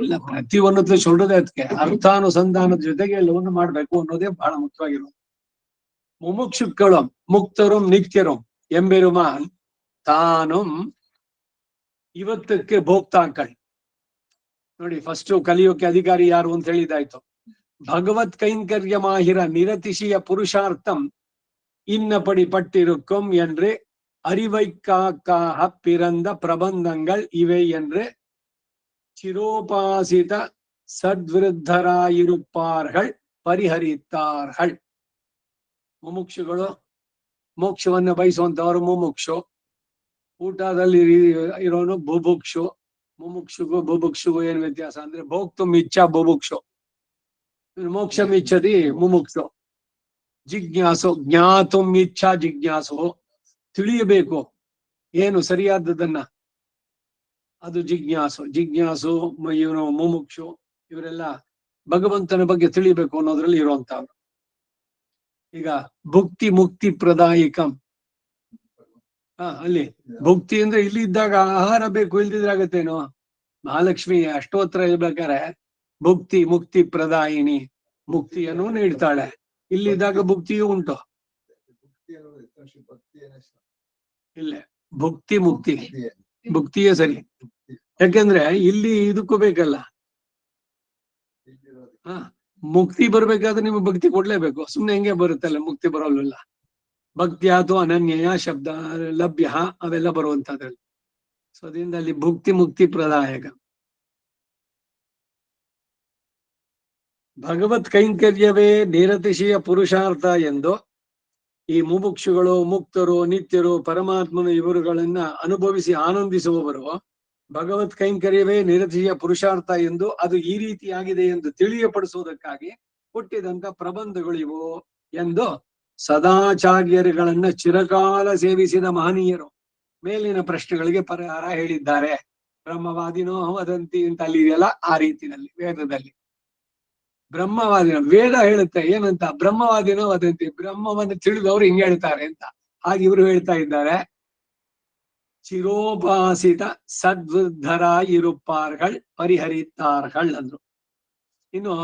ಇಲ್ಲ, ಪ್ರತಿಯೊಂದು ಸೊಲ್ಲದೆ ಅದಕ್ಕೆ ಅರ್ಥಾನುಸಂಧಾನದ ಜೊತೆಗೆ ಎಲ್ಲವನ್ನು ಮಾಡ್ಬೇಕು ಅನ್ನೋದೇ ಬಹಳ ಮುಖ್ಯವಾಗಿರೋದು. ಮುಮುಕ್ಷುಕ್ಗಳು ಮುಕ್ತರು ನಿತ್ಯರು ಎಂಬೆರುಮಾನ್ ತಾನು ಇವತ್ತಕ್ಕೆ ಭೋಕ್ತಾಂಕಳ್. ನೋಡಿ, ಫಸ್ಟ್ ಕಲಿಯೋಕೆ ಅಧಿಕಾರಿ ಯಾರು ಅಂತ ಹೇಳಿದಾಯ್ತು. ಭಗವತ್ ಕೈಂಕರ್ಯ ಮಾಹಿರ ನಿರತಿಶಿಯ ಪುರುಷಾರ್ಥಂ ಇನ್ನಪಡಿ ಪಟ್ಟಿರುಕ್ಕಂ என்று அறிவைக்காக பிறந்த பிரபந்தங்கள் இவை என்று ಚಿರೋಪಾಸಿತ ಸದ್ವೃದ್ಧರಾಗಿರುಪ್ಪಾರ್ಗಳ್ ಪರಿಹರಿತ್ತಾರ್ಗಳ್. ಮುಮುಕ್ಷುಗಳು ಮೋಕ್ಷವನ್ನ ಬಯಸುವಂತವರು ಮುಮುಕ್ಷು. ಊಟದಲ್ಲಿ ಇರೋನು ಬುಭುಕ್ಷು. ಮುಮುಕ್ಷುಗೂ ಬುಭುಕ್ಷುಗೂ ಏನ್ ವ್ಯತ್ಯಾಸ ಅಂದ್ರೆ ಭೋಕ್ತುಂ ಇಚ್ಛಾ ಬುಭುಕ್ಷು, ಮೋಕ್ಷ ಇಚ್ಛತಿ ಮುಮುಕ್ಷು. ಜಿಜ್ಞಾಸು ಜ್ಞಾತುಂ ಇಚ್ಛಾ ಜಿಜ್ಞಾಸು, ತಿಳಿಯಬೇಕು ಏನು ಸರಿಯಾದದನ್ನ, ಅದು ಜಿಜ್ಞಾಸು. ಜಿಜ್ಞಾಸು ಇವನು ಮುಮುಕ್ಷು, ಇವರೆಲ್ಲ ಭಗವಂತನ ಬಗ್ಗೆ ತಿಳಿಬೇಕು ಅನ್ನೋದ್ರಲ್ಲಿ ಇರುವಂತವ್ರು. ಈಗ ಭುಕ್ತಿ ಮುಕ್ತಿ ಪ್ರದಾಯಿಕಂ. ಅಲ್ಲಿ ಭುಕ್ತಿ ಅಂದ್ರೆ ಇಲ್ಲಿ ಇದ್ದಾಗ ಆಹಾರ ಬೇಕು, ಇಲ್ದಿದ್ರೆ ಆಗತ್ತೇನು. ಮಹಾಲಕ್ಷ್ಮಿ ಅಷ್ಟೋತ್ತರ ಹೇಳ್ಬೇಕಾರೆ ಭುಕ್ತಿ ಮುಕ್ತಿ ಪ್ರದಾಯಿನಿ, ಮುಕ್ತಿಯನ್ನು ನೀಡ್ತಾಳೆ. ಇಲ್ಲಿದ್ದಾಗ ಭುಕ್ತಿಯೂ ಉಂಟು. ಇಲ್ಲ, ಭುಕ್ತಿ ಮುಕ್ತಿ ಭುಕ್ತಿಯೇ ಸರಿ. ಯಾಕೆಂದ್ರೆ ಇಲ್ಲಿ ಇದಕ್ಕೂ ಬೇಕಲ್ಲ. ಮುಕ್ತಿ ಬರ್ಬೇಕಾದ್ರೆ ನಿಮ್ಗೆ ಭಕ್ತಿ ಕೊಡ್ಲೇಬೇಕು. ಸುಮ್ನೆ ಹೆಂಗೆ ಬರುತ್ತಲ್ಲ, ಮುಕ್ತಿ ಬರೋಲ್ಲ. ಭಕ್ತಿ ಆತು ಅನನ್ಯ ಶಬ್ದ ಲಭ್ಯ ಅವೆಲ್ಲ ಬರುವಂತದ್ರಲ್ಲಿ. ಸೊ ಅದರಿಂದ ಅಲ್ಲಿ ಭುಕ್ತಿ ಮುಕ್ತಿ ಪ್ರದಾಯಕ. ಭಗವತ್ ಕೈಂಕರ್ಯವೇ ನಿರತಿಶಯ ಪುರುಷಾರ್ಥ ಎಂದು ಈ ಮುಮುಕ್ಷುಗಳು ಮುಕ್ತರು ನಿತ್ಯರು ಪರಮಾತ್ಮನು ಇವರುಗಳನ್ನ ಅನುಭವಿಸಿ ಆನಂದಿಸುವವರು ಭಗವತ್ ಕೈಂಕರ್ಯವೇ ನಿರತಿಶಯ ಪುರುಷಾರ್ಥ ಎಂದು ಅದು ಈ ರೀತಿಯಾಗಿದೆ ಎಂದು ತಿಳಿಯಪಡಿಸುವುದಕ್ಕಾಗಿ ಹುಟ್ಟಿದಂತ ಪ್ರಬಂಧಗಳು ಇವು ಎಂದು ಸದಾಚಾರ್ಯರುಗಳನ್ನ ಚಿರಕಾಲ ಸೇವಿಸಿದ ಮಹನೀಯರು ಮೇಲಿನ ಪ್ರಶ್ನೆಗಳಿಗೆ ಪರಿಹಾರ ಹೇಳಿದ್ದಾರೆ. ಬ್ರಹ್ಮವಾದಿನೋ ವದಂತಿ ಅಂತ ಅಲ್ಲಿ ಇದೆಯಲ್ಲ, ಆ ರೀತಿಯಲ್ಲಿ ವೇದದಲ್ಲಿ ಬ್ರಹ್ಮವಾದಿನ ವೇದ ಹೇಳುತ್ತೆ ಏನಂತ, ಬ್ರಹ್ಮವಾದಿನೋ ವದಂತಿ, ಬ್ರಹ್ಮವನ್ನು ತಿಳಿದವರು ಹಿಂಗೆ ಹೇಳ್ತಾರೆ ಅಂತ. ಹಾಗೆ ಇವರು ಹೇಳ್ತಾ ಇದ್ದಾರೆ, ಚಿರೋಪಾಸಿತ ಸದ್ವೃದ್ಧರ ಇರುಪ್ಪಾರ್ಗಳ್ ಪರಿಹರಿತ್ತಾರ್ಗಳ್ ಅಂದ್ರು. ಇನ್ನು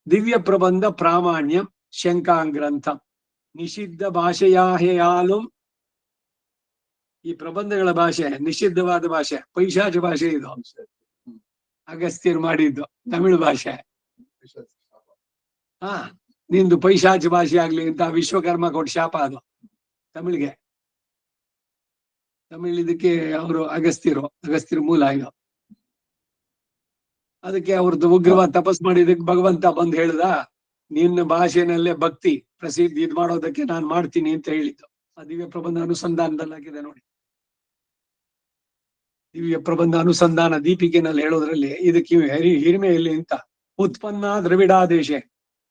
ದಿವ್ಯ ಪ್ರಬಂಧ ಪ್ರಾಮಾಣ್ಯಂ ಶಂಕಾಗ್ರಂಥಂ ನಿಷಿದ್ಧ ಭಾಷೆಯಾಹೆಯಾಲು. ಈ ಪ್ರಬಂಧಗಳ ಭಾಷೆ ನಿಷಿದ್ಧವಾದ ಭಾಷೆ, ಪೈಶಾಚ ಭಾಷೆ ಇದು. ಅಗಸ್ತ್ಯರು ಮಾಡಿದ್ದು ತಮಿಳು ಭಾಷೆ. ನಿಂದು ಪೈಶಾಚ ಭಾಷೆ ಆಗ್ಲಿ ಅಂತ ವಿಶ್ವಕರ್ಮ ಕೊಟ್ಟು ಶಾಪ ಅದು ತಮಿಳಿಗೆ. ತಮಿಳ್ ಇದಕ್ಕೆ ಅವರು ಅಗಸ್ತ್ಯರು ಮೂಲ ಇದು. ಅದಕ್ಕೆ ಅವ್ರದ್ದು ಉಗ್ರವಾದ ತಪಸ್ ಮಾಡಿದಕ್ಕೆ ಭಗವಂತ ಬಂದ್ ಹೇಳ್ದ, ನಿನ್ನ ಭಾಷೆನಲ್ಲೇ ಭಕ್ತಿ ಪ್ರಸಿದ್ಧಿ ಇದ್ ಮಾಡೋದಕ್ಕೆ ನಾನ್ ಮಾಡ್ತೀನಿ ಅಂತ ಹೇಳಿದ್ದು. ಆ ದಿವ್ಯ ಪ್ರಬಂಧ ಅನುಸಂಧಾನದಲ್ಲಾಗಿದೆ ನೋಡಿ. ದಿವ್ಯ ಪ್ರಬಂಧ ಅನುಸಂಧಾನ ದೀಪಿಕೆನಲ್ಲಿ ಹೇಳೋದ್ರಲ್ಲಿ ಇದಕ್ಕೆ ಹಿರಿಮೆಯಲ್ಲಿ ಅಂತ ಉತ್ಪನ್ನ ದ್ರವಿಡಾದೇಶ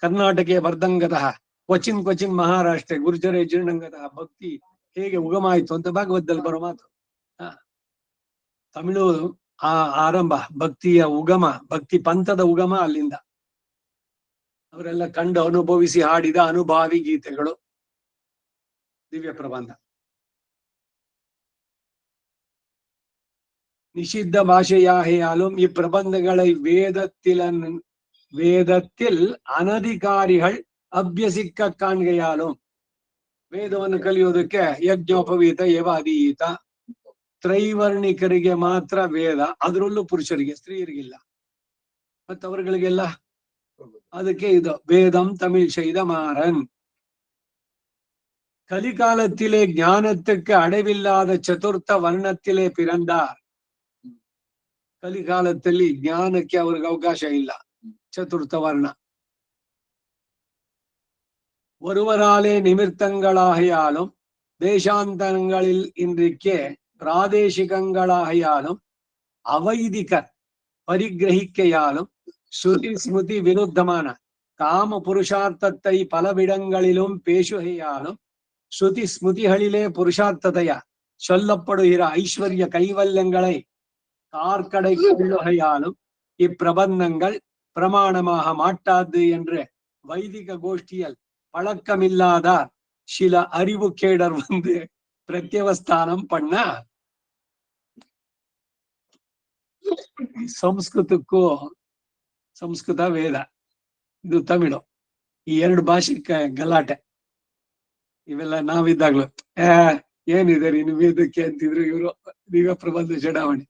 ಕರ್ನಾಟಕ ವರ್ಧಂಗತಃ ಕ್ವಚಿನ್ ಕ್ವಚಿನ್ ಮಹಾರಾಷ್ಟ್ರ ಗುರ್ಜರೆ ಜೀರ್ಣಂಗತಃ ಭಕ್ತಿ ಹೇಗೆ ಉಗಮ ಆಯ್ತು ಅಂತ ಭಾಗವತದಲ್ಲಿ ಬರೋ ಮಾತು. ತಮಿಳು ಆರಂಭ, ಭಕ್ತಿಯ ಉಗಮ, ಭಕ್ತಿ ಪಂಥದ ಉಗಮ ಅಲ್ಲಿಂದ. ಅವರೆಲ್ಲ ಕಂಡು ಅನುಭವಿಸಿ ಹಾಡಿದ ಅನುಭಾವಿ ಗೀತೆಗಳು ದಿವ್ಯ ಪ್ರಬಂಧ. നിഷിദ്ധ ഭാഷയായാലും ഈ പ്രബന്ധങ്ങളെ വേദത്തിൽ അനധികാരികൾ അഭ്യസിക്ക കാണുകയാലും ವೇದವನ್ನು ಕಲಿಯೋದಕ್ಕೆ ಯಜ್ಞೋಪವೀತ ಯವಾದೀತ ತ್ರೈವರ್ಣಿಕರಿಗೆ ಮಾತ್ರ ವೇದ, ಅದರಲ್ಲೂ ಪುರುಷರಿಗೆ, ಸ್ತ್ರೀಯರಿಗಿಲ್ಲ. ಮತ್ತವರುಗಳಿಗೆಲ್ಲ ಅದಕ್ಕೆ ಇದು வேதம் தமிழ் செய்த மாறன். கலிகாலத்திலே ஞானத்துக்கு அடைவில்லாத ಚತುರ್ಥ ವರ್ಣத்திலே பிறந்தார். ಕಲಿಕಾಲದಲ್ಲಿ ಜ್ಞಾನಕ್ಕೆ ಅವ್ರಿಗೆ ಅವಕಾಶ ಇಲ್ಲ, ಚತುರ್ಥ ವರ್ಣ. ஒருவராலே நிமிர்த்தங்களாகையாலும் தேசாந்தரங்களில் இன்றைக்கே பிராதேசிகங்களாகையாலும் அவைதிகர் பரிகிரகிக்கையாலும் ஸ்ருதி ஸ்மிருதி விருத்தமான காம புருஷார்த்தத்தை பலவிடங்களிலும் பேசுகையாலும் ஸ்ருதி ஸ்மிருதிகளிலே புருஷார்த்ததையா சொல்லப்படுகிற ஐஸ்வர்ய கைவல்யங்களை கார்கடை கொள்ளுகையாலும் இப்பிரபந்தங்கள் பிரமாணமாக மாட்டாது என்று வைதிக கோஷ்டியில் பழக்கமில்லாதார் சில அறிவு கேடர் வந்து பிரத்யவஸ்தானம் பண்ண ಸಂಸ್ಕೃತಕ್ಕೂ ಸಂಸ್ಕೃತ ವೇದ ಇದು ತಮಿಳು ಈ ಎರಡು ಭಾಷೆಗೆ ಗಲಾಟೆ. ಇವೆಲ್ಲ ನಾವಿದ್ದಾಗ್ಲು ಏನಿದೆ ನೀನು ವೇದಕ್ಕೆ ಅಂತಿದ್ರು ಇವರು ದಿವ್ಯ ಪ್ರಬಂಧ ಚಡಾವಣೆ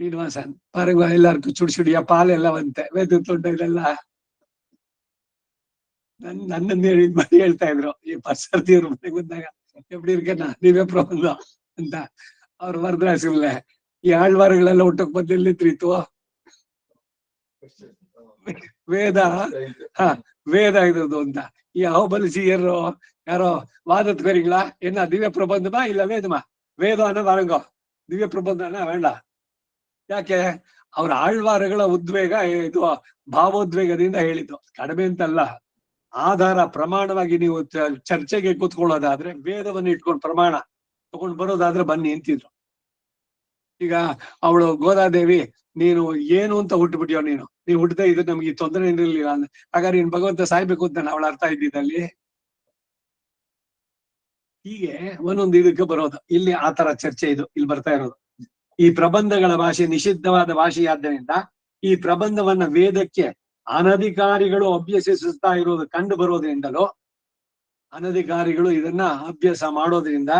ಶ್ರೀನಿವಾಸನ್ ಪಾರಗ ಎಲ್ಲಾರ್ಗು ಚುಡಿಸುಡಿಯ ಪಾಲೆಲ್ಲ ಬಂತೆ ವೇದ ತೊಂಡೆಲ್ಲ ನನ್ನನ್ನು ಹೇಳ್ತಾ ಇದ್ರು ಈ ಪರ್ಸರ್ತಿಯವ್ರ ಮನೆಗೆ ಬಂದಾಗ ಎಪ್ಪಡಿ ಇರ್ಕೇನ ದಿವ್ಯ ಪ್ರಬಂಧ ಅಂತ ಅವ್ರು ವರದರಾಸಿಲ್ಲ ಈ ಆಳ್ವಾರಗಳೆಲ್ಲ ಒಟ್ಟಕ್ಕೆ ಬಂದಿಲ್ಲಿತ್ರಿತ್ತು ವೇದ ವೇದ ಇರೋದು ಅಂತ ಈ ಅಹೋಬಲಿಸಿಯರು ಯಾರೋ வாதத்துக்குறீங்களா என்ன திவ்ய பிரபந்தமா இல்ல வேதமா ವೇದ வரங்கோ ದಿವ್ಯ ಪ್ರಬಂಧನ ಬೇಡ. ಯಾಕೆ ಅವ್ರ ಆಳ್ವಾರಗಳ ಉದ್ವೇಗ ಇದು ಭಾವೋದ್ವೇಗದಿಂದ ಹೇಳಿದ್ದು ಕಡಿಮೆ ಅಂತಲ್ಲ. ಆಧಾರ ಪ್ರಮಾಣವಾಗಿ ನೀವು ಚರ್ಚೆಗೆ ಕೂತ್ಕೊಳ್ಳೋದಾದ್ರೆ ವೇದವನ್ನು ಇಟ್ಕೊಂಡು ಪ್ರಮಾಣ ತಗೊಂಡು ಬರೋದಾದ್ರೆ ಬನ್ನಿ ಅಂತಿದ್ರು. ಈಗ ಅವಳು ಗೋದಾದೇವಿ ನೀನು ಏನು ಅಂತ ಹುಟ್ಟುಬಿಟ್ಟಿಯೋ ನೀನು ಹುಟ್ಟದೆ ಇದು ನಮ್ಗೆ ತೊಂದರೆ ಏನಿರ್ಲಿಲ್ಲ ಅಂದ್ರೆ ಹಾಗಾದ್ರೆ ನೀನ್ ಭಗವಂತ ಸಾಯ್ಬೇಕು ಅಂತ ಅವಳ ಅರ್ಥ ಇದ್ದಿದ್ದಲ್ಲಿ ಹೀಗೆ ಒಂದೊಂದು ಇದಕ್ಕೆ ಬರೋದು. ಇಲ್ಲಿ ಆತರ ಚರ್ಚೆ ಇದು ಇಲ್ಲಿ ಬರ್ತಾ ಇರೋದು. ಈ ಪ್ರಬಂಧಗಳ ಭಾಷೆ ನಿಷಿದ್ಧವಾದ ಭಾಷೆಯಾದ್ದರಿಂದ ಈ ಪ್ರಬಂಧವನ್ನ ವೇದಕ್ಕೆ ಅನಧಿಕಾರಿಗಳು ಅಭ್ಯಸಿಸುತ್ತಾ ಇರೋದು ಕಂಡು ಬರೋದ್ರಿಂದಲೂ ಅನಧಿಕಾರಿಗಳು ಇದನ್ನ ಅಭ್ಯಾಸ ಮಾಡೋದ್ರಿಂದ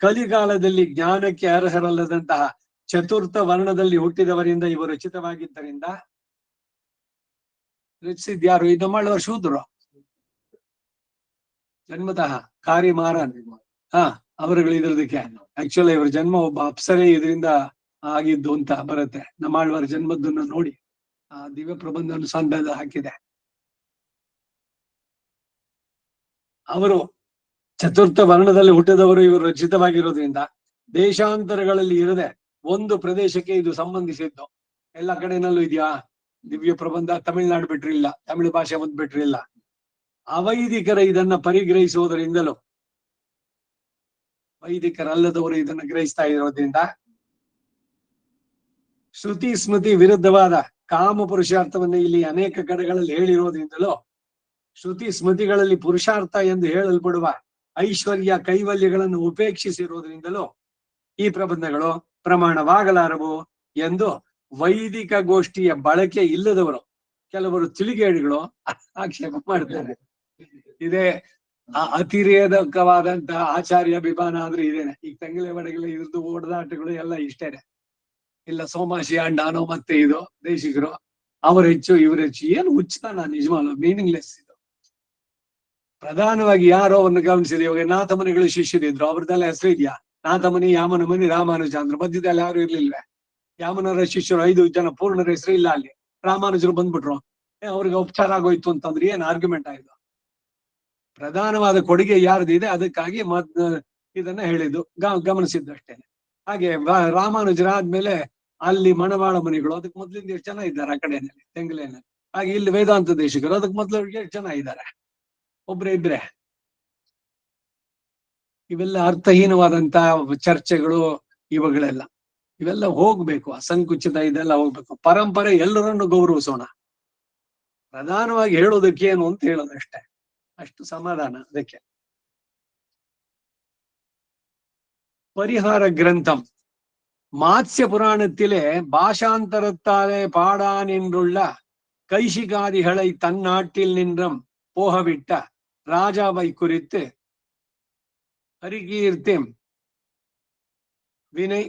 ಕಲಿಕಾಲದಲ್ಲಿ ಜ್ಞಾನಕ್ಕೆ ಅರ್ಹರಲ್ಲದಂತಹ ಚತುರ್ಥ ವರ್ಣದಲ್ಲಿ ಹುಟ್ಟಿದವರಿಂದ ಇವರು ರಚಿತವಾಗಿದ್ದರಿಂದ ರಚಿಸಿದ್ಯಾರು ಈ ನಮ್ಮಳ್ಳವರು ಶೂದ್ರರು ಜನ್ಮತಃ ಕಾರಿಮಾರನ್ ಅವರುಗಳು ಇದ್ರದಕ್ಕೆ ಆಕ್ಚುಲಿ ಇವ್ರ ಜನ್ಮ ಒಬ್ಬ ಅಪ್ಸರೆ ಇದರಿಂದ ಆಗಿದ್ದು ಅಂತ ಬರುತ್ತೆ. ನಮ್ಮಾಳ್ವಾರ ಜನ್ಮದ್ದನ್ನ ನೋಡಿ ಆ ದಿವ್ಯ ಪ್ರಬಂಧ ಸಂದರ್ಭ ಹಾಕಿದೆ. ಅವರು ಚತುರ್ಥ ವರ್ಣದಲ್ಲಿ ಹುಟ್ಟಿದವರು ಇವರು ರಚಿತವಾಗಿರೋದ್ರಿಂದ ದೇಶಾಂತರಗಳಲ್ಲಿ ಇರದೆ ಒಂದು ಪ್ರದೇಶಕ್ಕೆ ಇದು ಸಂಬಂಧಿಸಿದ್ದು. ಎಲ್ಲ ಕಡೆನಲ್ಲೂ ಇದೆಯಾ ದಿವ್ಯ ಪ್ರಬಂಧ? ತಮಿಳ್ನಾಡು ಬಿಟ್ರಿಲ್ಲ, ತಮಿಳು ಭಾಷೆ ಒಂದ್ ಬಿಟ್ರಿಲ್ಲ. ಅವೈದಿಕರ ಇದನ್ನ ಪರಿಗ್ರಹಿಸುವುದರಿಂದಲೂ ವೈದಿಕರಲ್ಲದವರು ಇದನ್ನ ಗ್ರಹಿಸ್ತಾ ಇರೋದ್ರಿಂದ ಶ್ರುತಿ ಸ್ಮೃತಿ ವಿರುದ್ಧವಾದ ಕಾಮ ಪುರುಷಾರ್ಥವನ್ನು ಇಲ್ಲಿ ಅನೇಕ ಕಡೆಗಳಲ್ಲಿ ಹೇಳಿರೋದ್ರಿಂದಲೂ ಶ್ರುತಿ ಸ್ಮೃತಿಗಳಲ್ಲಿ ಪುರುಷಾರ್ಥ ಎಂದು ಹೇಳಲ್ಪಡುವ ಐಶ್ವರ್ಯ ಕೈವಲ್ಯಗಳನ್ನು ಉಪೇಕ್ಷಿಸಿರುವುದರಿಂದಲೂ ಈ ಪ್ರಬಂಧಗಳು ಪ್ರಮಾಣವಾಗಲಾರವು ಎಂದು ವೈದಿಕ ಗೋಷ್ಠಿಯ ಬಳಕೆ ಇಲ್ಲದವರು ಕೆಲವರು ತಿಳಿಗೇಡಿಗಳು ಆಕ್ಷೇಪ ಮಾಡ್ತಾರೆ. ಇದೇ ಅತಿರೇಕವಾದಂತಹ ಆಚಾರ್ಯ ಅಭಿಮಾನ ಆದ್ರೆ ಇದೇನೆ. ಈಗ ತಂಗಿಲೆ ಬಡಗಿಲೆ ಇದ್ದು ಓಡದಾಟಗಳು ಎಲ್ಲ ಇಷ್ಟೇನೆ. ಇಲ್ಲ ಸೋಮಾಶಿ ಅಂಡಾನೋ ಮತ್ತೆ ಇದು ದೇಶಿಗರು ಅವ್ರ ಹೆಚ್ಚು ಇವ್ರ ಹೆಚ್ಚು ಏನು ಹುಚ್ಚತಾನ ನಿಜವಾಗ್ಲೂ ಮೀನಿಂಗ್ಲೆಸ್ ಇದು. ಪ್ರಧಾನವಾಗಿ ಯಾರೋ ಒಂದು ಗಮನಿಸಿದೆ. ಇವಾಗ ನಾಥಮನಿಗಳು ಶಿಷ್ಯರಿದ್ರು, ಅವ್ರದ್ದೆಲ್ಲ ಹೆಸರು ಇದೆಯಾ? ನಾಥಮನಿ, ಯಾಮನ ಮನಿ, ರಾಮಾನುಜ ಅಂದ್ರು. ಮಧ್ಯದಲ್ಲಿ ಯಾರು ಇರ್ಲಿಲ್ವೇ? ಯಾಮನರ ಶಿಷ್ಯರು 5 ಜನ ಪೂರ್ಣರ ಹೆಸರು ಇಲ್ಲ ಅಲ್ಲಿ. ರಾಮಾನುಜರು ಬಂದ್ಬಿಟ್ರು, ಅವ್ರಿಗೆ ಉಪಚಾರ ಆಗೋಯ್ತು ಅಂತಂದ್ರೆ ಏನ್ ಆರ್ಗ್ಯುಮೆಂಟ್ ಆಯ್ತು? ಪ್ರಧಾನವಾದ ಕೊಡುಗೆ ಯಾರ್ದಿದೆ ಅದಕ್ಕಾಗಿ ಇದನ್ನ ಹೇಳಿದ್ದು ಗಮನಿಸಿದ್ದಷ್ಟೇನೆ. ಹಾಗೆ ರಾಮಾನುಜರಾದ್ಮೇಲೆ ಅಲ್ಲಿ ಮಣವಾಳ ಮನಿಗಳು, ಅದಕ್ಕೆ ಮೊದ್ಲಿಂದ ಎಷ್ಟು ಜನ ಇದ್ದಾರೆ ಆ ಕಡೆನಲ್ಲಿ ತೆಂಗಲೇನಲ್ಲಿ. ಹಾಗೆ ಇಲ್ಲಿ ವೇದಾಂತ ದೇಶಿಕರು, ಅದಕ್ಕೆ ಮೊದ್ಲು ಎಷ್ಟು ಜನ ಇದ್ದಾರೆ? ಒಬ್ರೇ ಇದ್ರೆ. ಇವೆಲ್ಲ ಅರ್ಥಹೀನವಾದಂತ ಚರ್ಚೆಗಳು ಇವುಗಳೆಲ್ಲ ಇವೆಲ್ಲ ಹೋಗ್ಬೇಕು. ಅಸಂಕುಚಿತ ಇದೆಲ್ಲ ಹೋಗ್ಬೇಕು. ಪರಂಪರೆ ಎಲ್ಲರನ್ನು ಗೌರವಿಸೋಣ. ಪ್ರಧಾನವಾಗಿ ಹೇಳೋದಕ್ಕೆ ಏನು ಅಂತ ಹೇಳೋದಷ್ಟೇ, ಅಷ್ಟು ಸಮಾಧಾನ ಅದಕ್ಕೆ. പരിഹാര ഗ്രന്ഥം മാത്സ്യ പുരാണത്തിലെ ഭാഷാന്തരത്താലെ പാടാനെന്നുള്ള கைசிகாதிகளை தன்னாட்டில் நின்றும் போகவிட்ட ராஜாவை குறித்து ஹரிகீர்த்தி வினை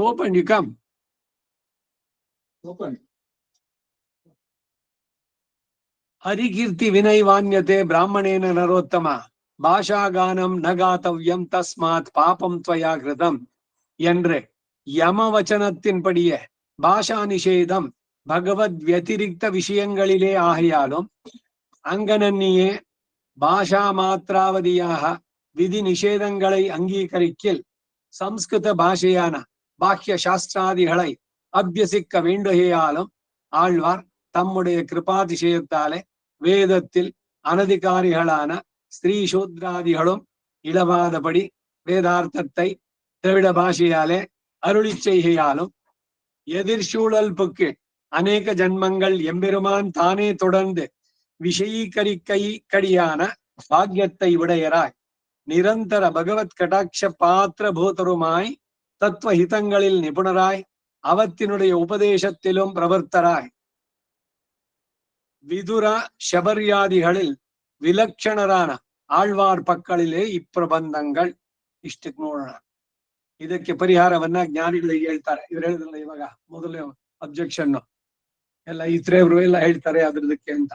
open you come open ಹರಿಕೀರ್ತಿ ವಿನೈವಾನ್ಯತೆ ಬ್ರಾಹ್ಮಣೇನ ನರೋತ್ತಮ ಭಾಷಾಗಾನಂ ನ ಗಾತವ್ಯಂ ತಸ್ಮಾತ್ ಪಾಪಂ ತ್ವಯಾ கிருதம் என்று யமவச்சனத்தின்படியே பாஷா நிஷேதம் பகவத் വ്യതിരിക്ത விஷயங்களிலே ஆகையாலும் அங்கனன்னியே பாஷா மாத்திராவதியாக விதி நிஷேதங்களை அங்கீகரிக்கில் சம்ஸ்கிருத பாஷையான பாக்கிய சாஸ்திராதிகளை அபியசிக்க வேண்டுகையாலும் ஆழ்வார் தம்முடைய கிருபாதிசயத்தாலே வேதத்தில் அனதிகாரிகளான ஸ்திரீ சூத்ராதிகளும் இளவாதபடி வேதார்த்தத்தை திராவிட பாஷையாலே அருளி செய்கையாலும் எதிர்சூழல்புக்கு அநேக ஜன்மங்கள் எம்பெருமான் தானே தொடர்ந்து விஷயீகரிக்கைக்கடியான பாக்கியத்தை உடையராய் நிரந்தர பகவத் கடாட்ச பாத்திர பூதருமாய் தத்துவ ஹிதங்களில் நிபுணராய் அவத்தினுடைய உபதேசத்திலும் பிரவர்த்தராய் விதுர ಶಬರ್ಯಾದಿகளில் ವಿಲಕ್ಷಣರಾನ ಆಳ್ವಾರ್ ಪಕ್ಕಳಿலே ಇಪ್ರಬಂಧங்கள் ಇಷ್ಟಕ್ಕೆ ನೋಡೋಣ. ಇದಕ್ಕೆ ಪರಿಹಾರವನ್ನ ಜ್ಞಾನಿಗಳಿಗೆ ಹೇಳ್ತಾರೆ. ಇವ್ರು ಹೇಳಿದ್ರಲ್ಲ ಇವಾಗ ಮೊದಲೇ ಅಬ್ಜೆಕ್ಷನ್ ಎಲ್ಲ ಇತರೆಯವರು ಎಲ್ಲ ಹೇಳ್ತಾರೆ ಅದ್ರದಕ್ಕೆ ಅಂತ.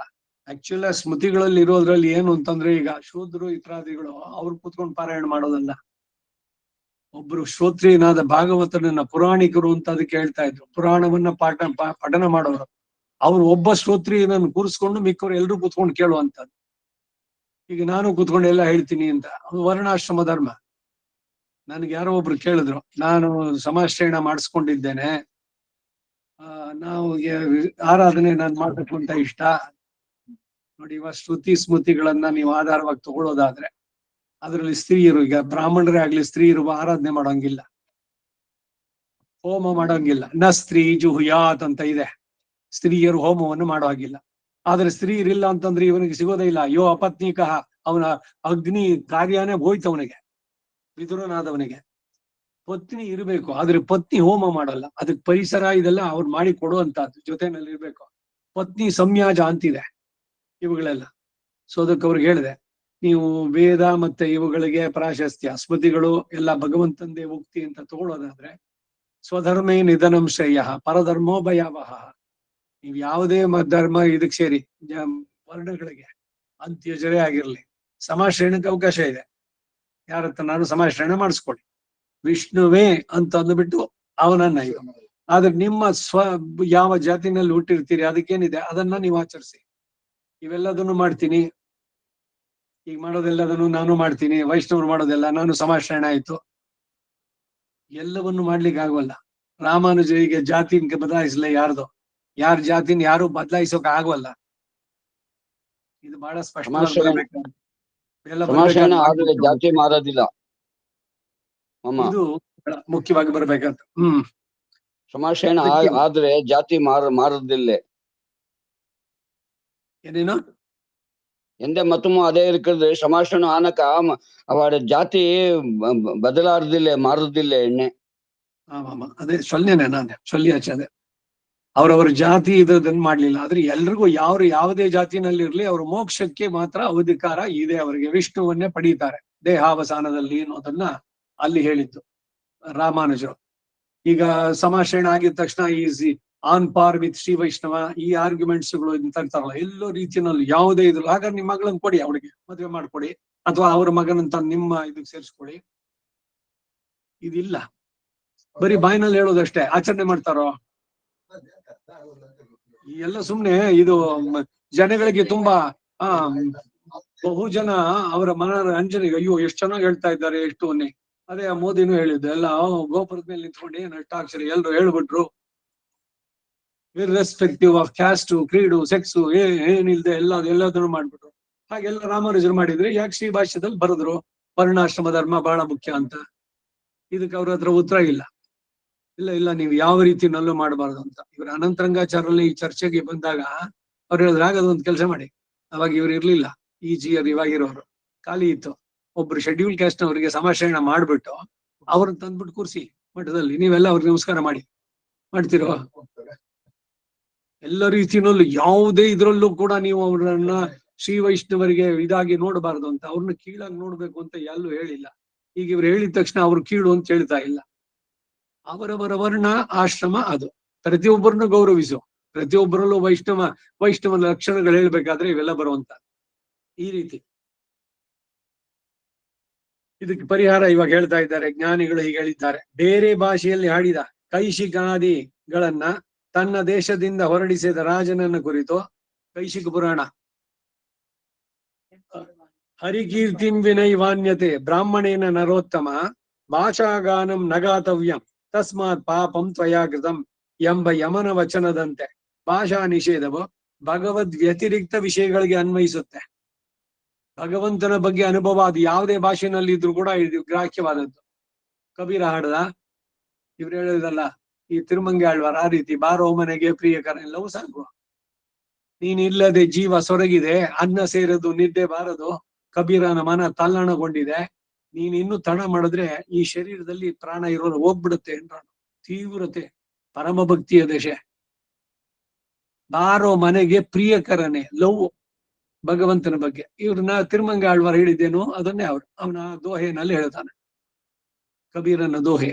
ಆಕ್ಚುಲಿ ಸ್ಮೃತಿಗಳಲ್ಲಿ ಇರೋದ್ರಲ್ಲಿ ಏನು ಅಂತಂದ್ರೆ, ಈಗ ಶೂದ್ರರು ಇತ್ರಾದಿಗಳು ಅವ್ರು ಕೂತ್ಕೊಂಡು ಪಾರಾಯಣ ಮಾಡೋದಲ್ಲ. ಒಬ್ರು ಶ್ರೋತ್ರಿಯನಾದ ಭಾಗವತನನ್ನ ಪುರಾಣಿಕರು ಅಂತ ಅದಕ್ಕೆ ಹೇಳ್ತಾ ಇದ್ರು. ಪುರಾಣವನ್ನ ಪಠನ ಮಾಡೋರು ಅವ್ರು ಒಬ್ಬ ಶ್ರೋತ್ರಿಯನನ್ನು ಕೂರಿಸ್ಕೊಂಡು ಮಿಕ್ಕವ್ರು ಎಲ್ರು ಕೂತ್ಕೊಂಡು ಕೇಳುವಂತದ್ದು. ಈಗ ನಾನು ಕೂತ್ಕೊಂಡು ಎಲ್ಲ ಹೇಳ್ತೀನಿ ಅಂತ, ಅದು ವರ್ಣಾಶ್ರಮ ಧರ್ಮ. ನನ್ಗೆ ಯಾರೋ ಒಬ್ರು ಕೇಳಿದ್ರು, ನಾನು ಸಮಾಶ್ರಯಣ ಮಾಡಿಸ್ಕೊಂಡಿದ್ದೇನೆ, ನಾವು ಆರಾಧನೆ ನಾನು ಮಾಡ್ಬೇಕು ಅಂತ ಇಷ್ಟ. ನೋಡಿ, ಇವಾಗ ಶ್ರುತಿ ಸ್ಮೃತಿಗಳನ್ನ ನೀವು ಆಧಾರವಾಗಿ ತಗೊಳ್ಳೋದಾದ್ರೆ ಅದರಲ್ಲಿ ಸ್ತ್ರೀಯರು, ಈಗ ಬ್ರಾಹ್ಮಣರೇ ಆಗ್ಲಿ ಸ್ತ್ರೀಯರು ಆರಾಧನೆ ಮಾಡೋಂಗಿಲ್ಲ, ಹೋಮ ಮಾಡೋಂಗಿಲ್ಲ. ನ ಸ್ತ್ರೀ ಜುಹುಯಾತ್ ಅಂತ ಇದೆ, ಸ್ತ್ರೀಯರು ಹೋಮವನ್ನು ಮಾಡೋ ಹಾಗಿಲ್ಲ. ಆದ್ರೆ ಸ್ತ್ರೀಯರಿಲ್ಲ ಅಂತಂದ್ರೆ ಇವನಿಗೆ ಸಿಗೋದೇ ಇಲ್ಲ. ಯೋ ಅಪತ್ನಿಕ, ಅವನ ಅಗ್ನಿ ಕಾರ್ಯನೇ ಹೋಯ್ತು ಅವನಿಗೆ, ವಿದುರನಾದವನಿಗೆ. ಪತ್ನಿ ಇರಬೇಕು, ಆದ್ರೆ ಪತ್ನಿ ಹೋಮ ಮಾಡಲ್ಲ. ಅದಕ್ಕೆ ಪರಿಸರ ಇದೆಲ್ಲ ಅವ್ರು ಮಾಡಿ ಕೊಡುವಂತಹದ್ದು ಜೊತೆನಲ್ಲಿ ಇರ್ಬೇಕು. ಪತ್ನಿ ಸಂಯಾಜ ಅಂತಿದೆ ಇವುಗಳೆಲ್ಲ. ಸೊ ಅದಕ್ಕೆ ಅವ್ರಿಗೆ ಹೇಳಿದೆ, ನೀವು ವೇದ ಮತ್ತೆ ಇವುಗಳಿಗೆ ಪ್ರಾಶಸ್ತ್ಯ, ಸ್ಮೃತಿಗಳು ಎಲ್ಲ ಭಗವಂತಂದೇ ಉಕ್ತಿ ಅಂತ ತಗೊಳ್ಳೋದಾದ್ರೆ, ಸ್ವಧರ್ಮೇ ನಿಧನಂ ಶ್ರೇಯ ಪರಧರ್ಮೋ ಭಯಾವಹ. ನೀವು ಯಾವುದೇ ಧರ್ಮ ಇದಕ್ಕೆ ಸೇರಿ ವರ್ಣಗಳಿಗೆ ಅಂತ್ಯಜರೇ ಆಗಿರ್ಲಿ, ಸಮಾಶ್ರಯಣಕ್ಕೆ ಅವಕಾಶ ಇದೆ. ಯಾರತ್ತ ನಾನು ಸಮಾಶ್ರಯಣ ಮಾಡಿಸ್ಕೊಡಿ, ವಿಷ್ಣುವೇ ಅಂತ ಅಂದ್ಬಿಟ್ಟು ಅವನನ್ನ. ಆದ್ರೆ ನಿಮ್ಮ ಯಾವ ಜಾತಿನಲ್ಲಿ ಹುಟ್ಟಿರ್ತೀರಿ ಅದಕ್ಕೇನಿದೆ ಅದನ್ನ ನೀವು ಆಚರಿಸಿ. ಇವೆಲ್ಲದನ್ನು ಮಾಡ್ತೀನಿ, ಈಗ ಮಾಡೋದೆಲ್ಲದನ್ನು ನಾನು ಮಾಡ್ತೀನಿ, ವೈಷ್ಣವರು ಮಾಡೋದೆಲ್ಲ ನಾನು ಸಮಾಶ್ರಯಣ ಆಯ್ತು, ಎಲ್ಲವನ್ನು ಮಾಡ್ಲಿಕ್ಕೆ ಆಗೋಲ್ಲ. ರಾಮಾನುಜರಿಗೆ ಜಾತಿ ಬದಲಾಯಿಸಲೇ ಯಾರ್ದು, ಯಾರ ಜಾತಿನ ಯಾರು ಬದಲಾಯಿಸೋಕೆ ಆಗೋಲ್ಲ. ಇದು ಬಹಳ ಸ್ಪಷ್ಟವಾಗಿ ಜಾತಿ ಮಾರೋದಿಲ್ಲ, ಇದು ಮುಖ್ಯವಾಗಿ ಬರ್ಬೇಕಂತ. ಸಮಾಶ್ರಯಣ ಆದ್ರೆ ಜಾತಿ ಮಾರದಿಲ್ಲ. ಏನೇನು எந்த மதமும் அதே இருக்கிறது. சமாஷனம் ஆனக்க அவட ಜಾತಿ ಬದಲಾರದಿಲ್ಲ, ಮಾರದಿಲ್ಲ ಎಣ್ಣೆ. ಅದೇ ಸೊಲ್ಲೇನೆ ನಾನು ಸೊಲ್ಲಿಯಾಚೆ. ಅದೇ ಅವ್ರವ್ರ ಜಾತಿ ಇದನ್ನ ಮಾಡ್ಲಿಲ್ಲ. ಆದ್ರೆ ಎಲ್ರಿಗೂ ಯಾವುದೇ ಜಾತಿನಲ್ಲಿರ್ಲಿ ಅವ್ರ ಮೋಕ್ಷಕ್ಕೆ ಮಾತ್ರ ಅಧಿಕಾರ ಇದೆ ಅವರಿಗೆ. ವಿಷ್ಣುವನ್ನೇ ಪಡೀತಾರೆ ದೇಹಾವಸಾನದಲ್ಲಿ ಅನ್ನೋದನ್ನ ಅಲ್ಲಿ ಹೇಳಿದ್ದು ರಾಮಾನುಜರು. ಈಗ ಸಮಾಶ್ರಯಣ ಆಗಿದ ತಕ್ಷಣ is on par with Shri Vaishnava, ಈ ಆರ್ಗ್ಯುಮೆಂಟ್ಸ್ ಗಳು ಇರ್ತಾರಲ್ಲ, ಎಲ್ಲೋ ರೀತಿಯಲ್ಲಿ ಯಾವುದೇ ಇದ್ರು. ಹಾಗಾದ್ರೆ ನಿಮ್ಮ ಮಗಳನ್ನ ಕೊಡಿ, ಅವಳಿಗೆ ಮದುವೆ ಮಾಡ್ಕೊಡಿ, ಅಥವಾ ಅವ್ರ ಮಗನಂತ ನಿಮ್ಮ ಇದಕ್ಕೆ ಸೇರಿಸ್ಕೊಡಿ. ಇದಿಲ್ಲ, ಬರೀ ಬಾಯಿನಲ್ಲಿ ಹೇಳೋದಷ್ಟೇ. ಆಚರಣೆ ಮಾಡ್ತಾರೋ ಎಲ್ಲ ಸುಮ್ನೆ. ಇದು ಜನಗಳಿಗೆ ತುಂಬಾ ಬಹುಜನ ಅವರ ಮನರಂಜನೆಗೆ ಅಯ್ಯೋ ಎಷ್ಟು ಚೆನ್ನಾಗಿ ಹೇಳ್ತಾ ಇದ್ದಾರೆ, ಎಷ್ಟು ಅನ್ನಿ. ಅದೇ ಮೋದಿನೂ ಹೇಳಿದ್ದು, ಎಲ್ಲ ಗೋಪುರದ ಮೇಲೆ ನಿಂತ್ಕೊಂಡು ಏನು ಅಷ್ಟಾಕ್ಷರ ಎಲ್ರು ಹೇಳ್ಬಿಟ್ರು, ಇರ್ರೆಸ್ಪೆಕ್ಟಿವ್ ಆಫ್ ಕ್ಯಾಸ್ಟ್, ಕ್ರೀಡು, ಸೆಕ್ಸು ಏನಿಲ್ದೆ ಎಲ್ಲದನ್ನು ಮಾಡ್ಬಿಟ್ರು. ಹಾಗೆಲ್ಲ ರಾಮಾನುಜರು ಮಾಡಿದ್ರೆ ಯಾಕೆ ಶ್ರೀ ಭಾಷ್ಯದಲ್ಲಿ ಬರೆದ್ರು ವರ್ಣಾಶ್ರಮ ಧರ್ಮ ಬಹಳ ಮುಖ್ಯ ಅಂತ? ಇದಕ್ಕೆ ಅವ್ರ ಹತ್ರ ಉತ್ತರ ಇಲ್ಲ. ಇಲ್ಲ ನೀವು ಯಾವ ರೀತಿನಲ್ಲೂ ಮಾಡಬಾರ್ದು ಅಂತ. ಇವ್ರ ಅನಂತರಂಗಾಚಾರ್ಯಲ್ಲಿ ಈ ಚರ್ಚೆಗೆ ಬಂದಾಗ ಅವ್ರು ಹೇಳಿದ್ರಾಗ ಅದೊಂದು ಕೆಲಸ ಮಾಡಿ. ಅವಾಗ ಇವ್ರು ಇರ್ಲಿಲ್ಲ, ಈಜಿಯರ್ ಇವಾಗಿರೋರು ಖಾಲಿ ಇತ್ತು. ಒಬ್ರು ಶೆಡ್ಯೂಲ್ ಕ್ಯಾಸ್ಟ್ ಅವರಿಗೆ ಸಮಾಶ್ರಯಣ ಮಾಡ್ಬಿಟ್ಟು ಅವ್ರನ್ನ ತಂದ್ಬಿಟ್ಟು ಕೂರಿಸಿ ಮಠದಲ್ಲಿ, ನೀವೆಲ್ಲ ಅವ್ರಿಗೆ ನಮಸ್ಕಾರ ಮಾಡ್ತಿರೋ? ಎಲ್ಲ ರೀತಿಯಲ್ಲೂ ಯಾವುದೇ ಇದ್ರಲ್ಲೂ ಕೂಡ ನೀವು ಅವ್ರನ್ನ ಶ್ರೀ ವೈಷ್ಣವರಿಗೆ ಇದಾಗಿ ನೋಡಬಾರ್ದು ಅಂತ, ಅವ್ರನ್ನ ಕೀಳಾಗಿ ನೋಡ್ಬೇಕು ಅಂತ ಎಲ್ಲೂ ಹೇಳಿಲ್ಲ. ಈಗ ಇವ್ರು ಹೇಳಿದ ತಕ್ಷಣ ಅವ್ರು ಕೀಳು ಅಂತ ಹೇಳ್ತಾ ಇಲ್ಲ. ಅವರವರ ವರ್ಣ ಆಶ್ರಮ ಅದು, ಪ್ರತಿಯೊಬ್ಬರನ್ನು ಗೌರವಿಸು. ಪ್ರತಿಯೊಬ್ಬರಲ್ಲೂ ವೈಷ್ಣವ ಲಕ್ಷಣಗಳು ಹೇಳ್ಬೇಕಾದ್ರೆ ಇವೆಲ್ಲ ಬರುವಂತ ಈ ರೀತಿ. ಇದಕ್ಕೆ ಪರಿಹಾರ ಇವಾಗ ಹೇಳ್ತಾ ಇದ್ದಾರೆ ಜ್ಞಾನಿಗಳು. ಹೀಗೆ ಹೇಳಿದ್ದಾರೆ, ಬೇರೆ ಭಾಷೆಯಲ್ಲಿ ಹಾಡಿದ ಕೈಶಿಕಾದಿಗಳನ್ನ ತನ್ನ ದೇಶದಿಂದ ಹೊರಡಿಸಿದ ರಾಜನನ್ನು ಕುರಿತು ಕೈಶಿಕ ಪುರಾಣ. ಹರಿಕೀರ್ತಿಂ ವಿನೈವಾನ್ಯತೆ ಬ್ರಾಹ್ಮಣೇನ ನರೋತ್ತಮ ಭಾಷಾಗಾನಂ ನಗಾತವ್ಯಂ ತಸ್ಮಾತ್ ಪಾಪಂ ತ್ವಯಾ ಕೃತಂ ಎಂಬ ಯಮನ ವಚನದಂತೆ ಭಾಷಾ ನಿಷೇಧವು ಭಗವದ್ ವ್ಯತಿರಿಕ್ತ ವಿಷಯಗಳಿಗೆ ಅನ್ವಯಿಸುತ್ತೆ. ಭಗವಂತನ ಬಗ್ಗೆ ಅನುಭವ ಅದು ಯಾವುದೇ ಭಾಷೆನಲ್ಲಿ ಇದ್ರೂ ಕೂಡ ಇದು ಗ್ರಾಹ್ಯವಾದದ್ದು. ಕಬೀರ ಹಾಡದ, ಇವ್ರು ಹೇಳೋದಲ್ಲ, ಈ ತಿರುಮಂಗಿ ಆಳ್ವಾರ ಆ ರೀತಿ ಬಾರೋ ಮನೆಗೆ ಪ್ರಿಯಕರ ಎಲ್ಲವೂ ಸಾಗುವ. ನೀನಿಲ್ಲದೆ ಜೀವ ಸೊರಗಿದೆ, ಅನ್ನ ಸೇರದು ನಿದ್ದೆ ಬಾರದು, ಕಬೀರನ ಮನ ತಲ್ಲಣಗೊಂಡಿದೆ, ನೀನ್ ಇನ್ನು ತಡ ಮಾಡಿದ್ರೆ ಈ ಶರೀರದಲ್ಲಿ ಪ್ರಾಣ ಇರೋರು ಹೋಗ್ಬಿಡುತ್ತೆ ಅಂತ ತೀವ್ರತೆ, ಪರಮ ಭಕ್ತಿಯ ದಶೆ. ಬಾರೋ ಮನೆಗೆ ಪ್ರಿಯಕರನೆ, ಲವ್ ಭಗವಂತನ ಬಗ್ಗೆ. ಇವ್ರನ್ನ ತಿರುಮಂಗಿ ಆಳ್ವಾರ ಹೇಳಿದ್ದೇನು ಅದನ್ನೇ ಅವನ ದೋಹೆನಲ್ಲಿ ಹೇಳ್ತಾನೆ, ಕಬೀರನ ದೋಹೆ.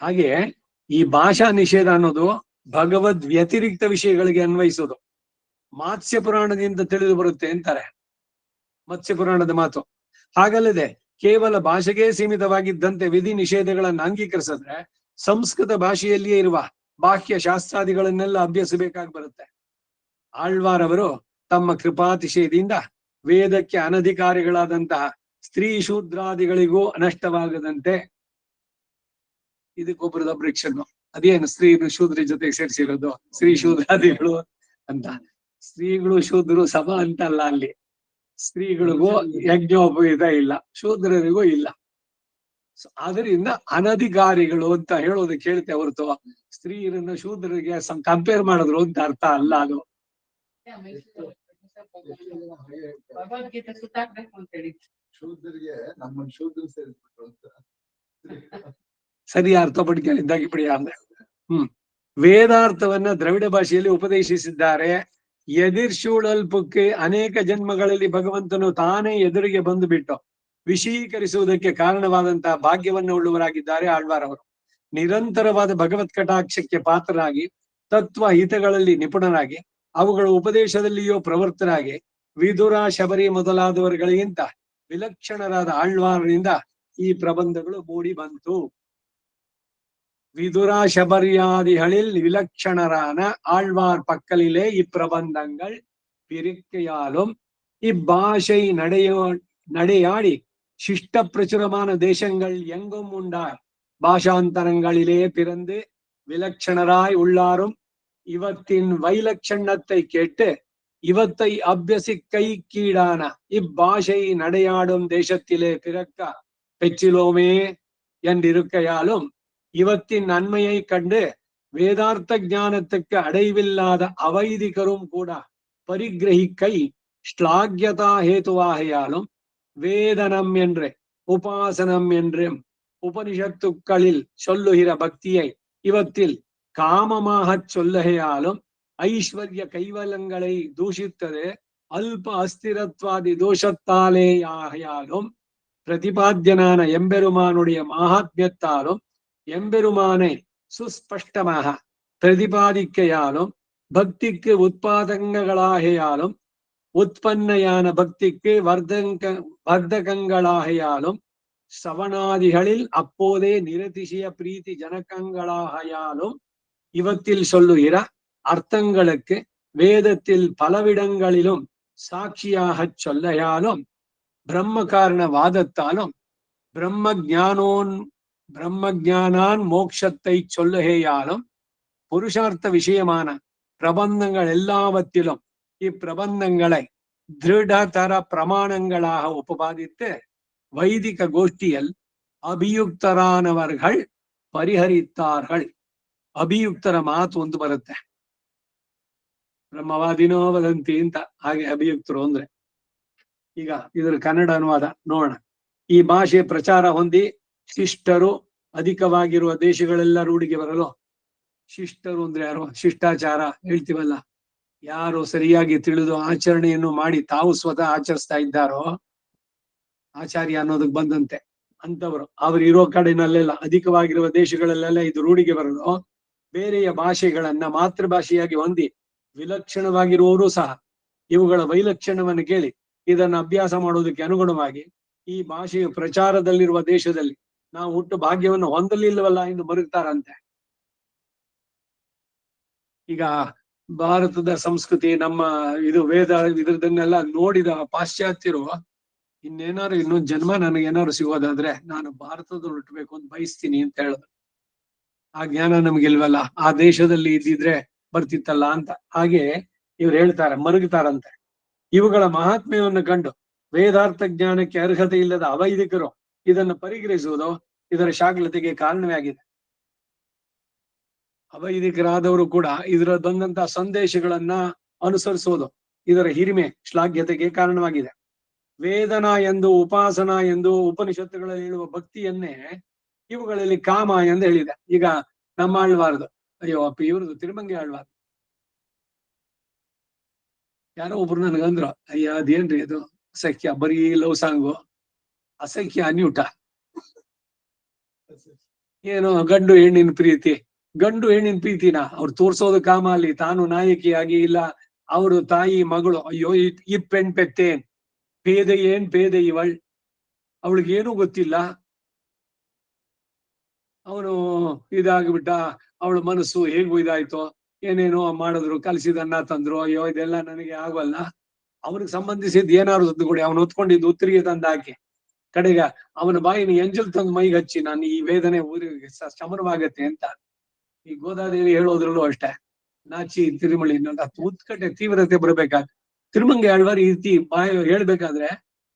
ಹಾಗೆ ಈ ಭಾಷಾ ನಿಷೇಧ ಅನ್ನೋದು ಭಗವದ್ ವ್ಯತಿರಿಕ್ತ ವಿಷಯಗಳಿಗೆ ಅನ್ವಯಿಸೋದು. ಮತ್ಸ್ಯ ಪುರಾಣದಿಂದ ತಿಳಿದು ಬರುತ್ತೆ ಅಂತಾರೆ, ಮತ್ಸ್ಯ ಪುರಾಣದ ಮಾತು. ಹಾಗಲ್ಲದೆ ಕೇವಲ ಭಾಷೆಗೆ ಸೀಮಿತವಾಗಿದ್ದಂತೆ ವಿಧಿ ನಿಷೇಧಗಳನ್ನು ಅಂಗೀಕರಿಸಿದ್ರೆ ಸಂಸ್ಕೃತ ಭಾಷೆಯಲ್ಲಿಯೇ ಇರುವ ಬಾಹ್ಯ ಶಾಸ್ತ್ರಾದಿಗಳನ್ನೆಲ್ಲ ಅಭ್ಯಸಿಸಬೇಕಾಗಿ ಬರುತ್ತೆ. ಆಳ್ವಾರವರು ತಮ್ಮ ಕೃಪಾತಿಶಯದಿಂದ ವೇದಕ್ಕೆ ಅನಧಿಕಾರಿಗಳಾದಂತಹ ಸ್ತ್ರೀ ಶೂದ್ರಾದಿಗಳಿಗೂ ನಷ್ಟವಾಗದಂತೆ, ಇದಕ್ಕೊಬ್ಬರದ ಅಬ್ರಿಕ್ಷನ್ನು, ಅದೇನು ಸ್ತ್ರೀ ಶೂದ್ರ ಜೊತೆಗೆ ಸೇರಿಸಿರೋದು ಸ್ತ್ರೀ ಶೂದ್ರಾದಿಗಳು ಅಂತ. ಸ್ತ್ರೀಗಳು ಶೂದ್ರರು ಸಮ ಅಂತಲ್ಲ, ಅಲ್ಲಿ ಸ್ತ್ರೀಗಳಿಗೂ ಯಜ್ಞೋಪವೀತ ಇಲ್ಲ, ಶೂದ್ರರಿಗೂ ಇಲ್ಲ. ಅದರಿಂದ ಅನಧಿಕಾರಿಗಳು ಅಂತ ಹೇಳೋದಕ್ಕೆ ಹೇಳ್ತೆ ಹೊರತು ಸ್ತ್ರೀಯರನ್ನ ಶೂದ್ರರಿಗೆ ಕಂಪೇರ್ ಮಾಡಿದ್ರು ಅಂತ ಅರ್ಥ ಅಲ್ಲ. ಅದು ಶೂದ್ರರಿಗೆ ನಮ್ಮ ಶೂದ್ರ ಸೇರಿಸ್ಬಿಟ್ರು ಅಂತ ಸರಿ ಅರ್ಥ ಪಡಿ ಕೇಳಿದ್ದಾಗಿ ಬಿಡಿ ಅಂದ್ರೆ. ವೇದಾರ್ಥವನ್ನ ದ್ರವಿಡ ಭಾಷೆಯಲ್ಲಿ ಉಪದೇಶಿಸಿದ್ದಾರೆ. ಎದಿರ್ಶೂಳಲ್ಪಕ್ಕೆ ಅನೇಕ ಜನ್ಮಗಳಲ್ಲಿ ಭಗವಂತನು ತಾನೇ ಎದುರಿಗೆ ಬಂದು ಬಿಟ್ಟು ವಿಶೀಕರಿಸುವುದಕ್ಕೆ ಕಾರಣವಾದಂತಹ ಭಾಗ್ಯವನ್ನು ಉಳ್ಳವರಾಗಿದ್ದಾರೆ ಆಳ್ವಾರವರು. ನಿರಂತರವಾದ ಭಗವತ್ ಕಟಾಕ್ಷಕ್ಕೆ ಪಾತ್ರರಾಗಿ ತತ್ವ ಹಿತಗಳಲ್ಲಿ ನಿಪುಣರಾಗಿ ಅವುಗಳ ಉಪದೇಶದಲ್ಲಿಯೂ ಪ್ರವರ್ತರಾಗಿ ವಿದುರ ಶಬರಿ ಮೊದಲಾದವರುಗಳಿಗಿಂತ ವಿಲಕ್ಷಣರಾದ ಆಳ್ವಾರರಿಂದ ಈ ಪ್ರಬಂಧಗಳು ಮೂಡಿ ಬಂತು. விதுரா சபரியாதிகளில் விலட்சணரான ஆழ்வார் பக்கலிலே இப்பிரபந்தங்கள் பிரிக்கையாலும் இப்பாஷை நடையாடி சிஷ்ட பிரச்சுரமான தேசங்கள் எங்கும் உண்டாய் பாஷாந்தரங்களிலே பிறந்து விலட்சணராய் உள்ளாரும் இவத்தின் வைலட்சணத்தை கேட்டு இவத்தை அபியசிக்கை கீடான இப்பாஷை நடையாடும் தேசத்திலே பிறக்க பெற்றிலோமே என்றிருக்கையாலும் இவத்தின் நன்மையை கண்டு வேதார்த்த ஞானத்துக்கு அடைவில்லாத அவைதிகரும் கூட பரிகிரகிக்கை ஸ்லாகியதா ஹேதுவாகையாலும் வேதனம் என்று உபாசனம் என்றும் உபனிஷத்துக்களில் சொல்லுகிற பக்தியை இவத்தில் காமமாக சொல்லுகையாலும் ஐஸ்வர்ய கைவலங்களை தூஷித்தது அல்ப அஸ்திரத்வாதி தோஷத்தாலேயாகையாலும் பிரதிபாத்தியனான எம்பெருமானுடைய மகாத்மியத்தாலும் எம்பெருமானை சுஸ்பஷ்டமாக பிரதிபாதிக்கையாலும் பக்திக்கு உத்பாதங்களாகையாலும் உற்பன்னையான பக்திக்கு வர்த்தகங்களாகையாலும் சவணாதிகளில் அப்போதே நிரதிசய பிரீத்தி ஜனகங்களாகையாலும் இவத்தில் சொல்லுகிற அர்த்தங்களுக்கு வேதத்தில் பலவிடங்களிலும் சாட்சியாக சொல்லையாலும் பிரம்ம காரண வாதத்தாலும் பிரம்ம ஞானான் மோட்சத்தை சொல்லுகையாலும் புருஷார்த்த விஷயமான பிரபந்தங்கள் எல்லாவற்றிலும் இப்பிரபந்தங்களை திருடதர பிரமாணங்களாக உபபாதித்து வைதிக கோஷ்டியில் ಅಭಿಯುಕ್ತರಾನವர்கள் ಪರಿಹರಿತ್ತಾர்கள். ಅಭಿಯುಕ್ತರ ಮಾತು ಒಂದು ಬರುತ್ತೆ, ಬ್ರಹ್ಮವಾದಿನೋ ವದಂತಿ ಅಂತ. ಹಾಗೆ ಅಭಿಯುಕ್ತರು ಅಂದ್ರೆ ಈಗ ಇದರ ಕನ್ನಡ ಅನುವಾದ ನೋಡೋಣ. ಈ ಭಾಷೆ ಪ್ರಚಾರ ಹೊಂದಿ ಶಿಷ್ಟರು ಅಧಿಕವಾಗಿರುವ ದೇಶಗಳೆಲ್ಲ ರೂಢಿಗೆ ಬರಲು. ಶಿಷ್ಟರು ಅಂದ್ರೆ ಯಾರು? ಶಿಷ್ಟಾಚಾರ ಹೇಳ್ತೀವಲ್ಲ, ಯಾರು ಸರಿಯಾಗಿ ತಿಳಿದು ಆಚರಣೆಯನ್ನು ಮಾಡಿ ತಾವು ಸ್ವತಃ ಆಚರಿಸ್ತಾ ಇದ್ದಾರೋ, ಆಚಾರ್ಯ ಅನ್ನೋದಕ್ಕೆ ಬಂದಂತೆ ಅಂತವರು, ಅವ್ರು ಇರೋ ಕಡೆನಲ್ಲೆಲ್ಲ ಅಧಿಕವಾಗಿರುವ ದೇಶಗಳಲ್ಲೆಲ್ಲ ಇದು ರೂಢಿಗೆ ಬರಲು ಬೇರೆಯ ಭಾಷೆಗಳನ್ನ ಮಾತೃಭಾಷೆಯಾಗಿ ಹೊಂದಿ ವಿಲಕ್ಷಣವಾಗಿರುವವರು ಸಹ ಇವುಗಳ ವೈಲಕ್ಷಣವನ್ನು ಕೇಳಿ ಇದನ್ನು ಅಭ್ಯಾಸ ಮಾಡೋದಕ್ಕೆ ಅನುಗುಣವಾಗಿ ಈ ಭಾಷೆಯು ಪ್ರಚಾರದಲ್ಲಿರುವ ದೇಶದಲ್ಲಿ ನಾವು ಹುಟ್ಟು ಭಾಗ್ಯವನ್ನು ಹೊಂದಲಿಲ್ಲವಲ್ಲ ಎಂದು ಮರುಗ್ತಾರಂತೆ. ಈಗ ಭಾರತದ ಸಂಸ್ಕೃತಿ ನಮ್ಮ ಇದು ವೇದ ಇದ್ರದನ್ನೆಲ್ಲ ನೋಡಿದ ಪಾಶ್ಚಾತ್ಯರು ಇನ್ನೇನಾದ್ರು ಇನ್ನೊಂದ್ ಜನ್ಮ ನನಗೇನಾದ್ರು ಸಿಗೋದಾದ್ರೆ ನಾನು ಭಾರತದಲ್ಲಿ ಹುಟ್ಟಬೇಕು ಅಂತ ಬಯಸ್ತೀನಿ ಅಂತ ಹೇಳಿದ್ರು. ಆ ಜ್ಞಾನ ನಮ್ಗಿಲ್ವಲ್ಲ, ಆ ದೇಶದಲ್ಲಿ ಇದ್ದಿದ್ರೆ ಬರ್ತಿತ್ತಲ್ಲ ಅಂತ. ಹಾಗೆ ಇವ್ರು ಹೇಳ್ತಾರೆ, ಮರುಗ್ತಾರಂತೆ. ಇವುಗಳ ಮಹಾತ್ಮ್ಯವನ್ನು ಕಂಡು ವೇದಾರ್ಥ ಜ್ಞಾನಕ್ಕೆ ಅರ್ಹತೆ ಇಲ್ಲದ ಅವೈದಿಕರು ಇದನ್ನು ಪರಿಗ್ರಹಿಸುವುದು ಇದರ ಶಾಗ್ಲತೆಗೆ ಕಾರಣವೇ ಆಗಿದೆ. ಅವೈದಿಕರಾದವರು ಕೂಡ ಇದರ ಬಂದಂತಹ ಸಂದೇಶಗಳನ್ನ ಅನುಸರಿಸುವುದು ಇದರ ಹಿರಿಮೆ ಶ್ಲಾಘ್ಯತೆಗೆ ಕಾರಣವಾಗಿದೆ. ವೇದನ ಎಂದು ಉಪಾಸನ ಎಂದು ಉಪನಿಷತ್ತುಗಳಲ್ಲಿ ಹೇಳುವ ಭಕ್ತಿಯನ್ನೇ ಇವುಗಳಲ್ಲಿ ಕಾಮ ಎಂದು ಹೇಳಿದೆ. ಈಗ ನಮ್ಮ ಆಳ್ವಾರ್ದು, ಅಯ್ಯೋ ಅಪ್ಪ ಇವ್ರದ್ದು ತಿರುಮಂಗಿ ಆಳ್ವಾರ್ದು, ಯಾರೋ ಒಬ್ರು ನನಗಂದ್ರು, ಅಯ್ಯ ಅದೇನ್ರಿ ಇದು ಅಸಖ್ಯ, ಬರೀ ಲವ್ ಸಾಂಗು, ಅಸಖ್ಯ ಅನ್ಯೂಟ, ಏನು ಗಂಡು ಹೆಣ್ಣಿನ ಪ್ರೀತಿ. ಗಂಡು ಹೆಣ್ಣಿನ ಪ್ರೀತಿನ ಅವ್ರು ತೋರ್ಸೋದು ಕಾಮ ಅಲ್ಲಿ, ತಾನು ನಾಯಕಿಯಾಗಿ ಇಲ್ಲ ಅವರು ತಾಯಿ ಮಗಳು. ಅಯ್ಯೋ ಈ ಪೆಣ್ ಪೆತ್ತೇನ್ ಪೇದೆ ಏನ್ ಪೇದೆ ಇವಳ್, ಅವಳಿಗೇನು ಗೊತ್ತಿಲ್ಲ, ಅವನು ಇದಾಗ್ಬಿಟ್ಟ, ಅವಳ ಮನಸ್ಸು ಹೇಗೂ ಇದಾಯ್ತು, ಏನೇನೋ ಮಾಡಿದ್ರು, ಕಲಿಸಿದನ್ನ ತಂದ್ರು, ಅಯ್ಯೋ ಇದೆಲ್ಲ ನನಗೆ ಆಗಲ್ಲ. ಅವನಿಗೆ ಸಂಬಂಧಿಸಿದ್ ಏನಾದ್ರು ಕೊಡಿ, ಅವನು ಹೊತ್ಕೊಂಡಿದ್ದು ಉತ್ತರಿಗೆ ತಂದು ಹಾಕಿ, ಕಡೆಗ ಅವನ ಬಾಯಿನ ಎಂಜಲ್ ತಂದು ಮೈಗೆ ಹಚ್ಚಿ ನಾನು ಈ ವೇದನೆ ಊರಿಗೆ ಶಮನವಾಗತ್ತೆ ಅಂತ. ಈ ಗೋದಾದೇವಿ ಹೇಳೋದ್ರಲ್ಲೂ ಅಷ್ಟೇ, ನಾಚಿ ತಿರುಮಳಿ ಉತ್ಕಟೆ ತೀವ್ರತೆ ಬರ್ಬೇಕಾಗ ತಿರುಮಂಗಿ ಆಳ್ವಾರ್ ಈ ರೀತಿ ಬಾಯಿ ಹೇಳ್ಬೇಕಾದ್ರೆ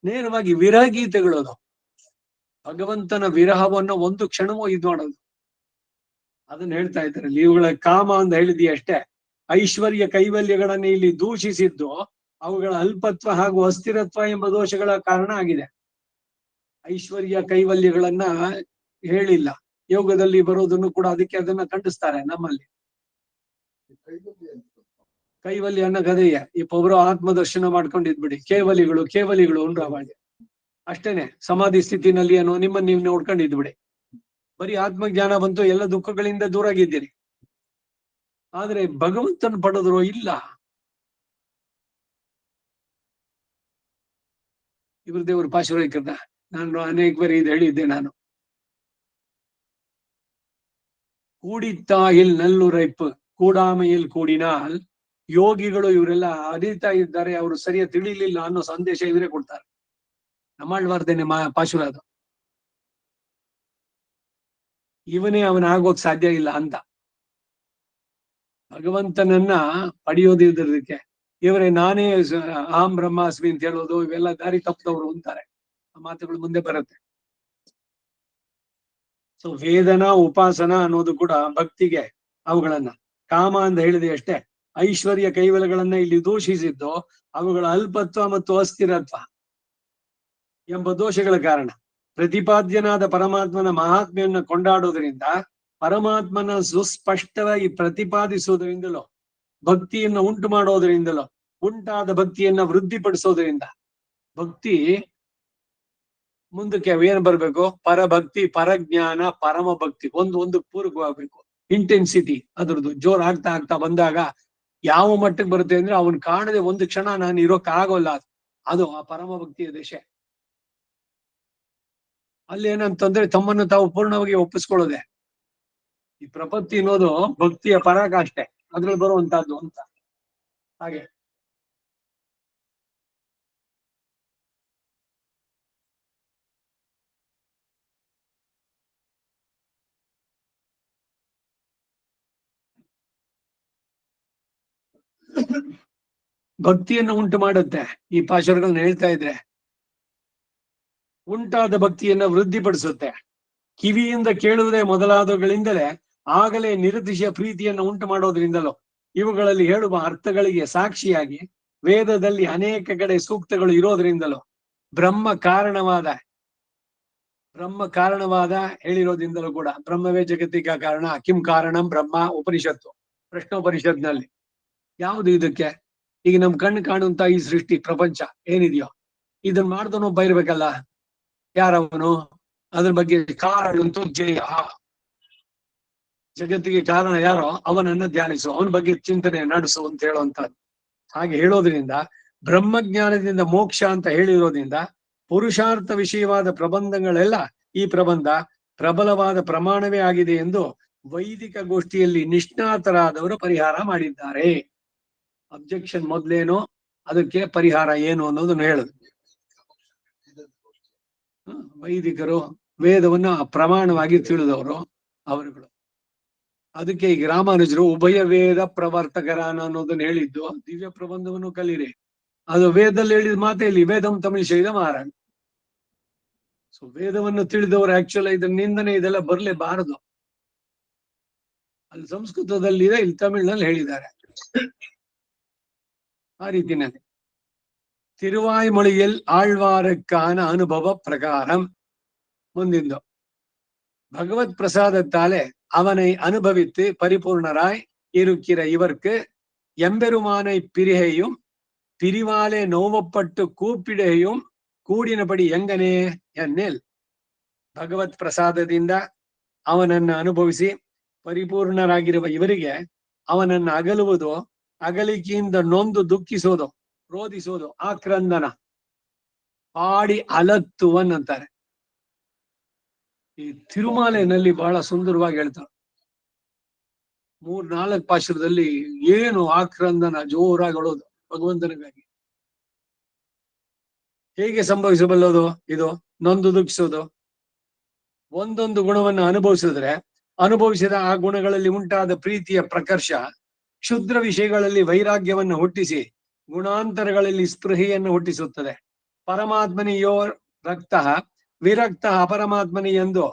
ನೇರವಾಗಿ ವಿರಹ ಗೀತೆಗಳದು, ಭಗವಂತನ ವಿರಹವನ್ನು ಒಂದು ಕ್ಷಣವೂ ಇದು ಮಾಡೋದು, ಅದನ್ನ ಹೇಳ್ತಾ ಇದ್ದಾರೆ. ಇವುಗಳ ಕಾಮ ಅಂತ ಹೇಳಿದಿ ಅಷ್ಟೇ. ಐಶ್ವರ್ಯ ಕೈವಲ್ಯಗಳನ್ನ ಇಲ್ಲಿ ದೂಷಿಸಿದ್ದು ಅವುಗಳ ಅಲ್ಪತ್ವ ಹಾಗೂ ಅಸ್ಥಿರತ್ವ ಎಂಬ ದೋಷಗಳ ಕಾರಣ ಆಗಿದೆ. ಐಶ್ವರ್ಯ ಕೈವಲ್ಯಗಳನ್ನ ಹೇಳಿಲ್ಲ, ಯೋಗದಲ್ಲಿ ಬರೋದನ್ನು ಕೂಡ ಅದಕ್ಕೆ ಅದನ್ನ ಖಂಡಿಸ್ತಾರೆ. ನಮ್ಮಲ್ಲಿ ಕೈವಲ್ಯ ಅನ್ನೋ ಗದೆಯ ಈ ಪೌರ ಆತ್ಮದರ್ಶನ ಮಾಡ್ಕೊಂಡಿದ್ಬಿಡಿ, ಕೇವಲಿಗಳು ಅನ್ರಾವಾಣಿ ಅಷ್ಟೇನೆ. ಸಮಾಧಿ ಸ್ಥಿತಿನಲ್ಲಿ ಏನೋ ನಿಮ್ಮನ್ನ ನೀವು ನೋಡ್ಕೊಂಡಿದ್ಬಿಡಿ, ಬರೀ ಆತ್ಮಜ್ಞಾನ ಬಂತು, ಎಲ್ಲ ದುಃಖಗಳಿಂದ ದೂರಾಗಿದ್ದೀರಿ. ಆದ್ರೆ ಭಗವಂತನ ಪಡೆದ್ರು ಇಲ್ಲ. ಇವ್ರ ದೇವ್ರ ಪಾಶ್ವರೈಕರ್ನ ನಾನು ಅನೇಕ ಬಾರಿ ಇದು ಹೇಳಿದ್ದೆ. ನಾನು ಕೂಡಿತ್ತಾಯಿಲ್ ನಲ್ಲುರೈಪ್ ಕೂಡಾಮೆಯಲ್ಲಿ ಕೂಡಿನಾಲ್, ಯೋಗಿಗಳು ಇವರೆಲ್ಲ ಅರಿತಾ ಇದ್ದಾರೆ, ಅವರು ಸರಿಯಾಗಿ ತಿಳಿಲಿಲ್ಲ ಅನ್ನೋ ಸಂದೇಶ ಇವರೇ ಕೊಡ್ತಾರೆ. ನಮ್ಮಾಳ್ವಾರ್ದೇನೆ ಪಾಶುರಾದ ಇವನೇ ಅವನಾಗೋಕ್ ಸಾಧ್ಯ ಇಲ್ಲ ಅಂತ. ಭಗವಂತನನ್ನ ಪಡೆಯೋದಿದ್ದಕ್ಕೆ ಇವರೇ ನಾನೇ ಅಹಂ ಬ್ರಹ್ಮಾಸ್ಮಿ ಅಂತ ಹೇಳೋದು, ಇವೆಲ್ಲ ದಾರಿ ತಪ್ಪದವರು ಅಂತಾರೆ. ಆ ಮಾತುಗಳು ಮುಂದೆ ಬರುತ್ತೆ. ಸೊ ವೇದನ ಉಪಾಸನ ಅನ್ನೋದು ಕೂಡ ಭಕ್ತಿಗೆ ಅವುಗಳನ್ನ, ಕಾಮ ಅಂತ ಹೇಳಿದೆ ಅಷ್ಟೇ. ಐಶ್ವರ್ಯ ಕೈವಲ್ಯಗಳನ್ನ ಇಲ್ಲಿ ದೂಷಿಸಿದ್ದು ಅವುಗಳ ಅಲ್ಪತ್ವ ಮತ್ತು ಅಸ್ಥಿರತ್ವ ಎಂಬ ದೋಷಗಳ ಕಾರಣ. ಪ್ರತಿಪಾದ್ಯನಾದ ಪರಮಾತ್ಮನ ಮಹಾತ್ಮೆಯನ್ನು ಕೊಂಡಾಡೋದ್ರಿಂದ, ಪರಮಾತ್ಮನ ಸುಸ್ಪಷ್ಟವಾಗಿ ಪ್ರತಿಪಾದಿಸೋದ್ರಿಂದಲೋ, ಭಕ್ತಿಯನ್ನು ಉಂಟು ಮಾಡೋದ್ರಿಂದಲೋ, ಉಂಟಾದ ಭಕ್ತಿಯನ್ನ ವೃದ್ಧಿಪಡಿಸೋದ್ರಿಂದ ಭಕ್ತಿ ಮುಂದಕ್ಕೆ ಏನ್ ಬರ್ಬೇಕು? ಪರಭಕ್ತಿ, ಪರಜ್ಞಾನ, ಪರಮ ಭಕ್ತಿ ಒಂದು ಪೂರಕವಾಗಬೇಕು. ಇಂಟೆನ್ಸಿಟಿ ಅದ್ರದ್ದು ಜೋರ್ ಆಗ್ತಾ ಬಂದಾಗ ಯಾವ ಮಟ್ಟಕ್ಕೆ ಬರುತ್ತೆ ಅಂದ್ರೆ, ಅವನ್ ಕಾಣದೆ ಒಂದು ಕ್ಷಣ ನಾನು ಇರೋಕ್ ಆಗೋಲ್ಲ, ಅದು ಆ ಪರಮ ಭಕ್ತಿಯ ದಶೆ. ಅಲ್ಲಿ ಏನಂತಂದ್ರೆ ತಮ್ಮನ್ನು ತಾವು ಪೂರ್ಣವಾಗಿ ಒಪ್ಪಿಸ್ಕೊಳ್ಳೋದೆ. ಈ ಪ್ರಪತ್ತಿ ಅನ್ನೋದು ಭಕ್ತಿಯ ಪರಾಕಾಷ್ಠೆ, ಅದ್ರಲ್ಲಿ ಬರುವಂತಹದ್ದು ಅಂತ. ಹಾಗೆ ಭಕ್ತಿಯನ್ನು ಉಂಟು ಮಾಡುತ್ತೆ. ಈ ಪಾಶುರಗಳನ್ನ ಹೇಳ್ತಾ ಇದ್ರೆ ಉಂಟಾದ ಭಕ್ತಿಯನ್ನ ವೃದ್ಧಿಪಡಿಸುತ್ತೆ. ಕಿವಿಯಿಂದ ಕೇಳುವುದೇ ಮೊದಲಾದವುಗಳಿಂದಲೇ ಆಗಲೇ ನಿರತಿಶಯ ಪ್ರೀತಿಯನ್ನು ಉಂಟು ಮಾಡೋದ್ರಿಂದಲೋ, ಇವುಗಳಲ್ಲಿ ಹೇಳುವ ಅರ್ಥಗಳಿಗೆ ಸಾಕ್ಷಿಯಾಗಿ ವೇದದಲ್ಲಿ ಅನೇಕ ಕಡೆ ಸೂಕ್ತಗಳು ಇರೋದ್ರಿಂದಲೋ, ಬ್ರಹ್ಮ ಕಾರಣವಾದ ಹೇಳಿರೋದ್ರಿಂದಲೂ ಕೂಡ, ಬ್ರಹ್ಮವೇ ಜಗತ್ತಿಗ ಕಾರಣ, ಕಿಂ ಕಾರಣಂ ಬ್ರಹ್ಮ ಉಪನಿಷತ್ತು, ಪ್ರಶ್ನೋಪನಿಷತ್ನಲ್ಲಿ ಯಾವುದು ಇದಕ್ಕೆ? ಈಗ ನಮ್ ಕಣ್ಣು ಕಾಣುವಂತ ಈ ಸೃಷ್ಟಿ ಪ್ರಪಂಚ ಏನಿದೆಯೋ, ಇದನ್ನ ಮಾಡ್ದವನು ಒಬ್ಬ ಇರ್ಬೇಕಲ್ಲ. ಯಾರವನು? ಅದ್ರ ಬಗ್ಗೆ ಕಾರಣಂತೂ ಜಯ, ಜಗತ್ತಿಗೆ ಕಾರಣ ಯಾರೋ ಅವನನ್ನ ಧ್ಯಾನಿಸು, ಅವನ ಬಗ್ಗೆ ಚಿಂತನೆ ನಡೆಸು ಅಂತ ಹೇಳುವಂತಹದ್ದು. ಹಾಗೆ ಹೇಳೋದ್ರಿಂದ ಬ್ರಹ್ಮಜ್ಞಾನದಿಂದ ಮೋಕ್ಷ ಅಂತ ಹೇಳಿರೋದ್ರಿಂದ ಪುರುಷಾರ್ಥ ವಿಷಯವಾದ ಪ್ರಬಂಧಗಳೆಲ್ಲ ಈ ಪ್ರಬಂಧ ಪ್ರಬಲವಾದ ಪ್ರಮಾಣವೇ ಆಗಿದೆ ಎಂದು ವೈದಿಕ ಗೋಷ್ಠಿಯಲ್ಲಿ ನಿಷ್ಣಾತರಾದವರು ಪರಿಹಾರ ಮಾಡಿದ್ದಾರೆ. ಅಬ್ಜೆಕ್ಷನ್ ಮೊದ್ಲೇನು, ಅದಕ್ಕೆ ಪರಿಹಾರ ಏನು ಅನ್ನೋದನ್ನ ಹೇಳುದು. ವೈದಿಕರು ವೇದವನ್ನ ಪ್ರಮಾಣವಾಗಿ ತಿಳಿದವರು ಅವರುಗಳು. ಅದಕ್ಕೆ ಈಗ ರಾಮಾನುಜರು ಉಭಯ ವೇದ ಪ್ರವರ್ತಕರ ಅನ್ನೋದನ್ನ ಹೇಳಿದ್ದು. ದಿವ್ಯ ಪ್ರಬಂಧವನ್ನು ಕಲೀರಿ, ಅದು ವೇದದಲ್ಲಿ ಹೇಳಿದ ಮಾತೇ ಇಲ್ಲಿ, ವೇದಂ ತಮಿಳ್ ಶೈದ ಮಹಾರಾಜ್. ಸೊ ವೇದವನ್ನು ತಿಳಿದವರು ಆಕ್ಚುಲ್ ಇದ್ರ ನಿಂದನೆ ಇದೆಲ್ಲ ಬರ್ಲೇಬಾರದು. ಅಲ್ಲಿ ಸಂಸ್ಕೃತದಲ್ಲಿದೆ, ಇಲ್ಲಿ ತಮಿಳ್ನಲ್ಲಿ ಹೇಳಿದ್ದಾರೆ. ಆ ರೀತಿನಲ್ಲಿ ತಿರುವಾಯ್ಮೊழியில் ஆழ்வாருக்கான அனுபவ பிரகாரம் ಮುಂದಿಂದು பகவத் பிரசாதத்தாலே அவனை அனுபவித்து பரிபூர்ணராய் இருக்கிற இவர்க்கு எம்பெருமானை பிரிகையும் பிரிவாலே நோவப்பட்டு கூப்பிடையும் ಕೂಡಿನಪಡಿ ಎಂಗನೆ ಎನ್ನೆಲ್. ಭಗವತ್ ಪ್ರಸಾದದಿಂದ ಅವನನ್ನ ಅನುಭವಿಸಿ ಪರಿಪೂರ್ಣರಾಗಿರುವ ಇವರಿಗೆ ಅವನನ್ನ ಅಗಲುವುದು, ಅಗಲಿಕೆಯಿಂದ ನೊಂದು ದುಃಖಿಸೋದು, ರೋಧಿಸೋದು, ಆಕ್ರಂದನ ಪಾಡಿ ಅಲತ್ತುವನ್ ಅಂತಾರೆ. ಈ ತಿರುಮಾಲೆನಲ್ಲಿ ಬಹಳ ಸುಂದರವಾಗಿ ಹೇಳ್ತಾರೆ. 3-4 ಪಾಶುರದಲ್ಲಿ ಏನು ಆಕ್ರಂದನ ಜೋರಾಗಿ ಅಳೋದು ಭಗವಂತನಿಗಾಗಿ. ಹೇಗೆ ಸಂಭವಿಸಬಲ್ಲದು ಇದು? ನೊಂದು ದುಃಖಿಸೋದು. ಒಂದೊಂದು ಗುಣವನ್ನು ಅನುಭವಿಸಿದ ಆ ಗುಣಗಳಲ್ಲಿ ಉಂಟಾದ ಪ್ರೀತಿಯ ಪ್ರಕರ್ಷ ಕ್ಷುದ್ರ ವಿಷಯಗಳಲ್ಲಿ ವೈರಾಗ್ಯವನ್ನು ಹುಟ್ಟಿಸಿ ಗುಣಾಂತರಗಳಲ್ಲಿ ಸ್ಪೃಹೆಯನ್ನು ಹುಟ್ಟಿಸುತ್ತದೆ. ಪರಮಾತ್ಮನಿಯೋ ರಕ್ತ ವಿರಕ್ತ ಅಪರಮಾತ್ಮನಿ ಎಂದು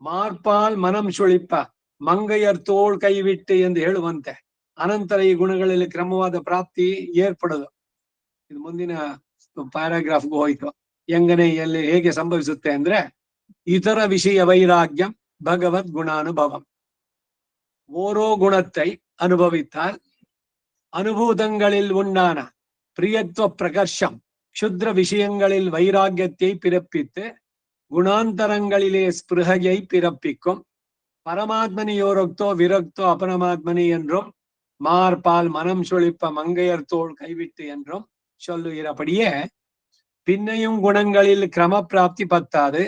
ಮಾರ್ಪಾಲ್ ಮನಂ ಶುಳಿಪ್ಪ ಮಂಗೈಯರ್ತೋಳ್ ಕೈವಿಟ್ಟು ಎಂದು ಹೇಳುವಂತೆ ಅನಂತರ ಈ ಗುಣಗಳಲ್ಲಿ ಕ್ರಮವಾದ ಪ್ರಾಪ್ತಿ ಏರ್ಪಡದು. ಇದು ಮುಂದಿನ ಪ್ಯಾರಾಗ್ರಾಫ್ಗೂ ಹೋಯ್ತು. ಎಂಗನೆ ಎಲ್ಲಿ ಹೇಗೆ ಸಂಭವಿಸುತ್ತೆ ಅಂದ್ರೆ, ಇತರ ವಿಷಯ ವೈರಾಗ್ಯಂ ಭಗವದ್ குணானுபவம். ஓரோ குணத்தை அனுபவித்தால் அனுபூதங்களில் உண்டான பிரியத்துவ பிரகர்ஷம் க்ஷுத்ர விஷயங்களில் வைராக்கியத்தை பிறப்பித்து குணாந்தரங்களிலே ஸ்பிருகையை பிறப்பிக்கும். பரமாத்மனியோரக்தோ விரக்தோ அபரமாத்மனி என்றும் மார்பால் மனம் சொழிப்ப மங்கையர்தோள் கைவிட்டு என்றும் சொல்லுகிறபடியே பின்னையும் குணங்களில் கிரம பிராப்தி பத்தாது.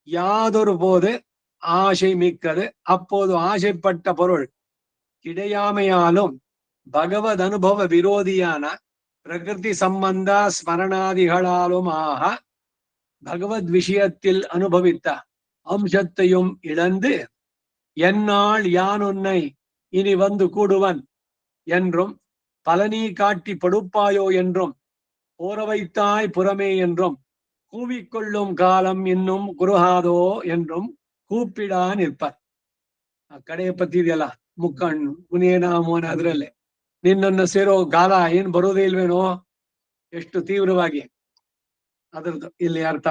யாதொரு போது ஆசை மிக்கது, அப்போது ஆசைப்பட்ட பொருள் கிடையாமையாலும் பகவத் அனுபவ விரோதியான பிரகிருதி சம்பந்த ஸ்மரணாதிகளாலும் ஆக பகவத் விஷயத்தில் அனுபவித்த அம்சத்தையும் இழந்து என்னால் யான் உன்னை இனி வந்து கூடுவன் என்றும் பலனி காட்டி படுப்பாயோ என்றும் போரவைத்தாய் புறமே என்றும் கூவிக்கொள்ளும் காலம் இன்னும் குருಹಾದೋ என்றும் ಕೂಪಿಡಾ ನಿಲ್ಪರ್. ಆ ಕಡೆಯ ಪತಿ ಇದೆಯಲ್ಲ, ಮುಕ್ಕಣ್ಣು ಮುನಿಯೇನ ಮೋನ, ಅದ್ರಲ್ಲೇ ನಿನ್ನನ್ನು ಸೇರೋ ಕಾಲ ಏನ್ ಬರೋದೇ ಇಲ್ವೇನೋ, ಎಷ್ಟು ತೀವ್ರವಾಗಿ ಅದ್ರದ್ದು ಇಲ್ಲಿ ಅರ್ಥ.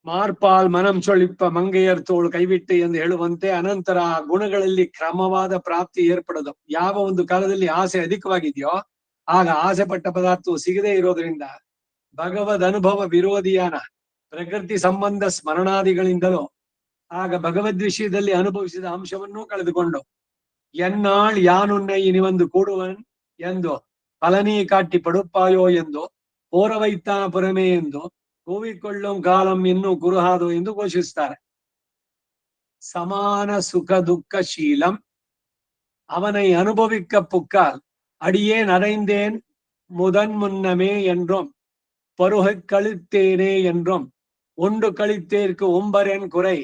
ಮಾರ್ಪಾಲ್ ಮನಂ ಚೊಳಿಪ್ಪ ಮಂಗೆಯರ್ತೋಳು ಕೈಬಿಟ್ಟು ಎಂದು ಹೇಳುವಂತೆ ಅನಂತರ ಆ ಗುಣಗಳಲ್ಲಿ ಕ್ರಮವಾದ ಪ್ರಾಪ್ತಿ ಏರ್ಪಡೋದು. ಯಾವ ಒಂದು ಕಾಲದಲ್ಲಿ ಆಸೆ ಅಧಿಕವಾಗಿದೆಯೋ ಆಗ ಆಸೆ ಪಟ್ಟ ಪದಾರ್ಥವು ಸಿಗದೇ ಇರೋದ್ರಿಂದ ಭಗವದ್ ಅನುಭವ ವಿರೋಧಿಯಾನ ಪ್ರಕೃತಿ ಸಂಬಂಧ ಸ್ಮರಣಾದಿಗಳಿಂದಲೂ ಆಗ ಭಗವದ್ ವಿಷಯದಲ್ಲಿ ಅನುಭವಿಸಿದ ಅಂಶವನ್ನೂ ಕಳೆದುಕೊಂಡು ಎನ್ನಾಳ್ ಯಾನುನ್ನೈ ಇನಿವಂದು ಕೂಡುವನ್ ಎಂದು ಫಲನಿ ಕಾಟಿ ಪಡುಪಾಯೋ ಎಂದು ಪೋರವೈತಾ ಪುರಮೆ ಎಂದು ಕೂವಿಕೊಳ್ಳುಂ ಕಾಲಂ ಇನ್ನೂ ಕುರುಹಾದೋ ಎಂದು ಘೋಷಿಸ್ತಾರೆ. ಸಮಾನ ಸುಖ ದುಃಖ ಶೀಲಂ அவனை அனுபவிக்க புக்கால் அடியேன் அடைந்தேன் முதன் முன்னமே என்றும் பருகை கழித்தேனே என்றும் உண்டு கழித்தேற்கு ஒம்பரென் குறை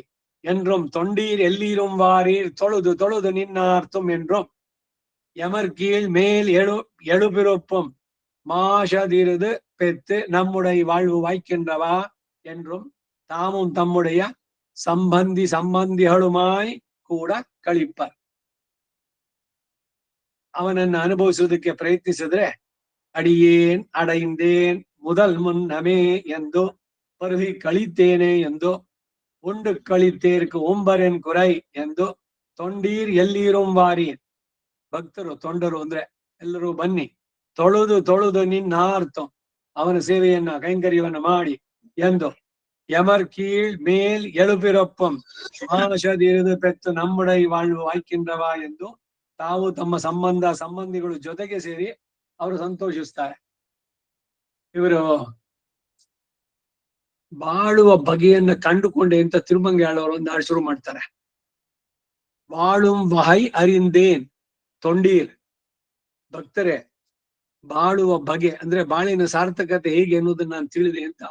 என்றும் தொண்டீர் எல்லீரும் வாரீர் தொழுது தொழுது நின்னார்த்தும் என்றும் எமர் கீழ் மேல் எழுபிறப்பும் மாஷதிருது பெத்து நம்முடைய வாழ்வு வாய்க்கின்றவா என்றும் தாமும் தம்முடைய ಸಂಬಂಧಿகளுமாய் ಕೂಡ ಕಳಿಪ್ಪರ್. ಅವನನ್ನು ಅನುಭವಿಸುವುದಕ್ಕೆ ಪ್ರಯತ್ನಿಸಿದ್ರೆ ಅಡಿಯೇನ್ ಅಡೈಂದೇನ್ முதல் முன்னமே ಎಂದು ಪರುಹಿ ಕಳಿತೇನೆ ಎಂದು ಉಂಡು ಕಳಿತೇರ್ಕು ಒಂಬರೆನ್ ಕುರೈ ಎಂದು ತೊಂಡೀರ್ ಎಲ್ಲೀರುಂ ವಾರೀರ್, ಭಕ್ತರು ತೊಂಡರು ಅಂದ್ರೆ ಎಲ್ಲರೂ ಬನ್ನಿ, ತೊಳುದು ತೊಳುದು ನಿನ್ನಾರ್ತು ಅವನ ಸೇವೆಯನ್ನ ಕೈಂಕರ್ಯವನ್ನ ಮಾಡಿ ಎಂದು ಯಮರ್ ಕೀಳ್ ಮೇಲ್ எழுபிறப்பும் ಮಾಷದಿರುದು ಪೆತ್ತು நம்முடை வாழ்வு ವಾಯ್ಕಿಂದ್ರವಾ ಎಂದು ತಾವು ತಮ್ಮ ಸಂಬಂಧಿಗಳು ಜೊತೆಗೆ ಸೇರಿ ಅವರು ಸಂತೋಷಿಸ್ತಾರೆ. ಇವರು ಬಾಳುವ ಬಗೆಯನ್ನ ಕಂಡುಕೊಂಡೆ ಅಂತ ತಿರುಮಂಗಿ ಆಳವರು ಒಂದು ಹಾಡು ಶುರು ಮಾಡ್ತಾರೆ. வாழும் வகை அறிந்தேನ್ ತೊಂಡೀರ್. ಭಕ್ತರೇ, ಬಾಳುವ ಬಗೆ ಅಂದ್ರೆ ಬಾಳಿನ ಸಾರ್ಥಕತೆ ಹೇಗೆ ಅನ್ನೋದನ್ನ ನಾನು ತಿಳಿದೆ ಅಂತ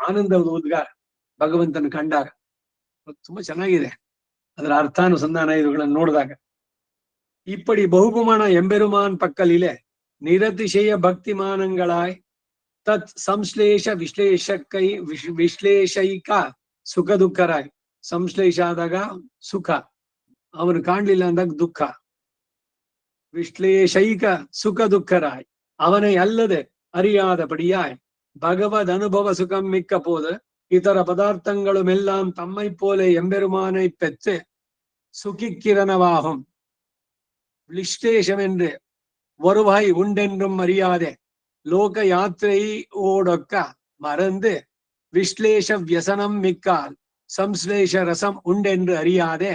ಆನಂದದ ಉದ್ಗಾರ ಭಗವಂತನ ಕಂಡಾಗ. ತುಂಬಾ ಚೆನ್ನಾಗಿದೆ ಅದರ ಅರ್ಥಾನುಸಂಧಾನ ಇವುಗಳನ್ನು ನೋಡಿದಾಗ. இப்படி ಬಹುಗುಮಾನ ಎಂಬೆರುಮಾನ್ ಪಕ್ಕಲಿಲೆ ನಿರತಿಶಯ ಭಕ್ತಿಮಾನಂಗಳಾಯ್ ತತ್ ಸಂಶ್ಲೇಷ ವಿಶ್ಲೇಷೈಕ ಸುಖ ದುಃಖರಾಯ್. ಸಂಶ್ಲೇಷ ಆದಾಗ ಸುಖ, ಅವನು ಕಾಣ್ಲಿಲ್ಲ ಅಂದಾಗ ದುಃಖ. ವಿಶ್ಲೇಷೈಕ ಸುಖ ದುಃಖರಾಯ್ அவனை அல்லது அறியாதபடியாய் பகவத் அனுபவ சுகம் மிக்க போது இதர பதார்த்தங்களும் எல்லாம் தம்மை போல எம்பெருமானை பெற்று சுகிக்கிரணவாகும். விஷ்லேஷம் என்று வருவாய் உண்டென்றும் அறியாதே லோக யாத்திரை ஓடொக்க மறந்து விஷ்லேஷ வியசனம் மிக்கால் சம்ஸ்லேஷ ரசம் உண்டென்று அறியாதே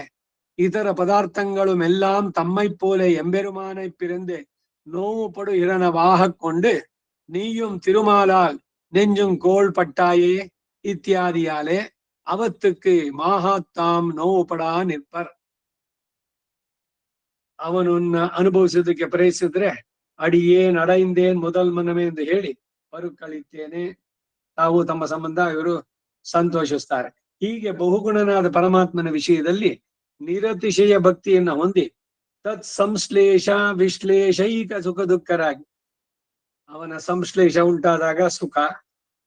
இதர பதார்த்தங்களும் எல்லாம் தம்மை போல எம்பெருமானை பிறந்து நோவுபடு இரணவாக கொண்டு நீயும் திருமாலால் நெஞ்சும் கோள் பட்டாயே இத்தியாதியாலே அவத்துக்கு மாகாத்தாம் ನೋವುಪಡಾ ನಿற்பರ್. ಅವನನ್ನ ಅನುಭವಿಸೋದಕ್ಕೆ ಪ್ರಯತ್ನಿಸಿದ್ರೆ ಅಡಿಯೇನ್ ಅಡೈಂದೇನ್ ಮೊದಲ್ ಮನಮೆ ಎಂದು ಹೇಳಿ ಬರುಕಳಿತೇನೆ. ತಾವು ತಮ್ಮ ಸಂಬಂಧ ಇವರು ಸಂತೋಷಿಸ್ತಾರೆ. ಹೀಗೆ ಬಹುಗುಣನಾದ ಪರಮಾತ್ಮನ ವಿಷಯದಲ್ಲಿ ನಿರತಿಶಯ ಭಕ್ತಿಯನ್ನ ಹೊಂದಿ ತತ್ ಸಂಶ್ಲೇಷ ವಿಶ್ಲೇಷೈಕ ಸುಖ ದುಃಖರಾಗಿ, ಅವನ ಸಂಶ್ಲೇಷ ಉಂಟಾದಾಗ ಸುಖ,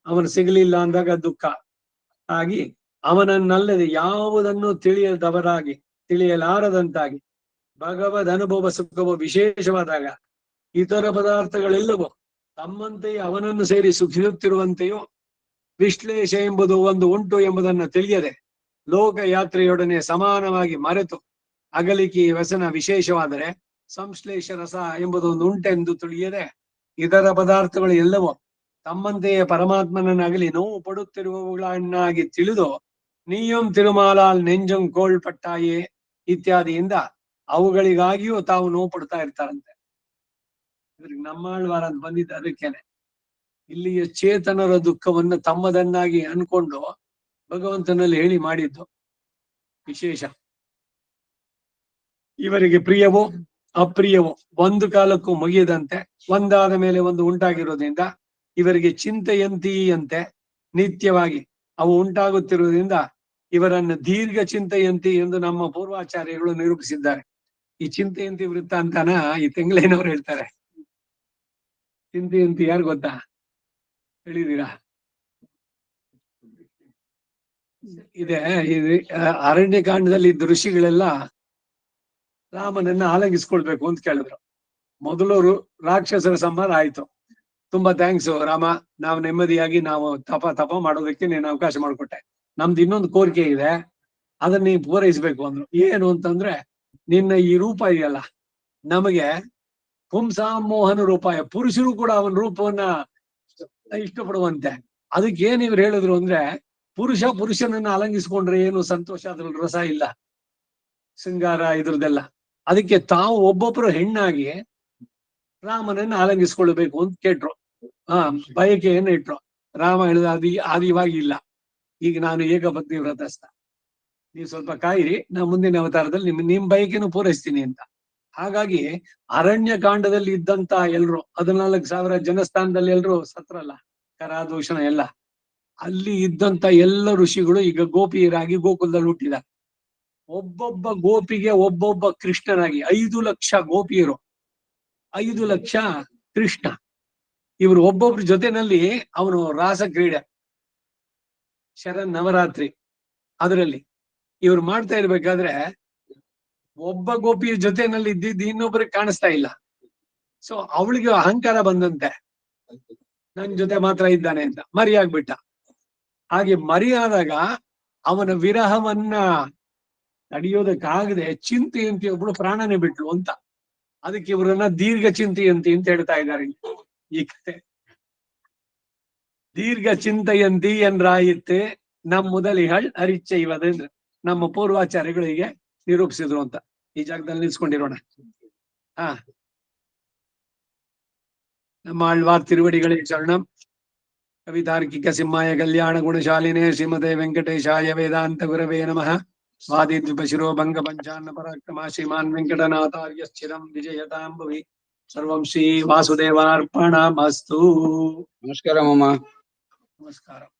ಅವನ ಸಿಗಲಿಲ್ಲ ಅಂದಾಗ ದುಃಖ ಆಗಿ ಅವನನ್ನಲ್ಲದೆ ಯಾವುದನ್ನು ತಿಳಿಯಲಾರದಂತಾಗಿ ಭಗವದ್ ಅನುಭವ ಸುಖವು ವಿಶೇಷವಾದಾಗ ಇತರ ಪದಾರ್ಥಗಳೆಲ್ಲವೂ ತಮ್ಮಂತೆಯೇ ಅವನನ್ನು ಸೇರಿ ಸುಖಿಸುತ್ತಿರುವಂತೆಯೋ ವಿಶ್ಲೇಷ ಎಂಬುದು ಒಂದು ಉಂಟು ಎಂಬುದನ್ನು ತಿಳಿಯದೆ ಲೋಕ ಯಾತ್ರೆಯೊಡನೆ ಸಮಾನವಾಗಿ ಮರೆತು ಅಗಲಿಕೆ ವ್ಯಸನ ವಿಶೇಷವಾದರೆ ಸಂಶ್ಲೇಷ ರಸ ಎಂಬುದು ಒಂದು ಉಂಟೆಂದು ತಿಳಿಯದೆ ಇದರ ಪದಾರ್ಥಗಳು ಎಲ್ಲವೂ ತಮ್ಮಂತೆಯೇ ಪರಮಾತ್ಮನನ್ನಾಗಲಿ ನೋವು ಪಡುತ್ತಿರುವವುಗಳನ್ನಾಗಿ ತಿಳಿದು ನೀಯಂ ತಿರುಮಾಲಾಲ್ ನೆಂಜಂ ಕೋಳ್ ಪಟ್ಟಾಯೇ ಇತ್ಯಾದಿಯಿಂದ ಅವುಗಳಿಗಾಗಿಯೂ ತಾವು ನೋವು ಪಡ್ತಾ ಇರ್ತಾರಂತೆ. ಇದ್ರಿಗೆ ನಮ್ಮಾಳ್ವಾರ ಅಂತ ಬಂದಿದ್ದ ಅದಕ್ಕೇನೆ. ಇಲ್ಲಿಯ ಚೇತನರ ದುಃಖವನ್ನು ತಮ್ಮದನ್ನಾಗಿ ಅನ್ಕೊಂಡು ಭಗವಂತನಲ್ಲಿ ಹೇಳಿ ಮಾಡಿದ್ದು ವಿಶೇಷ. ಇವರಿಗೆ ಪ್ರಿಯವೋ ಅಪ್ರಿಯವೋ ಒಂದು ಕಾಲಕ್ಕೂ ಮುಗಿಯದಂತೆ ಒಂದಾದ ಮೇಲೆ ಒಂದು ಉಂಟಾಗಿರೋದ್ರಿಂದ ಇವರಿಗೆ ಚಿಂತೆಯಂತಿಯಂತೆ ನಿತ್ಯವಾಗಿ ಅವು ಉಂಟಾಗುತ್ತಿರುವುದರಿಂದ ಇವರನ್ನು ದೀರ್ಘ ಚಿಂತೆಯಂತಿ ಎಂದು ನಮ್ಮ ಪೂರ್ವಾಚಾರ್ಯಗಳು ನಿರೂಪಿಸಿದ್ದಾರೆ. ಈ ಚಿಂತೆಯಂತಿ ವೃತ್ತ ಅಂತಾನ ಈ ತೆಂಗ್ಲೇನವ್ರು ಹೇಳ್ತಾರೆ. ಚಿಂತೆಯಂತಿ ಯಾರು ಗೊತ್ತಾ? ಹೇಳಿದೀರಾ? ಇದೆ ಅರಣ್ಯಕಾಂಡದಲ್ಲಿ ಇದ್ದ ಋಷಿಗಳೆಲ್ಲ ರಾಮನನ್ನ ಆಲಂಗಿಸ್ಕೊಳ್ಬೇಕು ಅಂತ ಕೇಳಿದ್ರು. ಮೊದಲವರು ರಾಕ್ಷಸರ ಸಂಹಾರ ಆಯ್ತು. ತುಂಬಾ ಥ್ಯಾಂಕ್ಸ್ ರಾಮ, ನಾವು ನೆಮ್ಮದಿಯಾಗಿ ನಾವು ತಪ ಮಾಡೋದಕ್ಕೆ ನೀನು ಅವಕಾಶ ಮಾಡಿಕೊಟ್ಟೆ. ನಮ್ದು ಇನ್ನೊಂದು ಕೋರಿಕೆ ಇದೆ, ಅದನ್ನ ನೀವು ಪೂರೈಸ್ಬೇಕು ಅಂದ್ರು. ಏನು ಅಂತಂದ್ರೆ, ನಿನ್ನ ಈ ರೂಪ ಇದೆಯಲ್ಲ, ನಮಗೆ ಪುಂಸಾಮೋಹನ ರೂಪಾಯ, ಪುರುಷರು ಕೂಡ ಅವನ ರೂಪವನ್ನ ಇಷ್ಟಪಡುವಂತೆ. ಅದಕ್ಕೆ ಏನ್ ಇವ್ರು ಹೇಳಿದ್ರು ಅಂದ್ರೆ, ಪುರುಷನನ್ನ ಅಲಂಗಿಸ್ಕೊಂಡ್ರೆ ಏನು ಸಂತೋಷ, ಅದ್ರಲ್ಲಿ ರಸ ಇಲ್ಲ, ಶೃಂಗಾರ ಇದ್ರದ್ದೆಲ್ಲ. ಅದಕ್ಕೆ ತಾವು ಒಬ್ಬೊಬ್ರು ಹೆಣ್ಣಾಗಿ ರಾಮನನ್ನ ಆಲಂಗಿಸ್ಕೊಳ್ಬೇಕು ಅಂತ ಕೇಟ್ರು. ಬಯಕೆಯನ್ನು ಇಟ್ರು. ರಾಮ ಹೇಳಿದ ಅದು ಇವಾಗ ಇಲ್ಲ, ಈಗ ನಾನು ಏಕಪತ್ನಿ ವ್ರತಸ್ಥ, ನೀವು ಸ್ವಲ್ಪ ಕಾಯಿರಿ, ನಾ ಮುಂದಿನ ಅವತಾರದಲ್ಲಿ ನಿಮ್ ಬಯಕೆಯನ್ನು ಪೂರೈಸ್ತೀನಿ ಅಂತ. ಹಾಗಾಗಿ ಅರಣ್ಯಕಾಂಡದಲ್ಲಿ ಇದ್ದಂತ ಎಲ್ರು 14,000 ಜನಸ್ಥಾನದಲ್ಲಿ ಎಲ್ರು ಸತ್ರಲ್ಲ, ಕರಾದೂಷಣ ಎಲ್ಲ. ಅಲ್ಲಿ ಇದ್ದಂತ ಎಲ್ಲ ಋಷಿಗಳು ಈಗ ಗೋಪಿಯರಾಗಿ ಗೋಕುಲದಲ್ಲಿ ಹುಟ್ಟಿದ್ದಾರೆ. ಒಬ್ಬೊಬ್ಬ ಗೋಪಿಗೆ ಒಬ್ಬೊಬ್ಬ ಕೃಷ್ಣನಾಗಿ 5 ಲಕ್ಷ ಗೋಪಿಯರು, 5 ಲಕ್ಷ ಕೃಷ್ಣ. ಇವರು ಒಬ್ಬೊಬ್ರ ಜೊತೆನಲ್ಲಿ ಅವನು ರಾಸ ಕ್ರೀಡೆ, ನವರಾತ್ರಿ ಅದರಲ್ಲಿ ಇವ್ರು ಮಾಡ್ತಾ ಇರ್ಬೇಕಾದ್ರೆ ಒಬ್ಬ ಗೋಪಿಯ ಜೊತೆನಲ್ಲಿ ಇದ್ದಿದ್ದು ಇನ್ನೊಬ್ಬರಿಗೆ ಕಾಣಿಸ್ತಾ ಇಲ್ಲ. ಸೊ ಅವಳಿಗೆ ಅಹಂಕಾರ ಬಂದಂತೆ, ನನ್ ಜೊತೆ ಮಾತ್ರ ಇದ್ದಾನೆ ಅಂತ ಮರಿಯಾಗ್ಬಿಟ್ಟ. ಹಾಗೆ ಮರಿಯಾದಾಗ ಅವನ ವಿರಹವನ್ನ ತಡೆಯೋದಕ್ಕಾಗದೆ ಚಿಂತೆಯಂತಿ ಒಬ್ಳು ಪ್ರಾಣನೇ ಬಿಟ್ಲು ಅಂತ. ಅದಕ್ಕೆ ಇವರನ್ನ ದೀರ್ಘ ಚಿಂತೆಯಂತಿ ಅಂತ ಹೇಳ್ತಾ ಇದ್ದಾರೆ ಈ ಕತೆ. ದೀರ್ಘ ಚಿಂತೆಯಂತಿ ಎಂದ್ರಾಯಿತ್ತೆ ನಮ್ முதலிகள் ಅರಿಚೈವದಂದ್ರೆ ನಮ್ಮ ಪೂರ್ವಾಚಾರ್ಯಗಳಿಗೆ ನಿರೂಪಿಸಿದ್ರು ಅಂತ. ಈ ಜಾಗದಲ್ಲಿ ನಿಲ್ಸ್ಕೊಂಡಿರೋಣ. ನಮ್ಮ ಆಳ್ವಾರ್ ತಿರುವಡಿಗಳೇ ಶರಣಂ. ಕವಿತಾರ್ಕಿಕ ಸಿಂಹಾಯ ಕಲ್ಯಾಣ ಗುಣಶಾಲಿನೇ ಶ್ರೀಮತೆ ವೆಂಕಟೇಶಾಯ ವೇದಾಂತ ಗುರವೇ ನಮಃ. ಸ್ವಾದಿದ್ವಿಪ ಶಿರೋಭಂಗ ಪಂಚಾನ್ನ ಪರಾಕ್ರಮ ಶ್ರೀಮಾನ್ ವೆಂಕಟನಾಥಾರ್ಯ ಸ್ಥಿರಂ ವಿಜಯತಾಂ ಭುವಿ ಸರ್ವಂ ಶ್ರೀ ವಾಸುದೇವಾರ್ಪಣಮಸ್ತು. ನಮಸ್ಕಾರ ಮಾಮ. ನಮಸ್ಕಾರ.